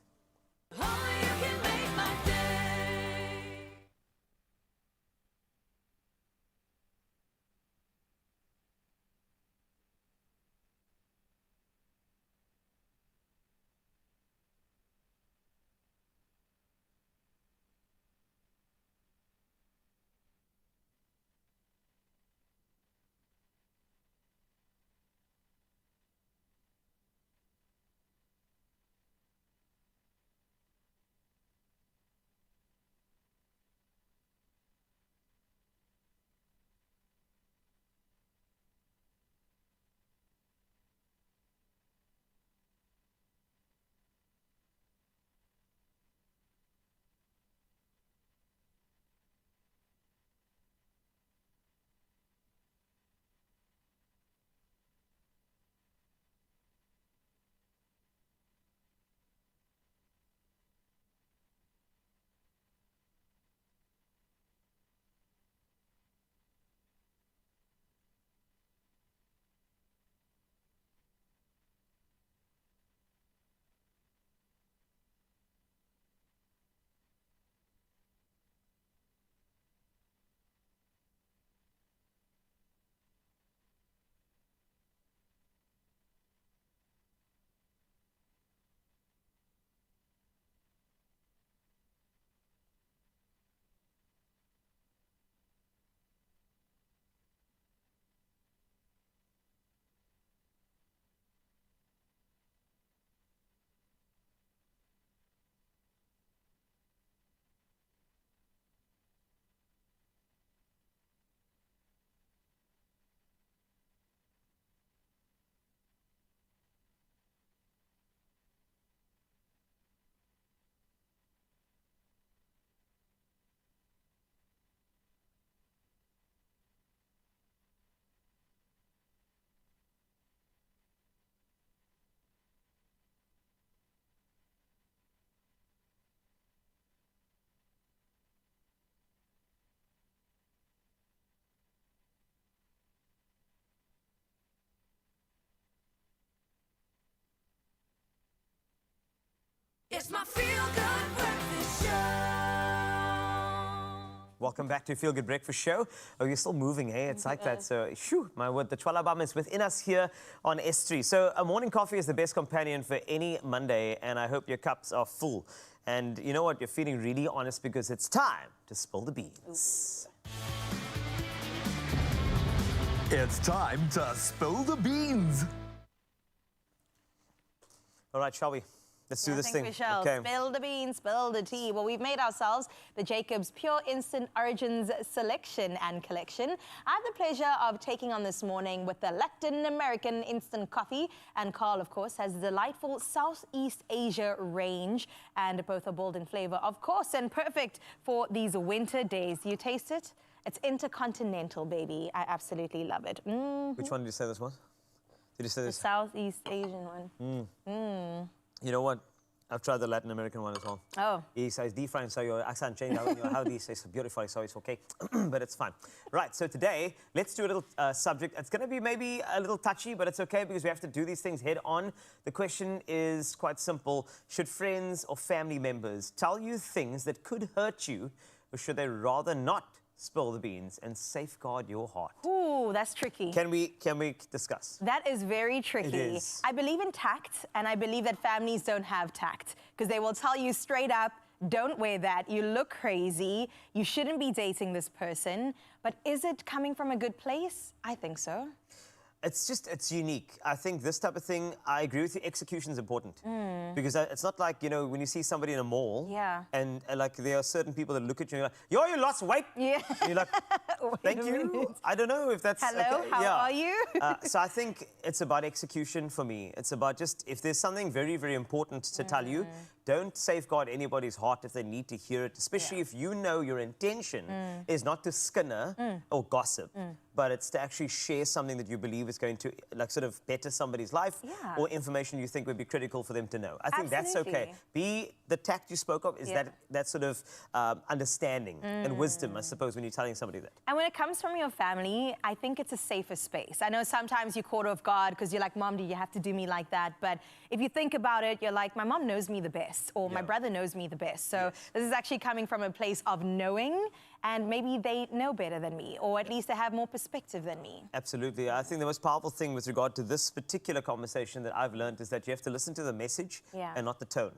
It's my feel-good breakfast show. Welcome back to Feel Good Breakfast Show. Oh, you're still moving, eh? It's like that. So, shoo, my word, the Chwala Bum is within us here on S3. So, a morning coffee is the best companion for any Monday, and I hope your cups are full. And you know what? You're feeling really honest because it's time to spill the beans. It's time to spill the beans. All right, shall we? Let's do I this think thing. we shall. Okay. Spill the beans, spill the tea. Well, we've made ourselves the Jacob's Pure Instant Origins selection and collection. I have the pleasure of taking on this morning with the Latin American instant coffee. And Carl, of course, has the delightful Southeast Asia range. And both are bold in flavor, of course, and perfect for these winter days. You taste it? It's intercontinental, baby. I absolutely love it. Which one did you say this was? Did you say The this? Southeast Asian one. You know what? I've tried the Latin American one as well. Oh. It's different, so your accent changed. How this is beautiful, so it's okay. But it's fine. Right, so today, let's do a little subject. It's going to be maybe a little touchy, but it's okay because we have to do these things head on. The question is quite simple. Should friends or family members tell you things that could hurt you, or should they rather not spill the beans and safeguard your heart? Ooh, that's tricky. Can we discuss? That is very tricky. It is. I believe in tact, and I believe that families don't have tact because they will tell you straight up, don't wear that, you look crazy, you shouldn't be dating this person. But is it coming from a good place? I think so. It's unique. I think this type of thing, I agree with you, execution is important. Because it's not like, you know, when you see somebody in a mall, Yeah. and like there are certain people that look at you and you're like, yo, you lost weight. Yeah. And you're like, thank you. I don't know if that's Hello, okay. how Yeah. are you? So I think it's about execution for me. It's about just, if there's something very, very important to tell you, don't safeguard anybody's heart if they need to hear it, especially if you know your intention is not to skinner or gossip, but it's to actually share something that you believe is going to like sort of better somebody's life or information you think would be critical for them to know. I think that's okay. The tact you spoke of is that sort of understanding and wisdom, I suppose, when you're telling somebody that. And when it comes from your family, I think it's a safer space. I know sometimes you're caught off guard because you're like, Mom, do you have to do me like that? But if you think about it, you're like, my mom knows me the best, or my brother knows me the best. So this is actually coming from a place of knowing, and maybe they know better than me, or at least they have more perspective than me. Absolutely. I think the most powerful thing with regard to this particular conversation that I've learned is that you have to listen to the message and not the tone.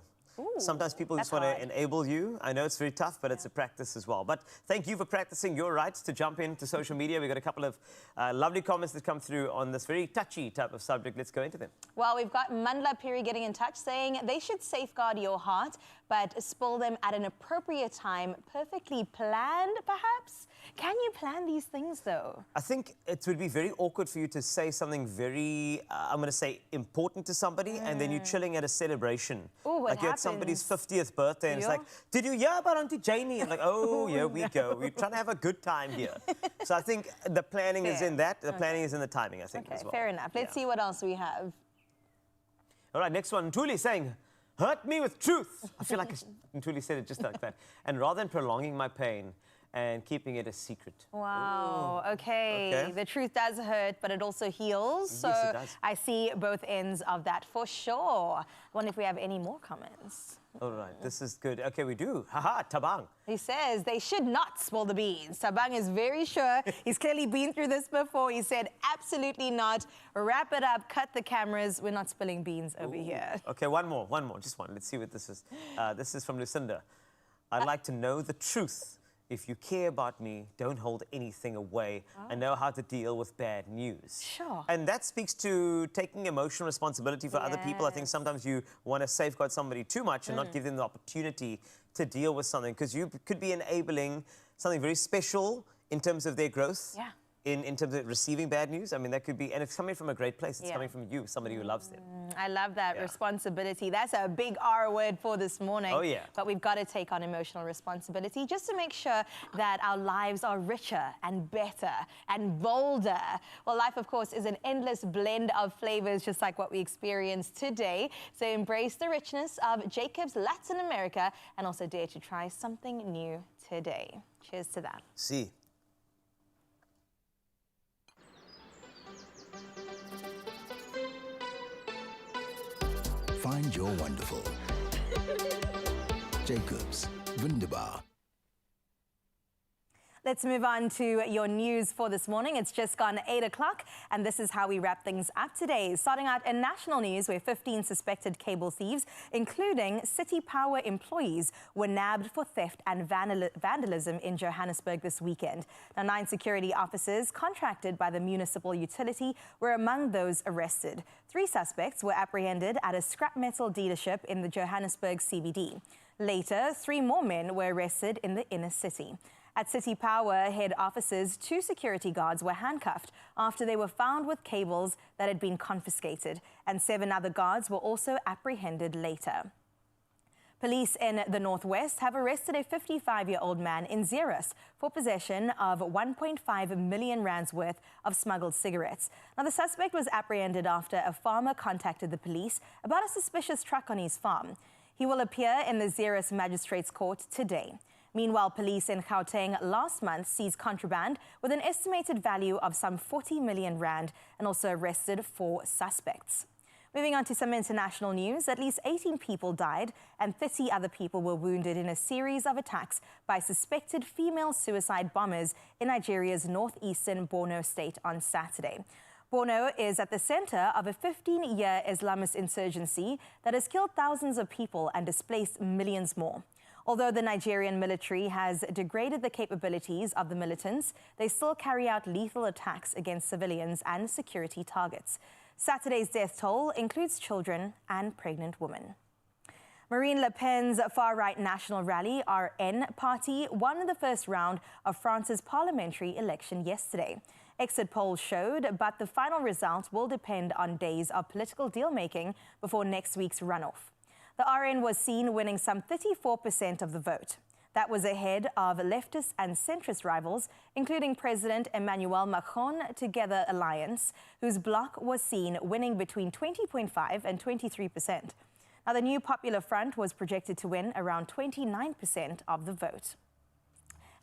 Sometimes people just want to enable you. I know it's very tough, but it's a practice as well. But thank you for practicing your rights to jump into social media. We've got a couple of lovely comments that come through on this very touchy type of subject. Let's go into them. Well, we've got Mandla Piri getting in touch saying they should safeguard your heart, but spill them at an appropriate time, perfectly planned, perhaps? Can you plan these things, though? I think it would be very awkward for you to say something very, I'm going to say, important to somebody, and then you're chilling at a celebration. Ooh, what like you're at somebody's 50th birthday, and it's like, did you hear about Auntie Janie? And like, oh, here we go. We're trying to have a good time here. So I think the planning is in that. The planning is in the timing, I think, as well. Fair enough. Let's see what else we have. All right, next one. Ntuli saying, hurt me with truth. I feel like Ntuli said it just like that. And rather than prolonging my pain and keeping it a secret. Wow, okay. The truth does hurt, but it also heals. So Yes, it does. I see both ends of that for sure. I wonder if we have any more comments. All right, this is good. Okay, we do. Haha, Tabang. He says they should not spill the beans. Tabang is very sure. He's clearly been through this before. He said, absolutely not. Wrap it up, cut the cameras. We're not spilling beans over here. Okay, one more, just one. Let's see what this is. This is from Lucinda. I'd like to know the truth. If you care about me, don't hold anything away. I know how to deal with bad news. Sure. And that speaks to taking emotional responsibility for other people. I think sometimes you want to safeguard somebody too much and not give them the opportunity to deal with something, because you could be enabling something very special in terms of their growth. Yeah. In terms of receiving bad news. I mean, that could be, and it's coming from a great place. It's coming from you, somebody who loves them. I love that responsibility. That's a big R word for this morning. Oh, yeah. But we've got to take on emotional responsibility just to make sure that our lives are richer and better and bolder. Well, life, of course, is an endless blend of flavors, just like what we experienced today. So embrace the richness of Jacob's Latin America and also dare to try something new today. Cheers to that. See. Find your wonderful Jacobs, wunderbar. Let's move on to your news for this morning. It's just gone 8 o'clock, and this is how we wrap things up today. Starting out in national news, where 15 suspected cable thieves, including City Power employees, were nabbed for theft and vandalism in Johannesburg this weekend. Now, 9 security officers contracted by the municipal utility were among those arrested. 3 suspects were apprehended at a scrap metal dealership in the Johannesburg CBD. Later, 3 more men were arrested in the inner city. At City Power head offices, 2 security guards were handcuffed after they were found with cables that had been confiscated, and 7 other guards were also apprehended later. Police in the Northwest have arrested a 55-year-old man in Zeerust for possession of 1.5 million rands worth of smuggled cigarettes. Now, the suspect was apprehended after a farmer contacted the police about a suspicious truck on his farm. He will appear in the Zeerust Magistrates Court today. Meanwhile, police in Gauteng last month seized contraband with an estimated value of some 40 million rand and also arrested 4 suspects. Moving on to some international news, at least 18 people died and 30 other people were wounded in a series of attacks by suspected female suicide bombers in Nigeria's northeastern Borno state on Saturday. Borno is at the center of a 15-year Islamist insurgency that has killed thousands of people and displaced millions more. Although the Nigerian military has degraded the capabilities of the militants, they still carry out lethal attacks against civilians and security targets. Saturday's death toll includes children and pregnant women. Marine Le Pen's far-right national rally, RN party, won the first round of France's parliamentary election yesterday. Exit polls showed, but the final result will depend on days of political deal-making before next week's runoff. The RN was seen winning some 34% of the vote. That was ahead of leftist and centrist rivals, including President Emmanuel Macron Together Alliance, whose bloc was seen winning between 20.5% and 23%. Now, the new Popular Front was projected to win around 29% of the vote.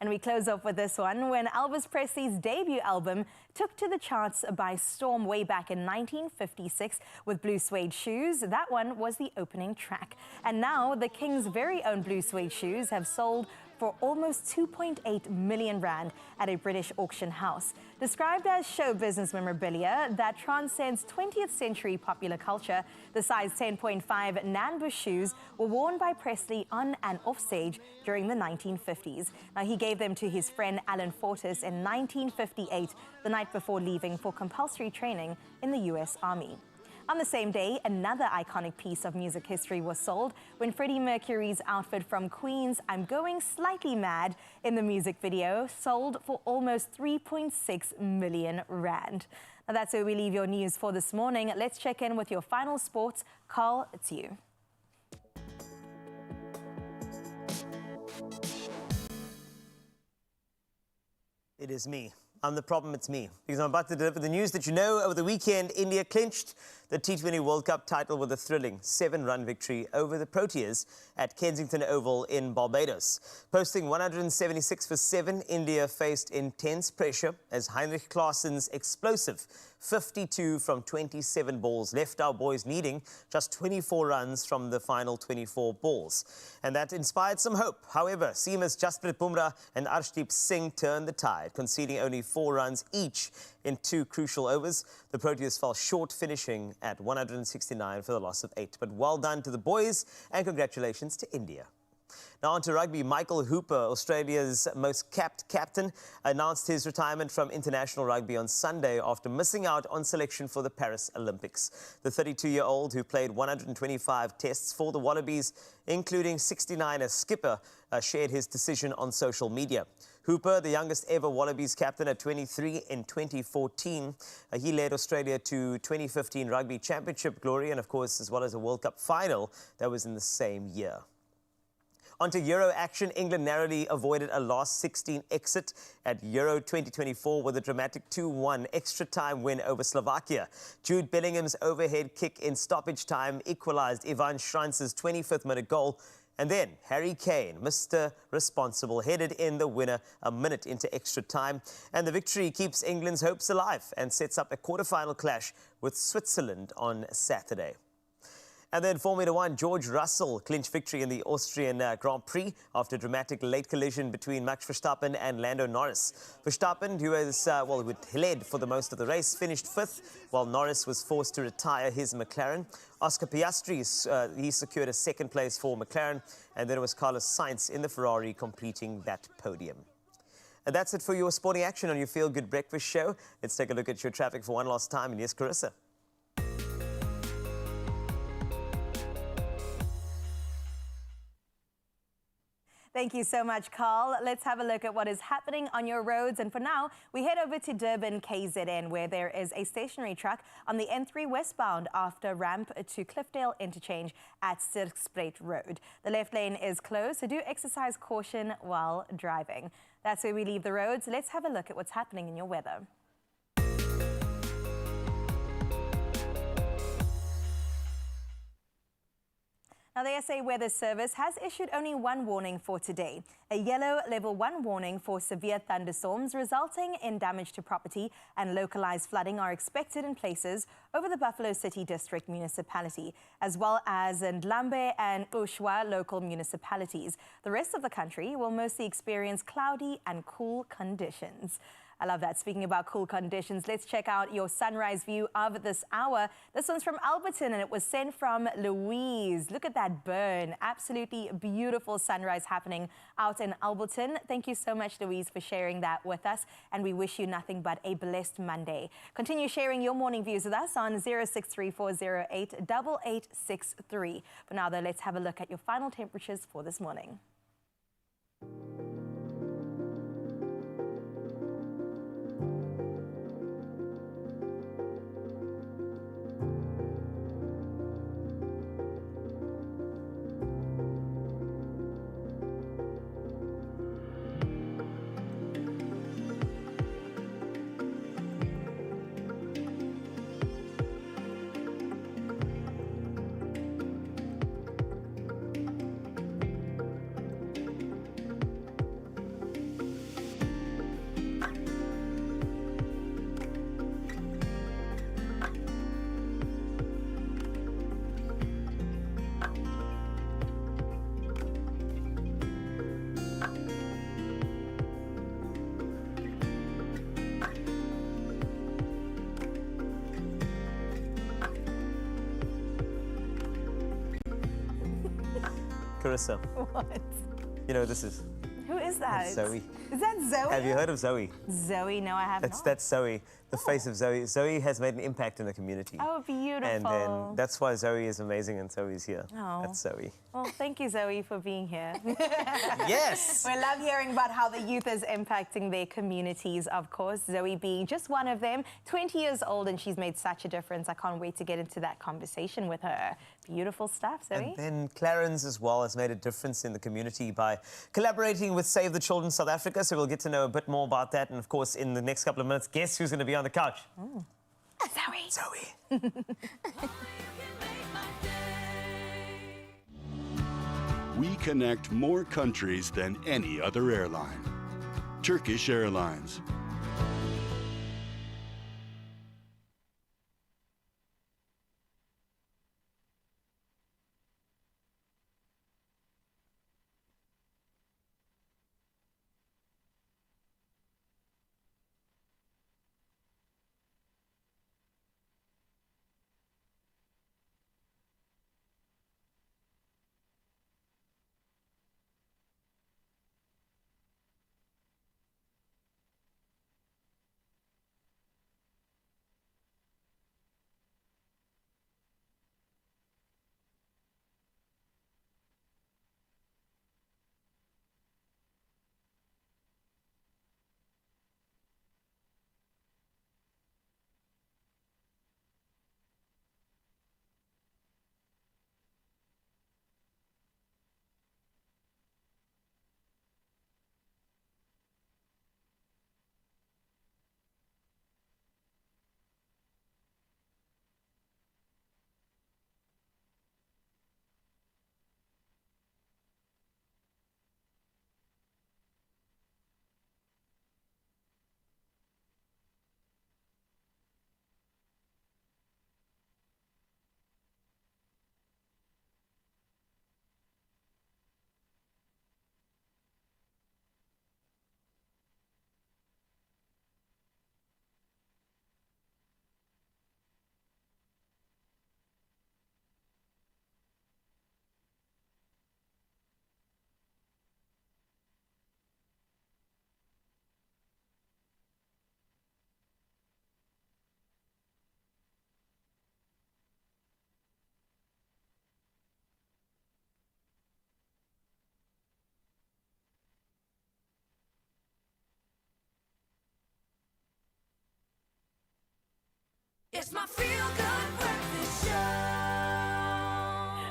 And we close off with this one. When Elvis Presley's debut album took to the charts by storm way back in 1956 with Blue Suede Shoes, that one was the opening track. And now the King's very own Blue Suede Shoes have sold for almost 2.8 million rand at a British auction house. Described as show business memorabilia that transcends 20th century popular culture, the size 10.5 Nanbush shoes were worn by Presley on and off stage during the 1950s. Now, he gave them to his friend Alan Fortis in 1958, the night before leaving for compulsory training in the US Army. On the same day, another iconic piece of music history was sold when Freddie Mercury's outfit from Queen's I'm Going Slightly Mad in the music video sold for almost 3.6 million rand. Now, that's where we leave your news for this morning. Let's check in with your final sports. Carl, it's you. It is me. I'm the problem, it's me. Because I'm about to deliver the news that you know. Over the weekend, India clinched the T20 World Cup title with a thrilling 7-run victory over the Proteas at Kensington Oval in Barbados. Posting 176 for 7, India faced intense pressure as Heinrich Klaassen's explosive 52 from 27 balls left our boys needing just 24 runs from the final 24 balls. And that inspired some hope. However, seamers Jasprit Bumrah and Arshdeep Singh turned the tide, conceding only 4 runs each in 2 crucial overs. The Proteas fell short, finishing at 169 for the loss of 8. But well done to the boys and congratulations to India. Now on to rugby. Michael Hooper, Australia's most capped captain, announced his retirement from international rugby on Sunday after missing out on selection for the Paris Olympics. The 32-year-old, who played 125 tests for the Wallabies, including 69 as skipper, shared his decision on social media. Hooper, the youngest ever Wallabies captain at 23 in 2014, he led Australia to 2015 Rugby Championship glory and, of course, as well as a World Cup final that was in the same year. Onto Euro action, England narrowly avoided a last 16 exit at Euro 2024 with a dramatic 2-1 extra-time win over Slovakia. Jude Bellingham's overhead kick in stoppage time equalised Ivan Schrantz's 25th-minute goal. And then Harry Kane, Mr. Responsible, headed in the winner a minute into extra time. And the victory keeps England's hopes alive and sets up a quarter-final clash with Switzerland on Saturday. And then Formula One, George Russell clinched victory in the Austrian Grand Prix after a dramatic late collision between Max Verstappen and Lando Norris. Verstappen, who who led for the most of the race, finished fifth, while Norris was forced to retire his McLaren. Oscar Piastri, he secured a second place for McLaren, and then it was Carlos Sainz in the Ferrari completing that podium. And that's it for your sporting action on your Feel Good Breakfast show. Let's take a look at your traffic for one last time. And yes, Carissa. Thank you so much, Carl. Let's have a look at what is happening on your roads. And for now, we head over to Durban, KZN, where there is a stationary truck on the N3 westbound after ramp to Cliffdale interchange at Sirkspruit Road. The left lane is closed, so do exercise caution while driving. That's where we leave the roads. Let's have a look at what's happening in your weather. Now, the SA Weather Service has issued only one warning for today, a yellow level 1 warning for severe thunderstorms resulting in damage to property and localized flooding are expected in places over the Buffalo City District Municipality, as well as in Ndlambe and Ushwa local municipalities. The rest of the country will mostly experience cloudy and cool conditions. I love that. Speaking about cool conditions, let's check out your sunrise view of this hour. This one's from Alberton and it was sent from Louise. Look at that burn. Absolutely beautiful sunrise happening out in Alberton. Thank you so much, Louise, for sharing that with us. And we wish you nothing but a blessed Monday. Continue sharing your morning views with us on 0634088863. For now, though, let's have a look at your final temperatures for this morning. Carissa. What? You know who this is? Who is that? That's Zoe. Is that Zoe? Have you heard of Zoe? Zoe, no, I have not. That's Zoe, the face of Zoe. Zoe has made an impact in the community. Oh, beautiful. And then that's why Zoe is amazing and Zoe's here. Oh. That's Zoe. Well, thank you, Zoe, for being here. Yes! We love hearing about how the youth is impacting their communities, of course. Zoe being just one of them, 20 years old, and she's made such a difference. I can't wait to get into that conversation with her. Beautiful stuff, Zoe. And then Clarence as well has made a difference in the community by collaborating with Save the Children South Africa. So we'll get to know a bit more about that. And of course, in the next couple of minutes, guess who's going to be on the couch? Oh. Zoe. Zoe. We connect more countries than any other airline. Turkish Airlines. It's my Feel Good Breakfast Show.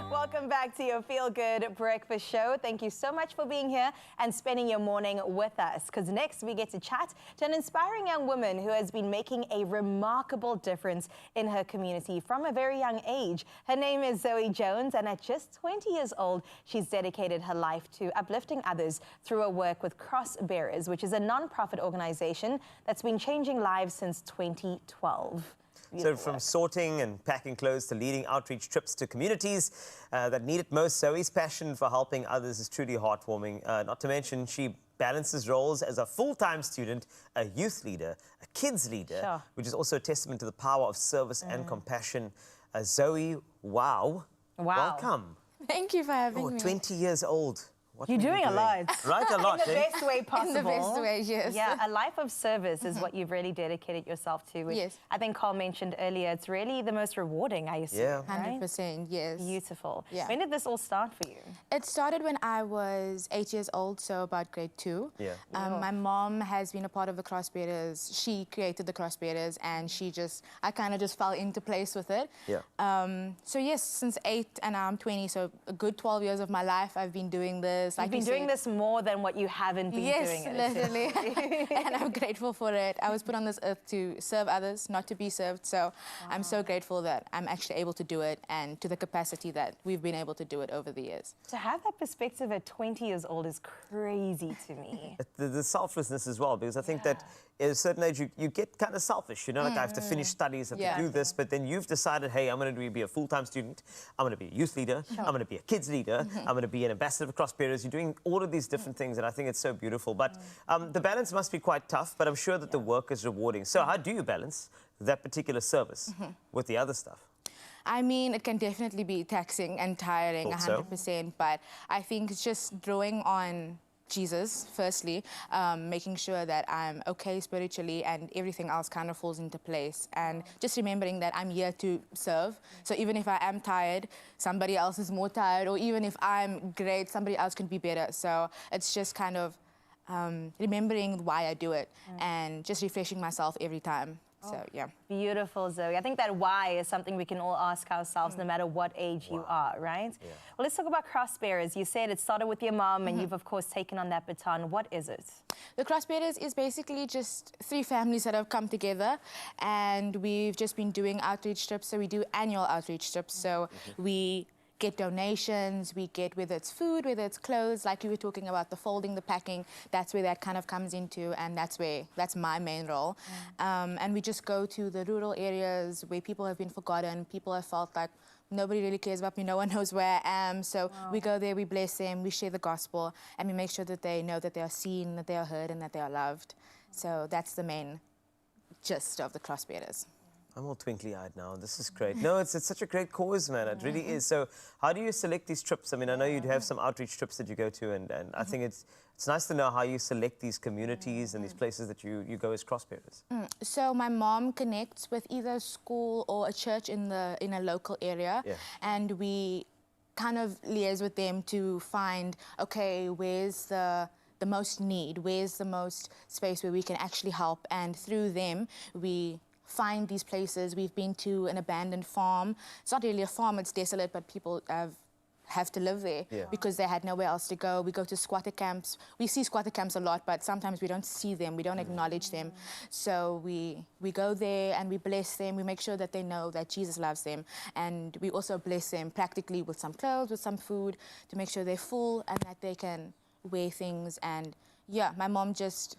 Welcome back to your Feel Good Breakfast Show. Thank you so much for being here and spending your morning with us. Because next we get to chat to an inspiring young woman who has been making a remarkable difference in her community from a very young age. Her name is Zoe Jones, and at just 20 years old, she's dedicated her life to uplifting others through her work with Cross Bearers, which is a non-profit organization that's been changing lives since 2012. So from sorting and packing clothes to leading outreach trips to communities that need it most, Zoe's passion for helping others is truly heartwarming. Not to mention, she balances roles as a full-time student, a youth leader, a kids leader, which is also a testament to the power of service and compassion. Zoe, wow. Welcome. Thank you for having me. 20 years old. What You're doing a lot. Right, a lot. In the best way possible. In the best way, yes. Yeah, a life of service is what you've really dedicated yourself to. Which Yes. I think Carl mentioned earlier, it's really the most rewarding, I assume. Yeah. Right? 100%, yes. Beautiful. Yeah. When did this all start for you? It started when I was 8 years old, so about grade 2. Yeah. My mom has been a part of the Cross Bearers. She created the Cross Bearers, and I kind of just fell into place with it. Yeah. So yes, since 8 and now I'm 20, so a good 12 years of my life I've been doing this. You've been doing this more than what you haven't been doing it. Yes, literally. And I'm grateful for it. I was put on this earth to serve others, not to be served. So I'm so grateful that I'm actually able to do it, and to the capacity that we've been able to do it over the years. To have that perspective at 20 years old is crazy to me. The selflessness as well, because I think that at a certain age, you get kind of selfish, you know, like I have to finish studies, I have to do this, but then you've decided, hey, I'm going to be a full-time student, I'm going to be a youth leader, I'm going to be a kids leader, I'm going to be an ambassador for Cross Bearers. You're doing all of these different things, and I think it's so beautiful. But the balance must be quite tough, but I'm sure that the work is rewarding. So how do you balance that particular service with the other stuff? I mean, it can definitely be taxing and tiring, 100%, but I think it's just drawing on Jesus, firstly, making sure that I'm okay spiritually and everything else kind of falls into place. And just remembering that I'm here to serve. So even if I am tired, somebody else is more tired, or even if I'm great, somebody else can be better. So it's just kind of remembering why I do it and just refreshing myself every time. So, yeah. Beautiful, Zoe. I think that why is something we can all ask ourselves no matter what age you are, right? Yeah. Well, let's talk about Cross Bearers. You said it started with your mom and you've, of course, taken on that baton. What is it? The Cross Bearers is basically just 3 families that have come together, and we've just been doing outreach trips. So we do annual outreach trips. So we get donations, we get, whether it's food, whether it's clothes, like you were talking about, the folding, the packing, that's where that kind of comes into, and that's my main role. And we just go to the rural areas where people have been forgotten, people have felt like nobody really cares about me, no one knows where I am. So we go there, we bless them, we share the gospel, and we make sure that they know that they are seen, that they are heard, and that they are loved. So that's the main gist of the Cross Bearers. I'm all twinkly-eyed now. This is great. No, it's such a great cause, man. It really is. So how do you select these trips? I mean, I know you'd have some outreach trips that you go to, and I think it's nice to know how you select these communities and these places that you go as Cross Bearers. So my mom connects with either a school or a church in a local area, and we kind of liaise with them to find, okay, where's the most need, where's the most space where we can actually help, and through them we find these places. We've been to an abandoned farm. It's not really a farm, it's desolate, but people have to live there because they had nowhere else to go. We go to squatter camps. We see squatter camps a lot, but sometimes we don't see them, we don't acknowledge them. So we go there and we bless them. We make sure that they know that Jesus loves them. And we also bless them practically with some clothes, with some food, to make sure they're full and that they can wear things. And yeah, my mom just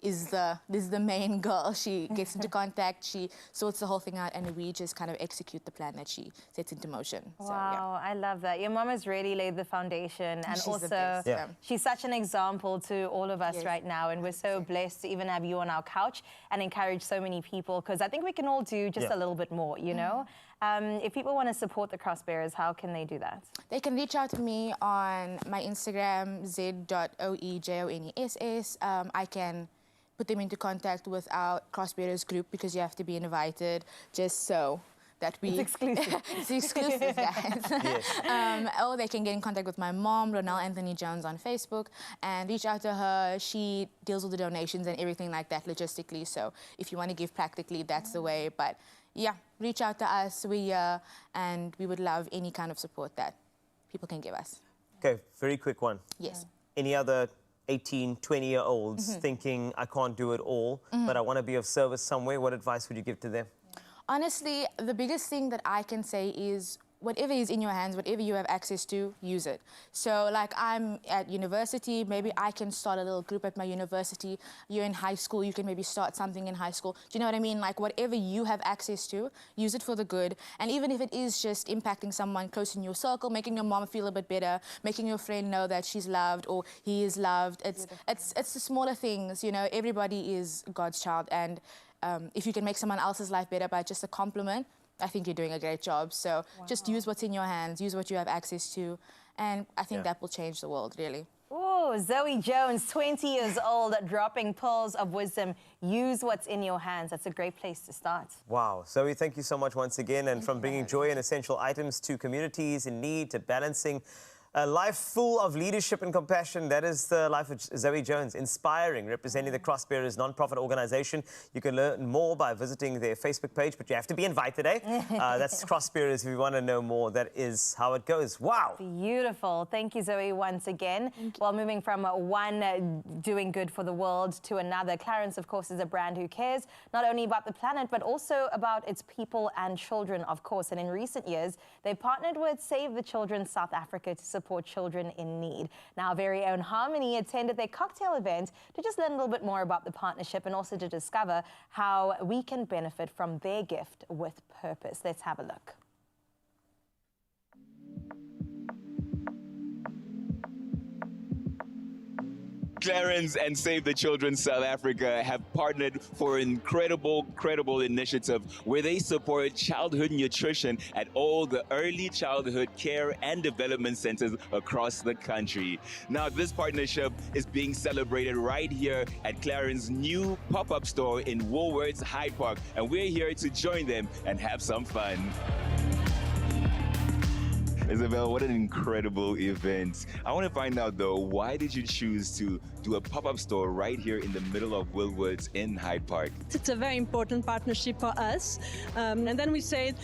is the main girl. She gets into contact, she sorts the whole thing out, and we just kind of execute the plan that she sets into motion. Wow, I love that. Your mom has really laid the foundation, and She's the also best, she's such an example to all of us right now, and we're so blessed to even have you on our couch and encourage so many people, because I think we can all do just a little bit more, you know? If people want to support the Cross Bearers, how can they do that? They can reach out to me on my Instagram, z.oejonness. I can put them into contact with our Cross Bearers group, because you have to be invited just so that we... It's exclusive. It's exclusive, guys. Or they can get in contact with my mom, Ronelle Anthony Jones, on Facebook, and reach out to her. She deals with the donations and everything like that logistically. So if you want to give practically, that's the way. But yeah, reach out to us. And we would love any kind of support that people can give us. Okay, very quick one. Yes. Any other 18, 20-year-olds thinking, I can't do it all, but I want to be of service somewhere, what advice would you give to them? Honestly, the biggest thing that I can say is whatever is in your hands, whatever you have access to, use it. So like I'm at university, maybe I can start a little group at my university. You're in high school, you can maybe start something in high school. Do you know what I mean? Like whatever you have access to, use it for the good. And even if it is just impacting someone close in your circle, making your mom feel a bit better, making your friend know that she's loved or he is loved. It's the smaller things, you know, everybody is God's child. And if you can make someone else's life better by just a compliment, I think you're doing a great job. So just use what's in your hands, use what you have access to, and I think that will change the world, really. Oh, Zoe Jones, 20 years old, dropping pearls of wisdom. Use what's in your hands. That's a great place to start. Wow. Zoe, thank you so much once again. And from bringing joy and essential items to communities in need, to balancing a life full of leadership and compassion. That is the life of Zoe Jones, inspiring, representing the Crossbearers non-profit organization. You can learn more by visiting their Facebook page, but you have to be invited, eh? That's Crossbearers if you want to know more. That is how it goes. Wow. Beautiful. Thank you, Zoe, once again. Well, moving from one doing good for the world to another, Clarins, of course, is a brand who cares not only about the planet, but also about its people and children, of course. And in recent years, they've partnered with Save the Children South Africa to support children in need. Now, our very own Harmony attended their cocktail event to just learn a little bit more about the partnership and also to discover how we can benefit from their gift with purpose. Let's have a look. Clarins and Save the Children South Africa have partnered for an incredible initiative where they support childhood nutrition at all the early childhood care and development centers across the country. Now, this partnership is being celebrated right here at Clarins' new pop-up store in Woolworths Hyde Park, and we're here to join them and have some fun. Isabel, what an incredible event. I want to find out, though, why did you choose to do a pop-up store right here in the middle of Woolworths in Hyde Park? It's a very important partnership for us. And then we said,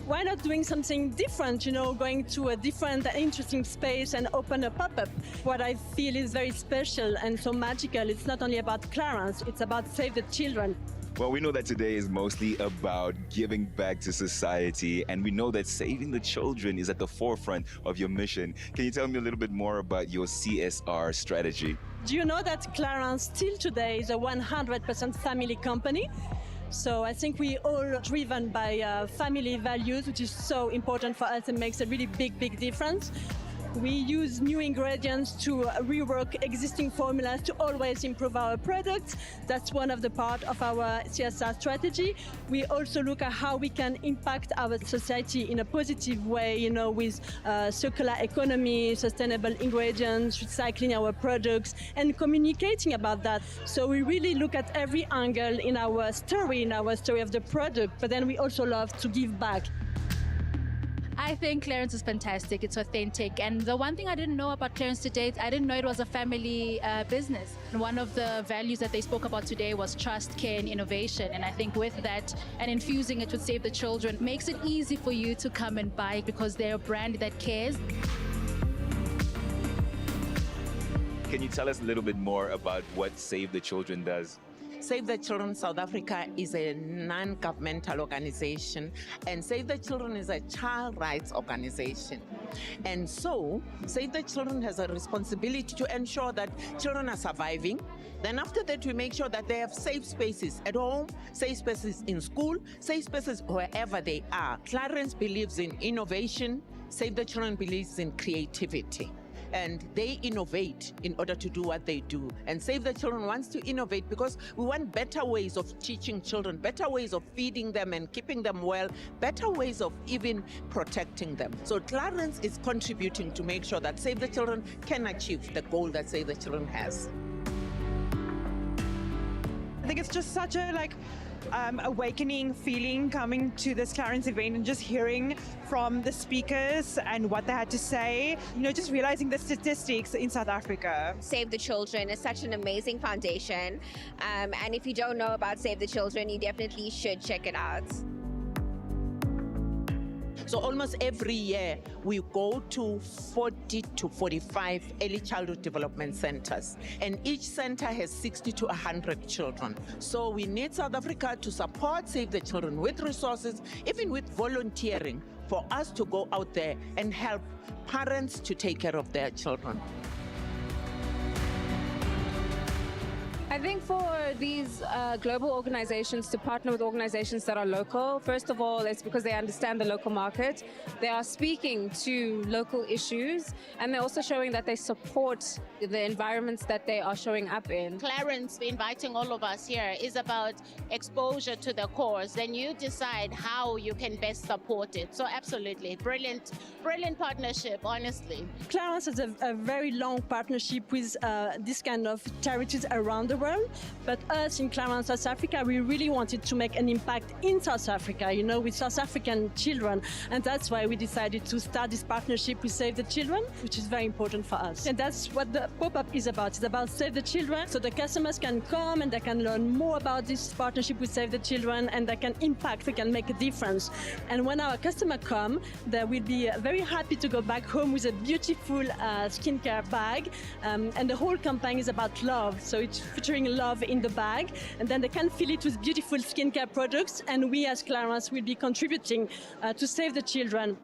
why not doing something different, you know, going to a different, interesting space and open a pop-up. What I feel is very special and so magical, it's not only about Clarins, it's about Save the Children. Well, we know that today is mostly about giving back to society, and we know that saving the children is at the forefront of your mission. Can you tell me a little bit more about your CSR strategy? Do you know that Clarins still today is a 100% family company? So I think we all driven by family values, which is so important for us and makes a really big difference. We use new ingredients to rework existing formulas to always improve our products. That's one of the part of our CSR strategy. We also look at how we can impact our society in a positive way, you know, with circular economy, sustainable ingredients, recycling our products, and communicating about that. So we really look at every angle in our story of the product, but then we also love to give back. I think Clarins is fantastic. It's authentic. And the one thing I didn't know about Clarins to date, I didn't know it was a family business. And one of the values that they spoke about today was trust, care, and innovation. And I think with that and infusing it with Save the Children makes it easy for you to come and buy because they're a brand that cares. Can you tell us a little bit more about what Save the Children does? Save the Children South Africa is a non-governmental organization, and Save the Children is a child rights organization. And so, Save the Children has a responsibility to ensure that children are surviving. Then after that, we make sure that they have safe spaces at home, safe spaces in school, safe spaces wherever they are. Clarins believes in innovation. Save the Children believes in creativity. And they innovate in order to do what they do. And Save the Children wants to innovate because we want better ways of teaching children, better ways of feeding them and keeping them well, better ways of even protecting them. So Clarins is contributing to make sure that Save the Children can achieve the goal that Save the Children has. think it's just such a awakening feeling coming to this Clarence event and just hearing from the speakers and what they had to say, just realizing the statistics in South Africa. Save the Children is such an amazing foundation, and if you don't know about Save the Children, you definitely should check it out. So almost every year, we go to 40 to 45 early childhood development centers, and each center has 60 to 100 children. So we need South Africa to support Save the Children with resources, even with volunteering, for us to go out there and help parents to take care of their children. I think for these global organizations to partner with organizations that are local, first of all, it's because they understand the local market. They are speaking to local issues, and they're also showing that they support the environments that they are showing up in. Clarence inviting all of us here is about exposure to the cause. Then you decide how you can best support it. So absolutely, brilliant partnership, honestly. Clarence has a very long partnership with this kind of charities around the world, but us in Clarence, South Africa, we really wanted to make an impact in South Africa, with South African children, and that's why we decided to start this partnership with Save the Children, which is very important for us. And that's what the pop-up is about. It's about Save the Children, so the customers can come and they can learn more about this partnership with Save the Children, and they can impact, we can make a difference. And when our customers come, they will be very happy to go back home with a beautiful skincare bag, and the whole campaign is about love, so it's featuring love in the bag, and then they can fill it with beautiful skincare products, and we as Clarence will be contributing to Save the Children.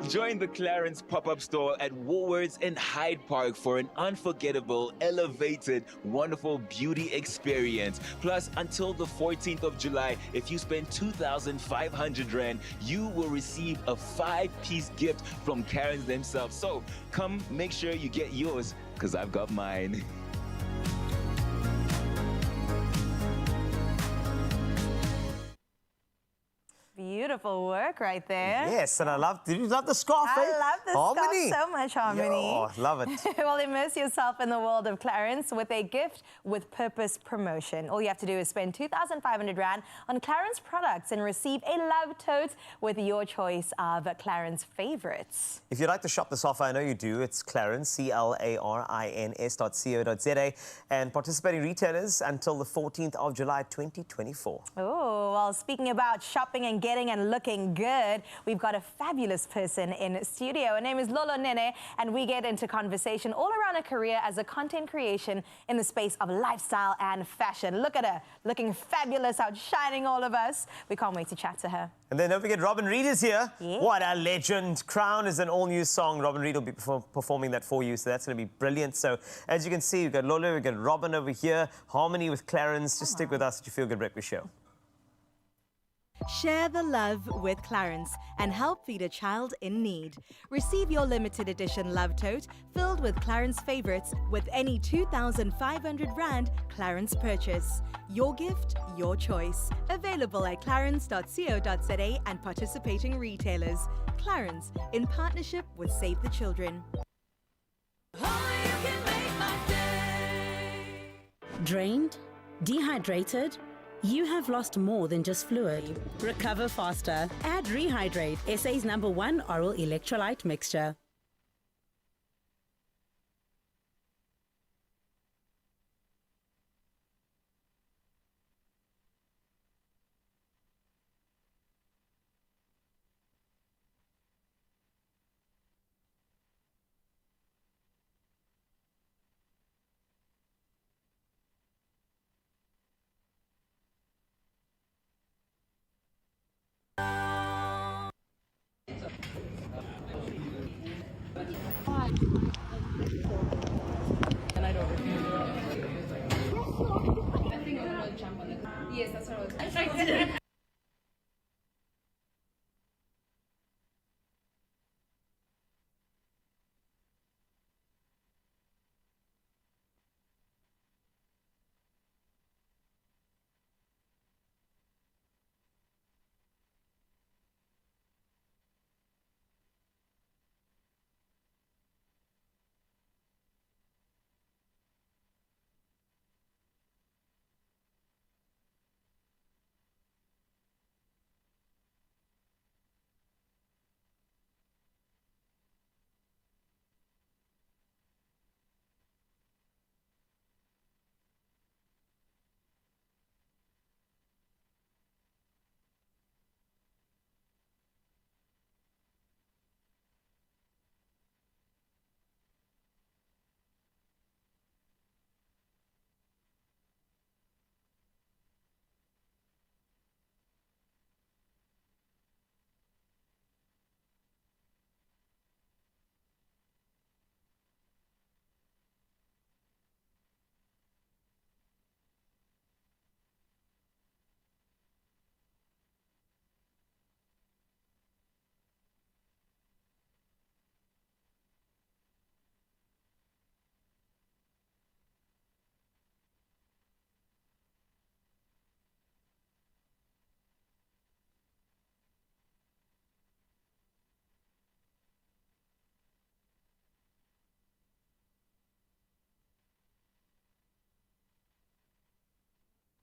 Join the Clarence pop-up store at Woolworths in Hyde Park for an unforgettable, elevated, wonderful beauty experience. Plus, until the 14th of July, if you spend 2,500 Rand, you will receive a 5-piece gift from Clarence themselves. So come make sure you get yours, because I've got mine. Beautiful work right there. Yes, and did you love the scarf? I love the Harmony. scarf so much, Harmony. Oh, love it. Well, immerse yourself in the world of Clarence with a gift with purpose promotion. All you have to do is spend 2,500 Rand on Clarence products and receive a love tote with your choice of Clarence favorites. If you'd like to shop this offer, I know you do. It's Clarence, clarins.co.za, and participating retailers until the 14th of July 2024. Oh, well, speaking about shopping and getting and looking good, we've got a fabulous person in studio. Her name is Lolo Nene, and we get into conversation all around her career as a content creation in the space of lifestyle and fashion. Look at her, looking fabulous, outshining all of us. We can't wait to chat to her. And then don't forget, Robin Reed is here. Yeah. What a legend. Crown is an all-new song. Robin Reed will be performing that for you, so that's going to be brilliant. So as you can see, we've got Lolo, we've got Robin over here, Harmony with Clarence. Just stick with us at your Feel Good Breakfast Show. Share the love with Clarence and help feed a child in need. Receive your limited edition love tote filled with Clarence favorites with any 2,500 Rand Clarence purchase. Your gift, your choice. Available at clarins.co.za and participating retailers. Clarence, in partnership with Save the Children. Drained? Dehydrated? You have lost more than just fluid. Recover faster. Add Rehydrate, SA's #1 oral electrolyte mixture. Yes, that's what I was.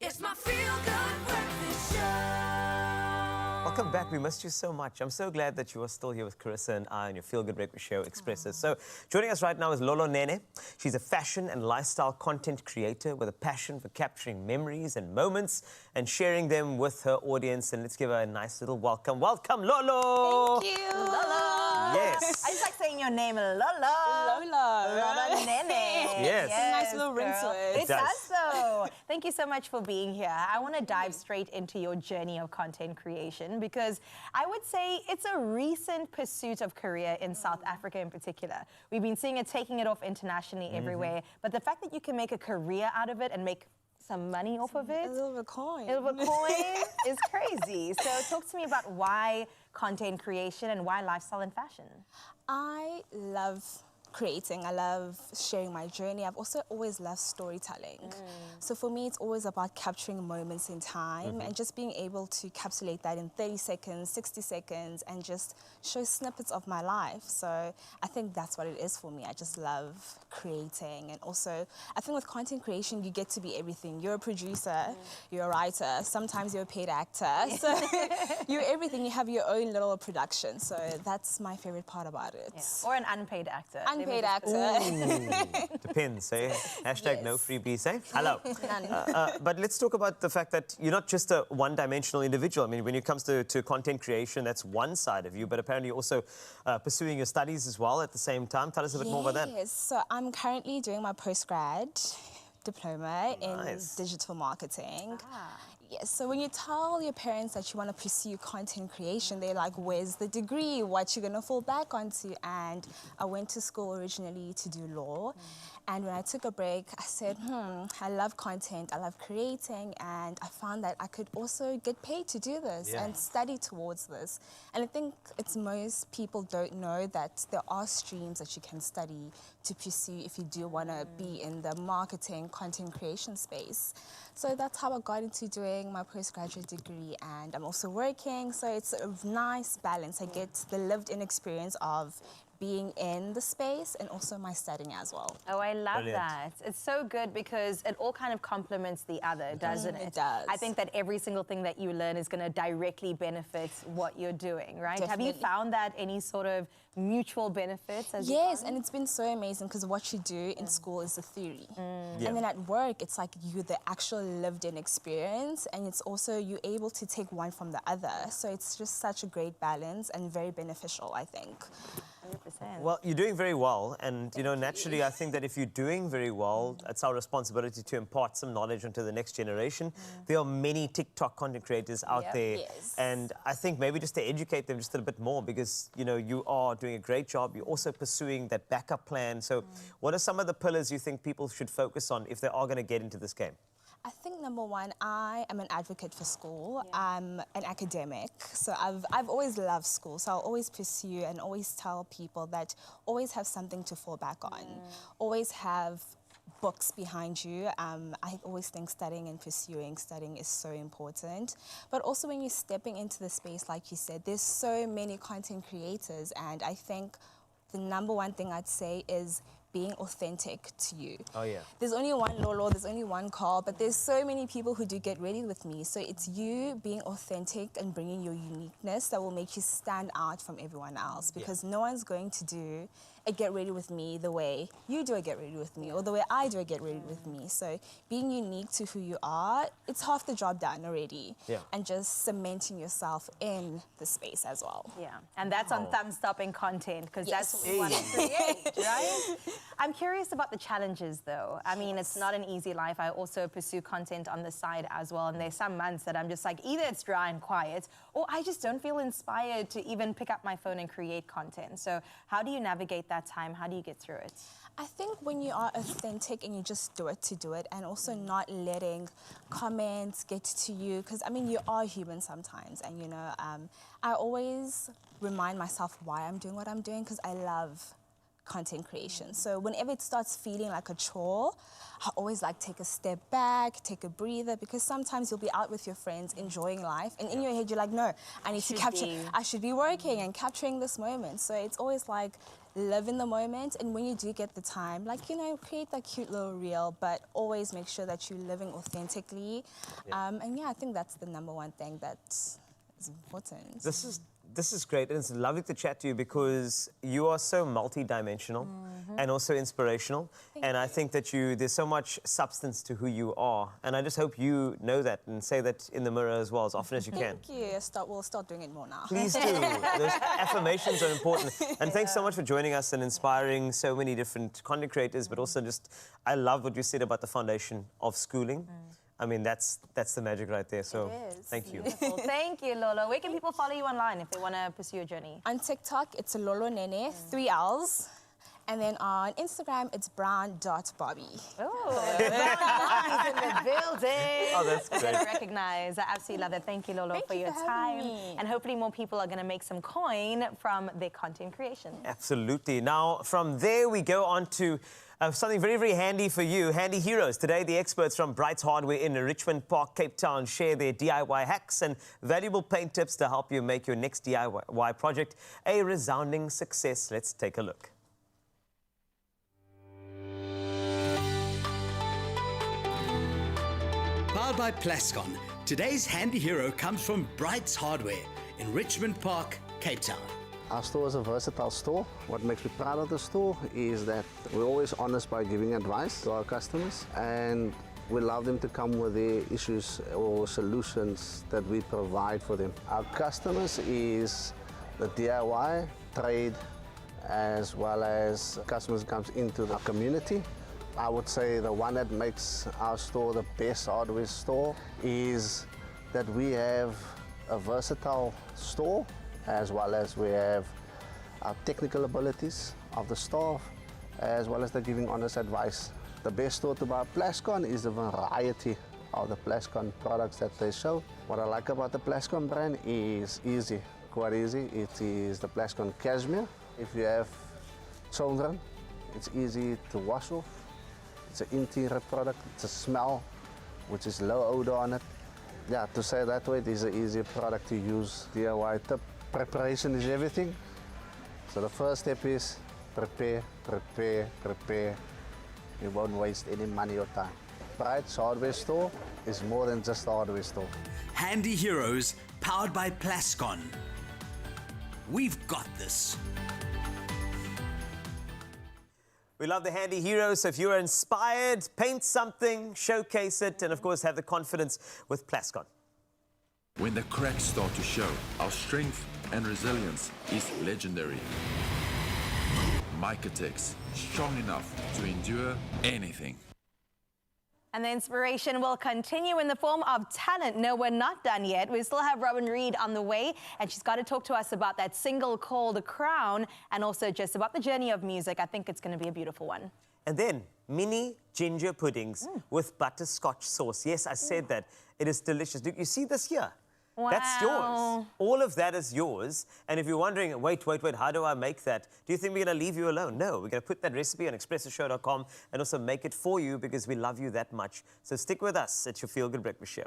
It's my feel-good breakfast show. Welcome back. We missed you so much. I'm so glad that you are still here with Carissa and I on your Feel Good Breakfast Show, Expresso. So joining us right now is Lolo Nene. She's a fashion and lifestyle content creator with a passion for capturing memories and moments and sharing them with her audience. And let's give her a nice little welcome. Welcome, Lolo! Thank you, Lolo. Yes. I just like saying your name, Lolo. Lola. Nene. Yes. Nice little ring to it. It does though. Thank you so much for being here. I want to dive straight into your journey of content creation because I would say it's a recent pursuit of career in South Africa in particular. We've been seeing it taking it off internationally everywhere, but the fact that you can make a career out of it and make some money off of it, A little bit coin. is crazy. So talk to me about why content creation and why lifestyle and fashion. I love creating. I love sharing my journey. I've also always loved storytelling. So for me, it's always about capturing moments in time and just being able to encapsulate that in 30 seconds, 60 seconds, and just show snippets of my life. So I think that's what it is for me. I just love creating. And also, I think with content creation, you get to be everything. You're a producer, you're a writer, sometimes you're a paid actor. So you're everything. You have your own little production. So that's my favorite part about it. Yeah. Or an unpaid actor. Unpaid actor. Ooh, depends, eh? Hashtag no freebies, eh? Hello. But let's talk about the fact that you're not just a one-dimensional individual. I mean, when it comes to content creation, that's one side of you, but apparently you're also pursuing your studies as well at the same time. Tell us a bit more about that. Yes, so I'm currently doing my postgrad diploma in digital marketing. Yes, so when you tell your parents that you want to pursue content creation, they're like, where's the degree? What you going to fall back onto? And I went to school originally to do law. And when I took a break, I said, I love content, I love creating, and I found that I could also get paid to do this and study towards this. And I think it's most people don't know that there are streams that you can study to pursue if you do want to be in the marketing, content creation space. So that's how I got into doing my postgraduate degree, and I'm also working, so it's a nice balance. I get the lived-in experience of being in the space and also my studying as well. Oh, I love that. It's so good because it all kind of complements the other, doesn't it? It does. I think that every single thing that you learn is going to directly benefit what you're doing, right? Definitely. Have you found that any sort of mutual benefits as Yes, and it's been so amazing because what you do in school is the theory. And then at work, it's like you the actual lived-in experience, and it's also you're able to take one from the other. So it's just such a great balance and very beneficial, I think. 100%. Well, you're doing very well, and you know, naturally, I think that if you're doing very well, it's our responsibility to impart some knowledge onto the next generation. There are many TikTok content creators out there, and I think maybe just to educate them just a little bit more, because you know you are doing a great job. You're also pursuing that backup plan. So, what are some of the pillars you think people should focus on if they are going to get into this game? I think number one, I am an advocate for school. I'm an academic, so I've always loved school. So I'll always pursue and always tell people that always have something to fall back on. Always have books behind you. I always think studying and pursuing studying is so important. But also when you're stepping into the space, like you said, there's so many content creators, and I think the number one thing I'd say is being authentic to you. Oh, yeah. There's only one Lolo, there's only one Carl, but there's so many people who do Get Ready with me. So it's you being authentic and bringing your uniqueness that will make you stand out from everyone else, because no one's going to do a Get Ready with me the way you do a Get Ready with me or the way I do a Get Ready with me. So being unique to who you are, it's half the job done already. And just cementing yourself in the space as well. Yeah, and that's on thumb-stopping content, because that's what we want to create, right? I'm curious about the challenges, though. I mean, it's not an easy life. I also pursue content on the side as well, and there's some months that I'm just like, either it's dry and quiet, or I just don't feel inspired to even pick up my phone and create content. So how do you navigate that time? How do you get through it? I think when you are authentic and you just do it to do it, and also not letting comments get to you, because I mean, you are human sometimes, and you know, I always remind myself why I'm doing what I'm doing, because I love content creation. So whenever it starts feeling like a chore, I always like take a step back, take a breather, because sometimes you'll be out with your friends enjoying life, and in your head you're like, no, I need to capture, I should be working and capturing this moment. So it's always like, live in the moment, and when you do get the time, like, you know, create that cute little reel, but always make sure that you're living authentically. And yeah, I think that's the number one thing that is important. This is great, and it's lovely to chat to you because you are so multi-dimensional and also inspirational. And I think that there's so much substance to who you are. And I just hope you know that and say that in the mirror as well, as often as you can. Thank you. We'll start doing it more now. Please do. Those affirmations are important. And thanks so much for joining us and inspiring so many different content creators, but also just, I love what you said about the foundation of schooling. I mean, that's the magic right there. So thank you. Thank you, Lolo. Where can people follow you online if they want to pursue your journey? On TikTok, it's Lolo Nene, 3 L's. And then on Instagram, it's brown.bobby. Oh, Brown in the building. Oh, that's great. Better recognize. I absolutely love it. Thank you, Lolo, for your time. And hopefully more people are going to make some coin from their content creation. Absolutely. Now, from there, we go on to something very, very handy for you. Handy Heroes. Today, the experts from Bright's Hardware in Richmond Park, Cape Town, share their DIY hacks and valuable paint tips to help you make your next DIY project a resounding success. Let's take a look. Powered by Plascon, today's handy hero comes from Bright's Hardware in Richmond Park, Cape Town. Our store is a versatile store. What makes me proud of the store is that we're always honest by giving advice to our customers, and we love them to come with their issues or solutions that we provide for them. Our customers is the DIY, trade, as well as customers comes into the community. I would say the one that makes our store the best hardware store is that we have a versatile store, as well as we have our technical abilities of the staff, as well as the giving honest advice. The best store to buy Plascon is the variety of the Plascon products that they show. What I like about the Plascon brand is easy, quite easy. It is the Plascon Cashmere. If you have children, it's easy to wash off. It's an interior product, it's a smell, which is low odor on it. Yeah, to say that way, it is an easy product to use. DIY tip, preparation is everything. So the first step is prepare, prepare, prepare. You won't waste any money or time. Bright's Hardware Store is more than just a hardware store. Handy Heroes, powered by Plascon. We've got this. We love the Handy Heroes. So if you're inspired, paint something, showcase it, and of course have the confidence with Plascon. When the cracks start to show, our strength and resilience is legendary. Micatex, strong enough to endure anything. And the inspiration will continue in the form of talent. No, we're not done yet. We still have Robin Reed on the way, and she's got to talk to us about that single called The Crown, and also just about the journey of music. I think it's going to be a beautiful one. And then mini ginger puddings with butterscotch sauce. Yes, I said that. It is delicious. Do you see this here? Wow. That's yours. All of that is yours. And if you're wondering, wait, how do I make that? Do you think we're going to leave you alone? No, we're going to put that recipe on expressoshow.com and also make it for you because we love you that much. So stick with us. It's your Feel Good Breakfast Show.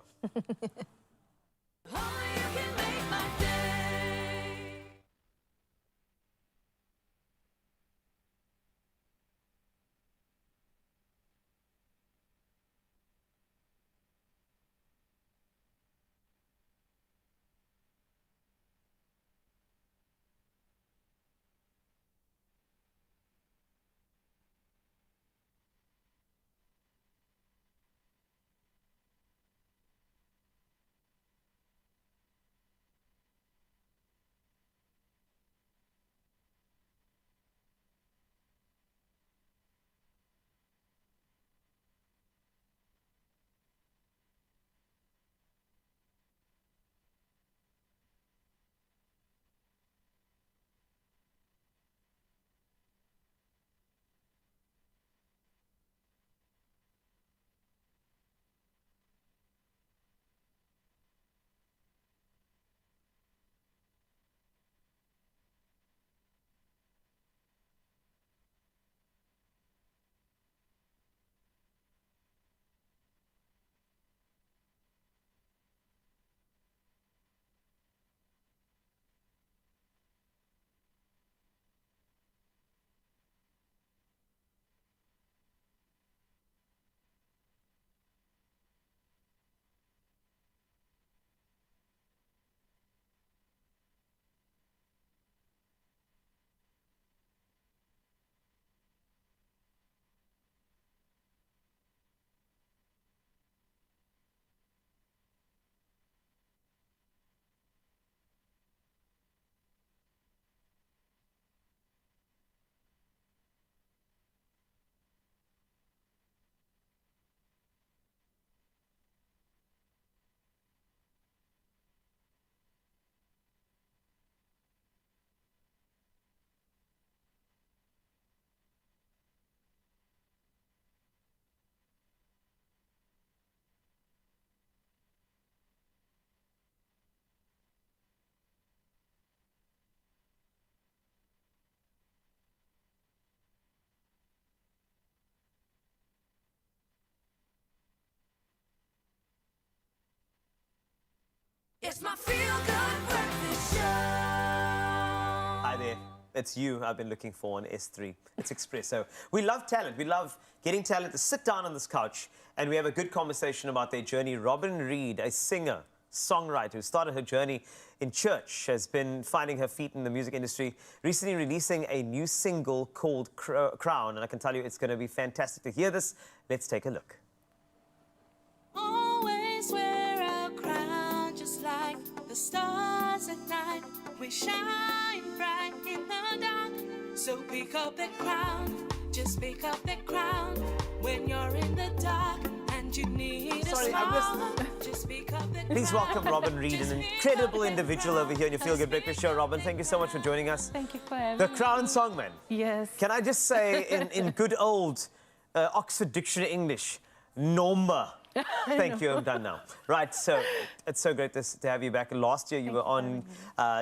It's my feel-good breakfast show. Hi there. It's you I've been looking for on S3. It's Expresso. We love talent. We love getting talent to sit down on this couch and we have a good conversation about their journey. Robin Reed, a singer, songwriter who started her journey in church, has been finding her feet in the music industry, recently releasing a new single called Crown, and I can tell you it's going to be fantastic to hear this. Let's take a look. Always wear a crown, just like the stars at night. We shine bright in the dark, so pick up that crown. Just pick up that crown when you're in the dark and you need a smile. Just pick up that Please welcome Robin Reed, an incredible individual over here on your Feel Good Breakfast Show. Robin, thank you so much for joining us. Thank you for having The me. Crown song, man. Yes. Can I just say in good old Oxford Dictionary English, Norma. Thank you, I'm done now. Right, so it's so great to have you back. Last year you were on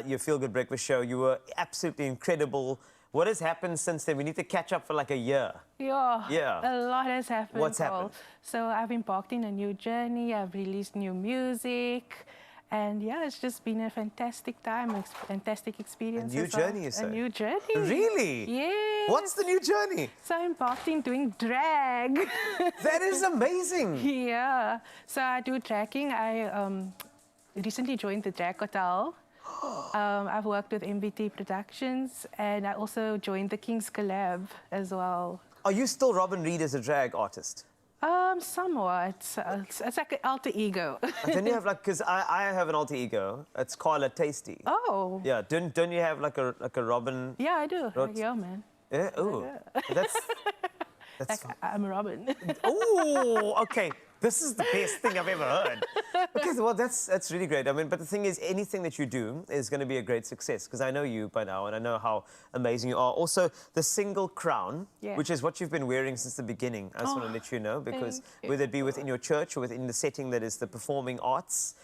your Feel Good Breakfast Show. You were absolutely incredible. What has happened since then? We need to catch up for like a year. Yeah, a lot has happened. What's happened? So I've embarked in a new journey. I've released new music. And yeah, it's just been a fantastic time, fantastic experience. A new journey, you say? A new journey. Really? Yes. What's the new journey? So I embarked in doing drag. That is amazing. Yeah. So I do dragging. I recently joined the Drag Hotel. I've worked with MVT Productions, and I also joined the King's Collab as well. Are you still Robin Reed as a drag artist? Somewhat. It's like an alter ego. And then you have like, because I have an alter ego. It's Carla Tasty. Oh. Yeah. Don't you have like a Robin? Yeah, I do. Like, yeah, man. Yeah. Oh. That's like I'm Robin. Oh. Okay. This is the best thing I've ever heard. Okay, well, that's really great. I mean, but the thing is, anything that you do is going to be a great success, because I know you by now, and I know how amazing you are. Also, the single Crown, which is what you've been wearing since the beginning, I just want to let you know, because whether it be within your church or within the setting that is the performing arts,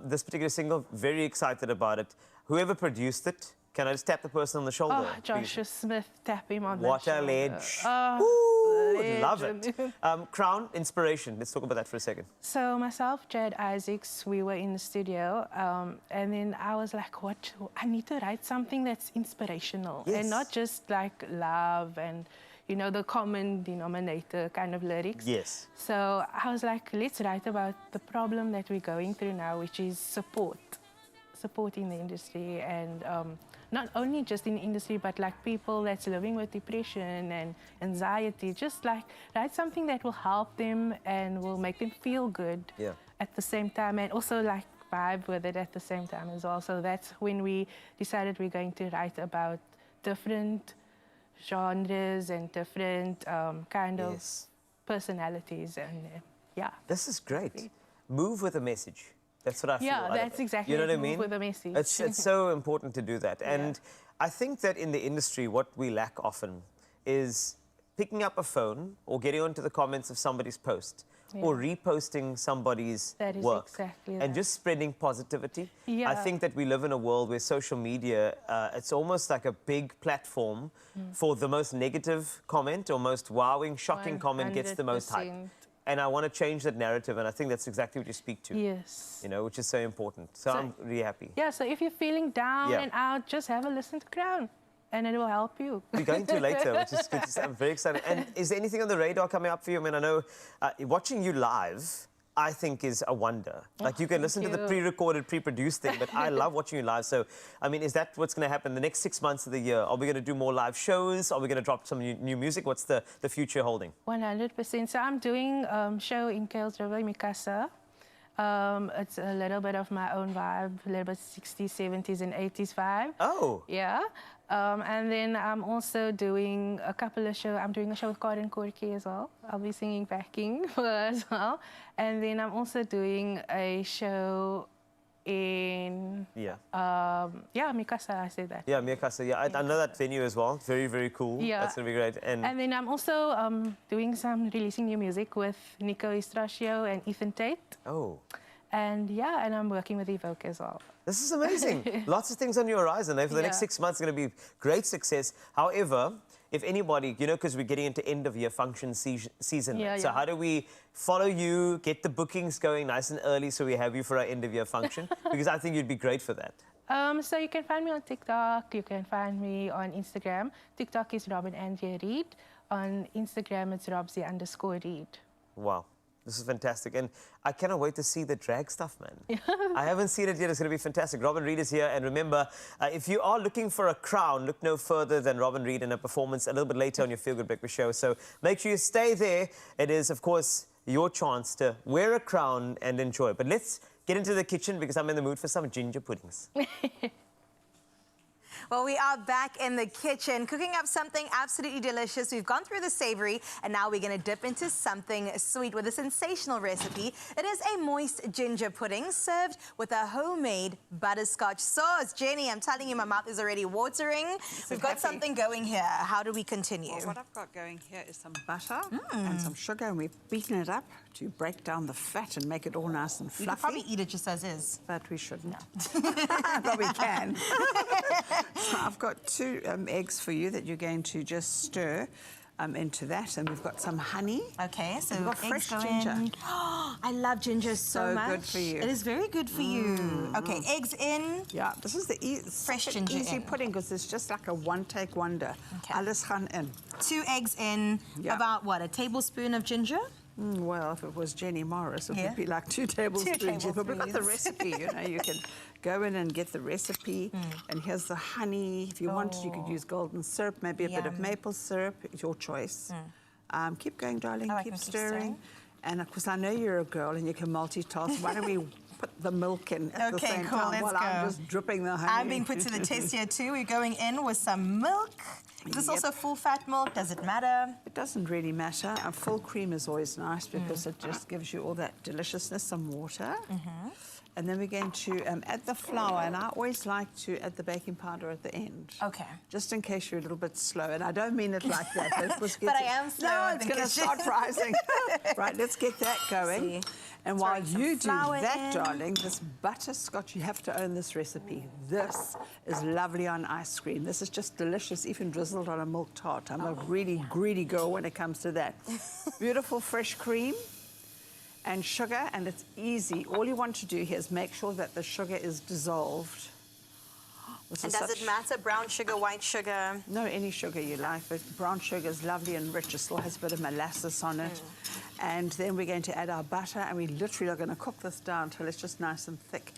this particular single, very excited about it. Whoever produced it, can I just tap the person on the shoulder? Oh, Joshua Smith, tap him on the shoulder. What a ledge. Love it. Crown, inspiration. Let's talk about that for a second. So myself, Jed Isaacs, we were in the studio, and then I was like, what? I need to write something that's inspirational and not just like love and, you know, the common denominator kind of lyrics. Yes. So I was like, let's write about the problem that we're going through now, which is support in the industry, and not only just in the industry, but like people that's living with depression and anxiety, just like write something that will help them and will make them feel good at the same time, and also like vibe with it at the same time as well. So that's when we decided we're going to write about different genres and different kind of personalities, and yeah. This is great. Move with a message. That's what I feel. Yeah, that's exactly you know it. what I mean? Move with a message. It's so important to do that. And I think that in the industry, what we lack often is picking up a phone or getting onto the comments of somebody's post or reposting somebody's work and just spreading positivity. Yeah. I think that we live in a world where social media, it's almost like a big platform for the most negative comment or most wowing, shocking comment gets the most hype. And I want to change that narrative, and I think that's exactly what you speak to. Yes. You know, which is so important. So I'm really happy. Yeah, so if you're feeling down and out, just have a listen to Crown, and it will help you. We're going to later, which is good. I'm very excited. And is there anything on the radar coming up for you? I mean, I know watching you live, I think is a wonder. Like you can listen to the pre-recorded, pre-produced thing, but I love watching you live. So, I mean, is that what's going to happen the next 6 months of the year? Are we going to do more live shows? Are we going to drop some new music? What's the future holding? 100%. So I'm doing a show in Kuilsriver, Mikasa. It's a little bit of my own vibe, a little bit 60s, 70s, and 80s vibe. Oh. Yeah. And then I'm also doing a couple of shows. I'm doing a show with Karen Corky as well. I'll be singing backing for her as well. And then I'm also doing a show in... Mikasa, I said that. Yeah, Mikasa. Yeah, I know that venue as well. Very, very cool. Yeah. That's going to be great. And then I'm also releasing new music with Nico Estraccio and Ethan Tate. Oh. And yeah, and I'm working with Evoke as well. This is amazing. Lots of things on your horizon. For the next 6 months, it's going to be great success. However, if anybody, you know, because we're getting into end of year function season. Yeah, So yeah. how do we follow you, get the bookings going nice and early so we have you for our end of year function? Because I think you'd be great for that. So you can find me on TikTok. You can find me on Instagram. TikTok is Robin Angie Reed. On Instagram, it's Robsy_Reed. Wow. This is fantastic. And I cannot wait to see the drag stuff, man. I haven't seen it yet. It's going to be fantastic. Robin Reed is here. And remember, if you are looking for a crown, look no further than Robin Reed in a performance a little bit later on your Feel Good Breakfast show. So make sure you stay there. It is, of course, your chance to wear a crown and enjoy. But let's get into the kitchen because I'm in the mood for some ginger puddings. Well, we are back in the kitchen cooking up something absolutely delicious. We've gone through the savory and now we're going to dip into something sweet with a sensational recipe. It is a moist ginger pudding served with a homemade butterscotch sauce. Jenny, I'm telling you, my mouth is already watering. We've got something going here. How do we continue? Well, what I've got going here is some butter and some sugar, and we've beaten it up to break down the fat and make it all nice and fluffy. You could probably eat it just as is. But we shouldn't. But we can. So I've got 2 eggs for you that you're going to just stir into that, and we've got some honey. Okay, so we've got eggs fresh go ginger. in. Oh, I love ginger so much. Good for you. It is very good for you. Okay, eggs in. Yeah, this is the fresh ginger easy in. pudding because it's just like a one-take wonder. Okay. Alles gaan in. 2 eggs in. Yeah. About what, a tablespoon of ginger? Well, if it was Jenny Morris, it Yeah. would be like 2 tablespoons. But we've got the recipe, you know, you can go in and get the recipe. And here's the honey. If you wanted, you could use golden syrup, maybe a bit of maple syrup. It's your choice. Keep going, darling. Keep stirring. And of course, I know you're a girl and you can multitask. Why don't we put the milk in at the same cool, time let's while go. I'm just dripping the honey? I'm being put to the test here too. We're going in with some milk. Is this also full fat milk? Does it matter? It doesn't really matter. A full cream is always nice because it just gives you all that deliciousness. Some water. And then we're going to add the flour, and I always like to add the baking powder at the end. Okay. Just in case you're a little bit slow, and I don't mean it like that. But I am slow. No, it's going to start rising. Right, let's get that going. And while you do that, darling, this butterscotch, you have to own this recipe. This is lovely on ice cream. This is just delicious, even drizzled on a milk tart. I'm a really greedy girl when it comes to that. Beautiful fresh cream and sugar, and it's easy. All you want to do here is make sure that the sugar is dissolved. And does it matter, brown sugar, white sugar? No, any sugar you like, but brown sugar is lovely and rich. It still has a bit of molasses on it. And then we're going to add our butter, and we literally are going to cook this down until it's just nice and thick.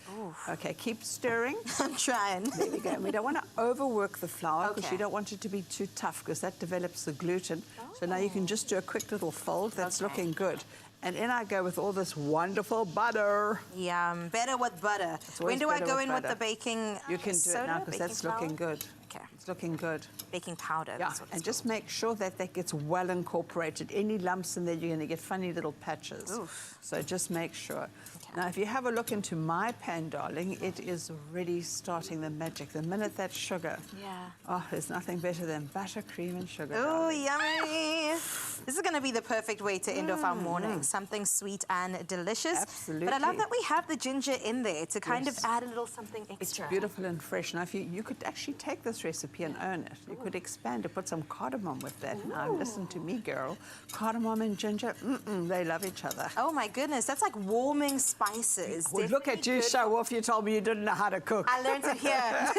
Okay, keep stirring. I'm trying. There we go. And we don't want to overwork the flour because you don't want it to be too tough because that develops the gluten. So now you can just do a quick little fold. That's looking good. And in I go with all this wonderful butter. Yum, better with butter. When do I go in with the baking You can do it now because that's looking good. Okay. It's looking good. Baking powder. Yeah, and just make sure that that gets well incorporated. Any lumps in there, you're going to get funny little patches. Oof. So just make sure. Now, if you have a look into my pan, darling, it is really starting the magic. The minute that sugar. Yeah. Oh, there's nothing better than butter, cream, and sugar. Oh, yummy. This is going to be the perfect way to end off our morning. Something sweet and delicious. Absolutely. But I love that we have the ginger in there to kind of add a little something extra. It's beautiful and fresh. Now, if you could actually take this recipe and own it. You could expand it, put some cardamom with that. Now, listen to me, girl. Cardamom and ginger, they love each other. Oh, my goodness. That's like warming spices. Well, look at you, show off. You told me you didn't know how to cook. I learned it here.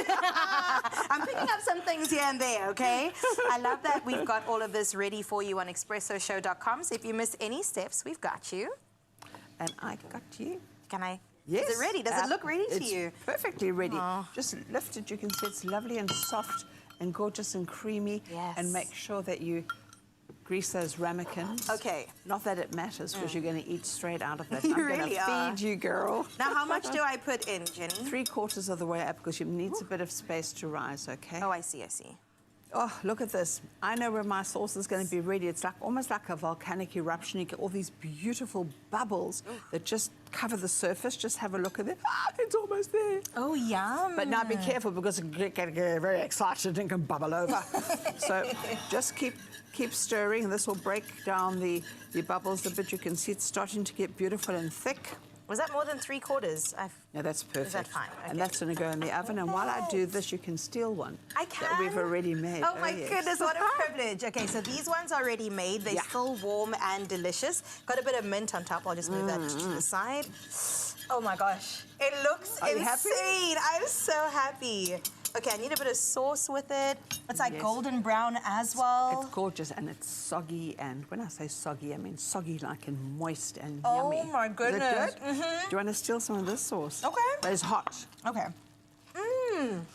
I'm picking up some things here and there, okay? I love that we've got all of this ready for you on expressoshow.com. So if you miss any steps, we've got you. And I got you. Can I? Yes. Is it ready? Does it look ready to it's you? Perfectly ready. Just lift it. You can see it's lovely and soft and gorgeous and creamy. Yes. And make sure that you grease those ramekins. Okay. Not that it matters because you're going to eat straight out of that. You I'm going really to are. feed you, girl. Now, how much do I put in, Jenny? 3/4 of the way up because you need a bit of space to rise, okay? Oh, I see, I see. Oh, look at this. I know where my sauce is going to be ready. It's like almost like a volcanic eruption. You get all these beautiful bubbles that just cover the surface. Just have a look at it. Ah, it's almost there. Oh, yum. But now be careful because it can get very excited and can bubble over. So just keep stirring. This will break down the bubbles a bit. You can see it's starting to get beautiful and thick. Was that more than 3/4? No, that's perfect. Is that fine? Okay. And that's going to go in the oven. And while I do this, you can steal one. I can? That we've already made. Oh my yes. goodness, what a privilege. Okay, so these ones are already made. They're still warm and delicious. Got a bit of mint on top. I'll just move that to the side. Oh my gosh, it looks insane. I'm so happy. Okay, I need a bit of sauce with it. It's like golden brown as well. It's gorgeous and it's soggy. And when I say soggy, I mean soggy like in moist and yummy. Oh my goodness. Is it good? Do you want to steal some of this sauce? Okay. But it's hot. Okay.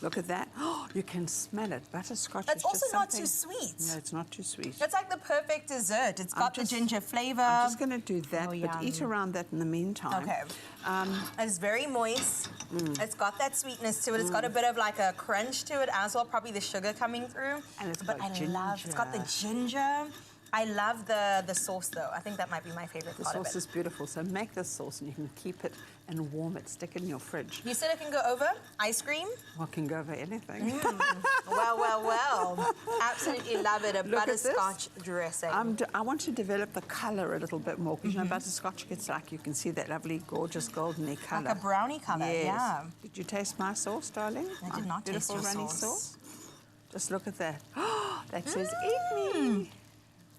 Look at that. Oh, you can smell it. Butterscotch It's is also just not something... too sweet. No, it's not too sweet. It's like the perfect dessert. It's got the ginger flavor. I'm just going to do that, but eat around that in the meantime. Okay. It's very moist. It's got that sweetness to it. It's got a bit of like a crunch to it as well, probably the sugar coming through. And it's got ginger. It's got the ginger. I love the sauce though. I think that might be my favorite part of it. The sauce is beautiful. So make this sauce and you can keep it and warm it. Stick it in your fridge. You said it can go over ice cream? Well, it can go over anything. Well. Absolutely love it. A butterscotch dressing. I want to develop the colour a little bit more because you know butterscotch gets like, you can see that lovely, gorgeous, goldeny colour. Like a brownie colour, yeah. Did you taste my sauce, darling? I did not taste your runny sauce. Just look at that. That says, eat me.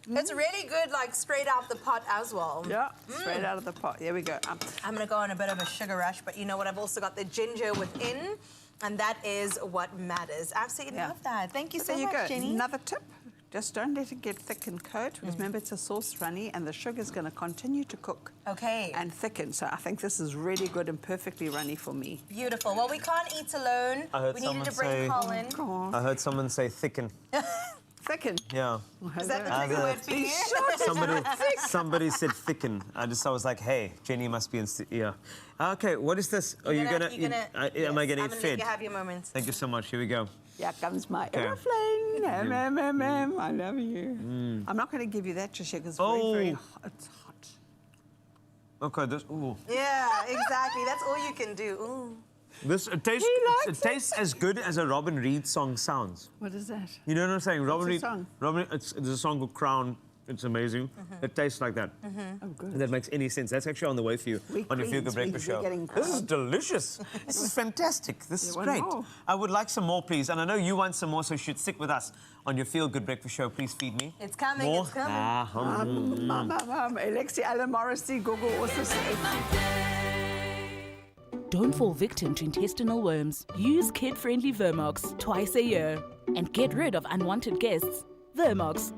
It's really good, like straight out the pot as well. Yeah, straight out of the pot. There we go. I'm going to go on a bit of a sugar rush, but you know what? I've also got the ginger within, and that is what matters. Absolutely love that. Thank you so much, Jenny. Another tip. Just don't let it get thick and coat, because remember it's a sauce runny and the sugar's going to continue to cook. Okay. And thicken. So I think this is really good and perfectly runny for me. Beautiful. Well, we can't eat alone. We needed to bring Colin. I heard someone say thicken. Thicken? Yeah. Is that the trigger word for you? Somebody said thicken. I was like, hey, Jenny must be in... Yeah. Okay, what is this? Am I getting fed? I'm going to let you have your moments. Thank you so much. Here we go. Here comes my aeroplane. I love you. I'm not going to give you that just yet because it's very hot. It's hot. Okay, this... Ooh. Yeah, exactly. That's all you can do. Ooh. This it tastes as good as a Robin Reed song sounds. What is that? You know what I'm saying? Robin What's the Reed. song? It's a song called Crown. It's amazing. It tastes like that. Oh, good. If that makes any sense. That's actually on the way for you on your Feel Good Breakfast Show. This is delicious. This is fantastic. This is great. I would like some more, please. And I know you want some more, so you should stick with us on your Feel Good Breakfast Show. Please feed me. It's coming. More? It's coming. Alexi Alan Morrissey, Google also said. Don't fall victim to intestinal worms. Use kid-friendly Vermox twice a year and get rid of unwanted guests. Vermox.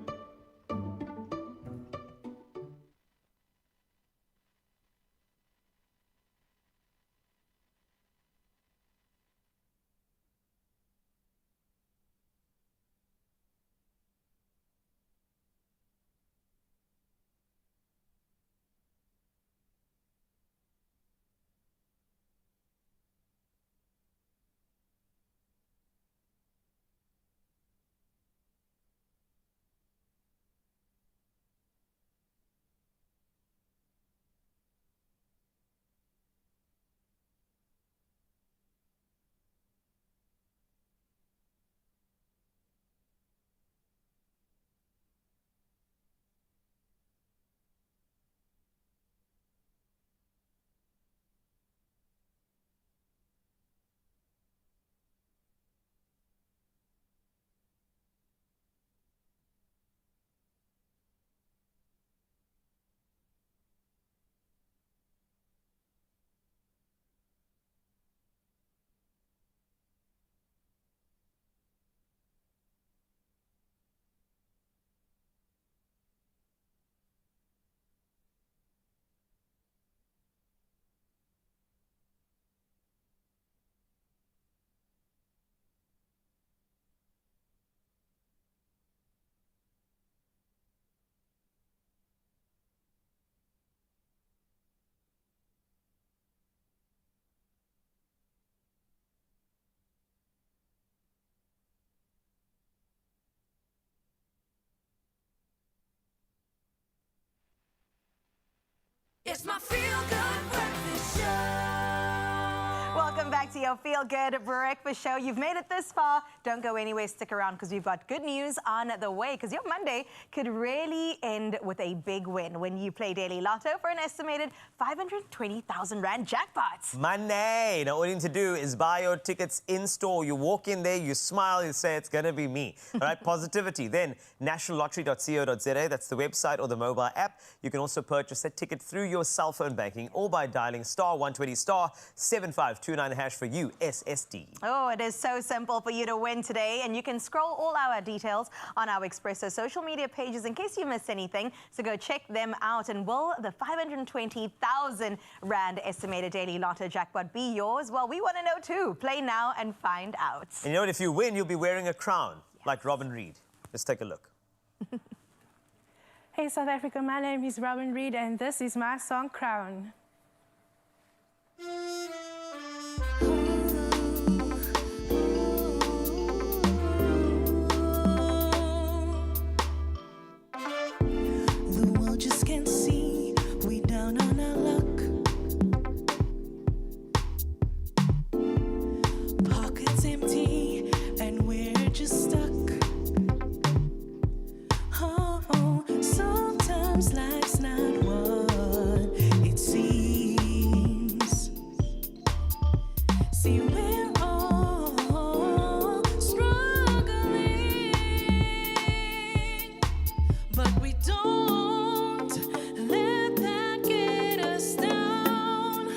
It's my Feel Good Breakfast Show. Welcome back to your Feel Good Breakfast Show. You've made it this far. Don't go anywhere. Stick around because we've got good news on the way. Because your Monday could really end with a big win when you play Daily Lotto for an estimated 520,000 Rand jackpot. Money. Now, all you need to do is buy your tickets in-store. You walk in there, you smile, you say, it's going to be me. All right, positivity. Then, nationallottery.co.za. That's the website or the mobile app. You can also purchase a ticket through your cell phone banking or by dialing *120 *7529# for USSD. Oh, it is so simple for you to win today, and you can scroll all our details on our Expresso social media pages in case you miss anything. So go check them out. And will the 520,000 Rand estimated Daily Lotto jackpot be yours? Well, we want to know too. Play now and find out. And you know what? If you win, you'll be wearing a crown like Robin Reed. Let's take a look. Hey South Africa, my name is Robin Reed and this is my song Crown. The world just can't see, we down on our luck. Pockets empty and we're just stuck. Oh, sometimes life's not what it seems. See, we're all struggling, but we don't let that get us down.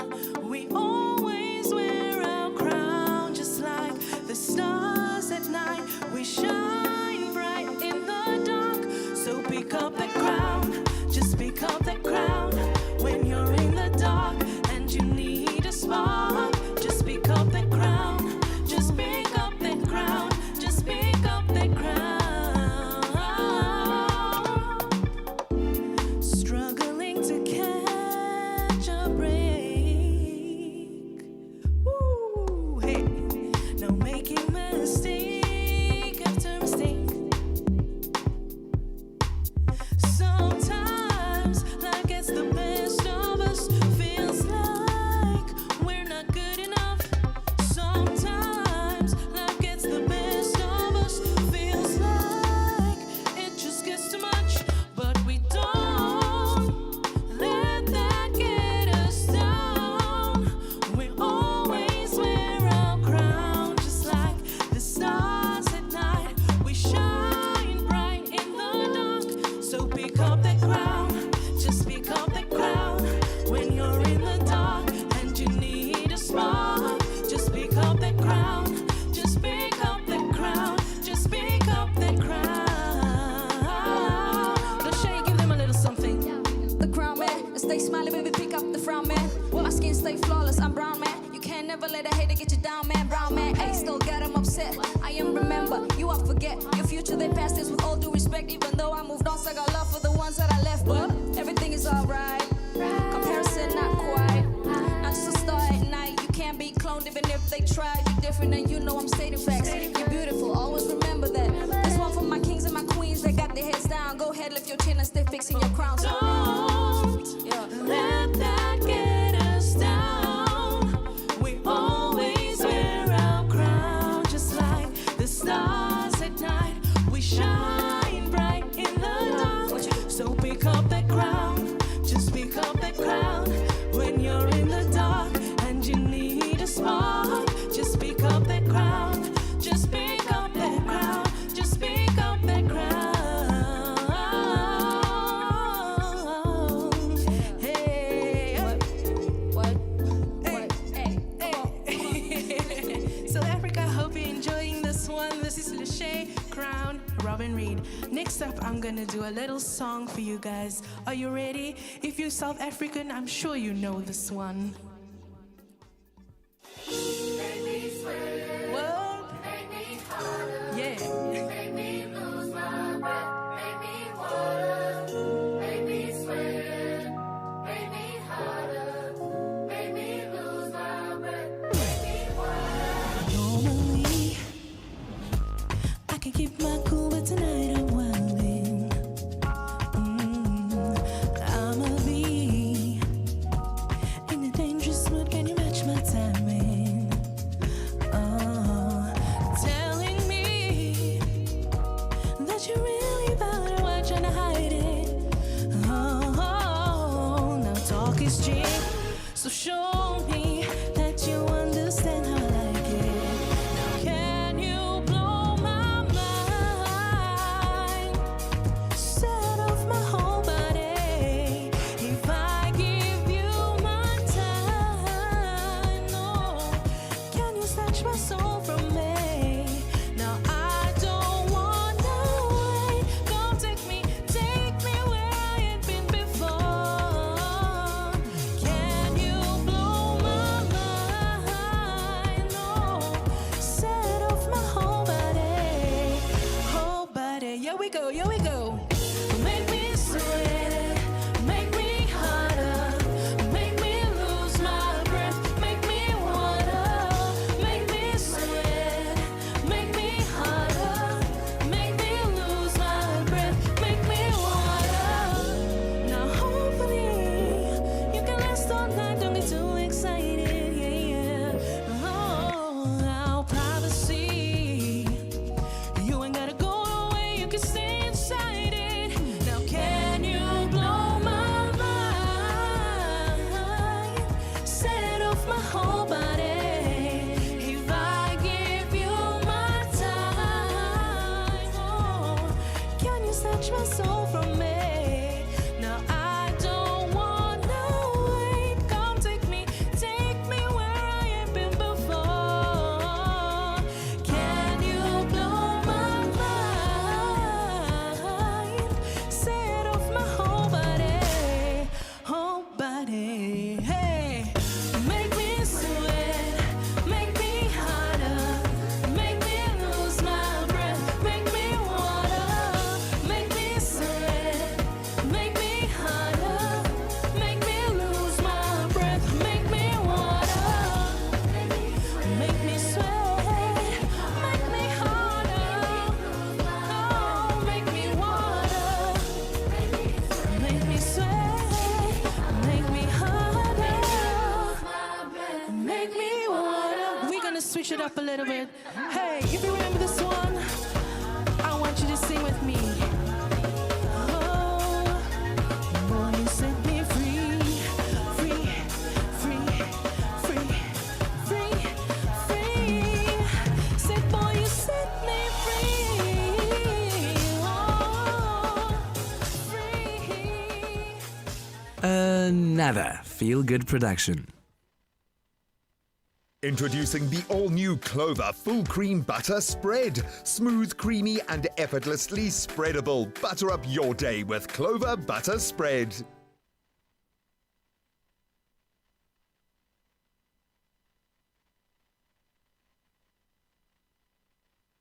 We always wear our crown, just like the stars at night. We shine bright in the dark. So pick up that crown, just pick up that crown. When you're in the dark and you need a spark, just pick up that crown, just pick up that crown, just pick up that crown. Struggling to catch a break. Woo, hey, no making mistake after mistake. Sometimes life gets the best of us, feels like we're not good enough. Sometimes life gets the best of us, feels like it just gets too much, but we don't let that get us down. We always wear our crown, just like the stars at night. We shine bright in the dark. So pick up that crown, just pick up that crown. When you're in the dark and you need a spark, just pick up that crown, just pick up that crown, just pick up that crown. Lachey, give them a little something. The crown man, stay smiling, baby, pick up the frown man. Well, my skin stay flawless, I'm brown man. You can't never let a hater get you down, man. Brown man, hey, still got him upset. I am remember, you all forget. Your future, they past this with all due respect. Even though I moved on, so I got love for the ones that I left. But everything is alright. Comparison, not quite. Not just a star at night. You can't be cloned even if they try. You're different and you know I'm stating facts. You're beautiful, always remember that. This one for my kings and my queens that got their heads down. Go ahead, lift your chin and stay fixing your crown. Don't let that get us down. We always wear our crown, just like the stars at night. We shine bright in the dark. So pick up that crown, just pick up that crown. When you're in the dark and you need a spark, just pick up that crown, just pick up that crown, just pick up that crown. Hey, What? South Africa, hope you're enjoying this one. This is Lachey, Crown, Robin Reed. Next up, I'm gonna do a little song for you guys. Are you ready? If you're South African, I'm sure you know this one. What? Yeah. Normally, I can keep my cool, but tonight I'm wildin'. I'ma be in a dangerous extreme. So show me that you understand how I like it. Now can you blow my mind? Set off my whole body. If I give you my time, no. Can you snatch my soul from me? Now I don't wanna wait. Come take me where I ain't been before. Can you blow my mind? No. Set off my whole body. Whole body. Here we go, here we go. Make me sweat, make me harder, make me lose my breath, make me water, make me sweat, make me harder, make me lose my breath, make me water. Now hopefully you can last all night, don't get too excited, yeah. Oh, now privacy, you ain't gotta go away, you can stay inside it. Now can you blow my mind? Set off my whole body. If I give you my time, oh, can you snatch my soul from me? Now I don't wanna wait. Come take me where I ain't been before. Can you blow my mind? Set off my whole body, whole body. Hey, make me sweat, make me harder, make me lose my breath, make me water, make me sweat, make me harder, make me lose my breath, make me water, make me sweat, make me harder, oh, make me water, make me sweat, make me harder, make me water. We're gonna switch it up a little bit. Hey, if you remember this one, I want you to sing with me. Oh, boy, you set me free, free, free, free, free, free. Said, boy, you set me free. Oh, free. Another feel-good production. Introducing the all-new Clover Full Cream Butter Spread. Smooth, creamy, and effortlessly spreadable. Butter up your day with Clover Butter Spread.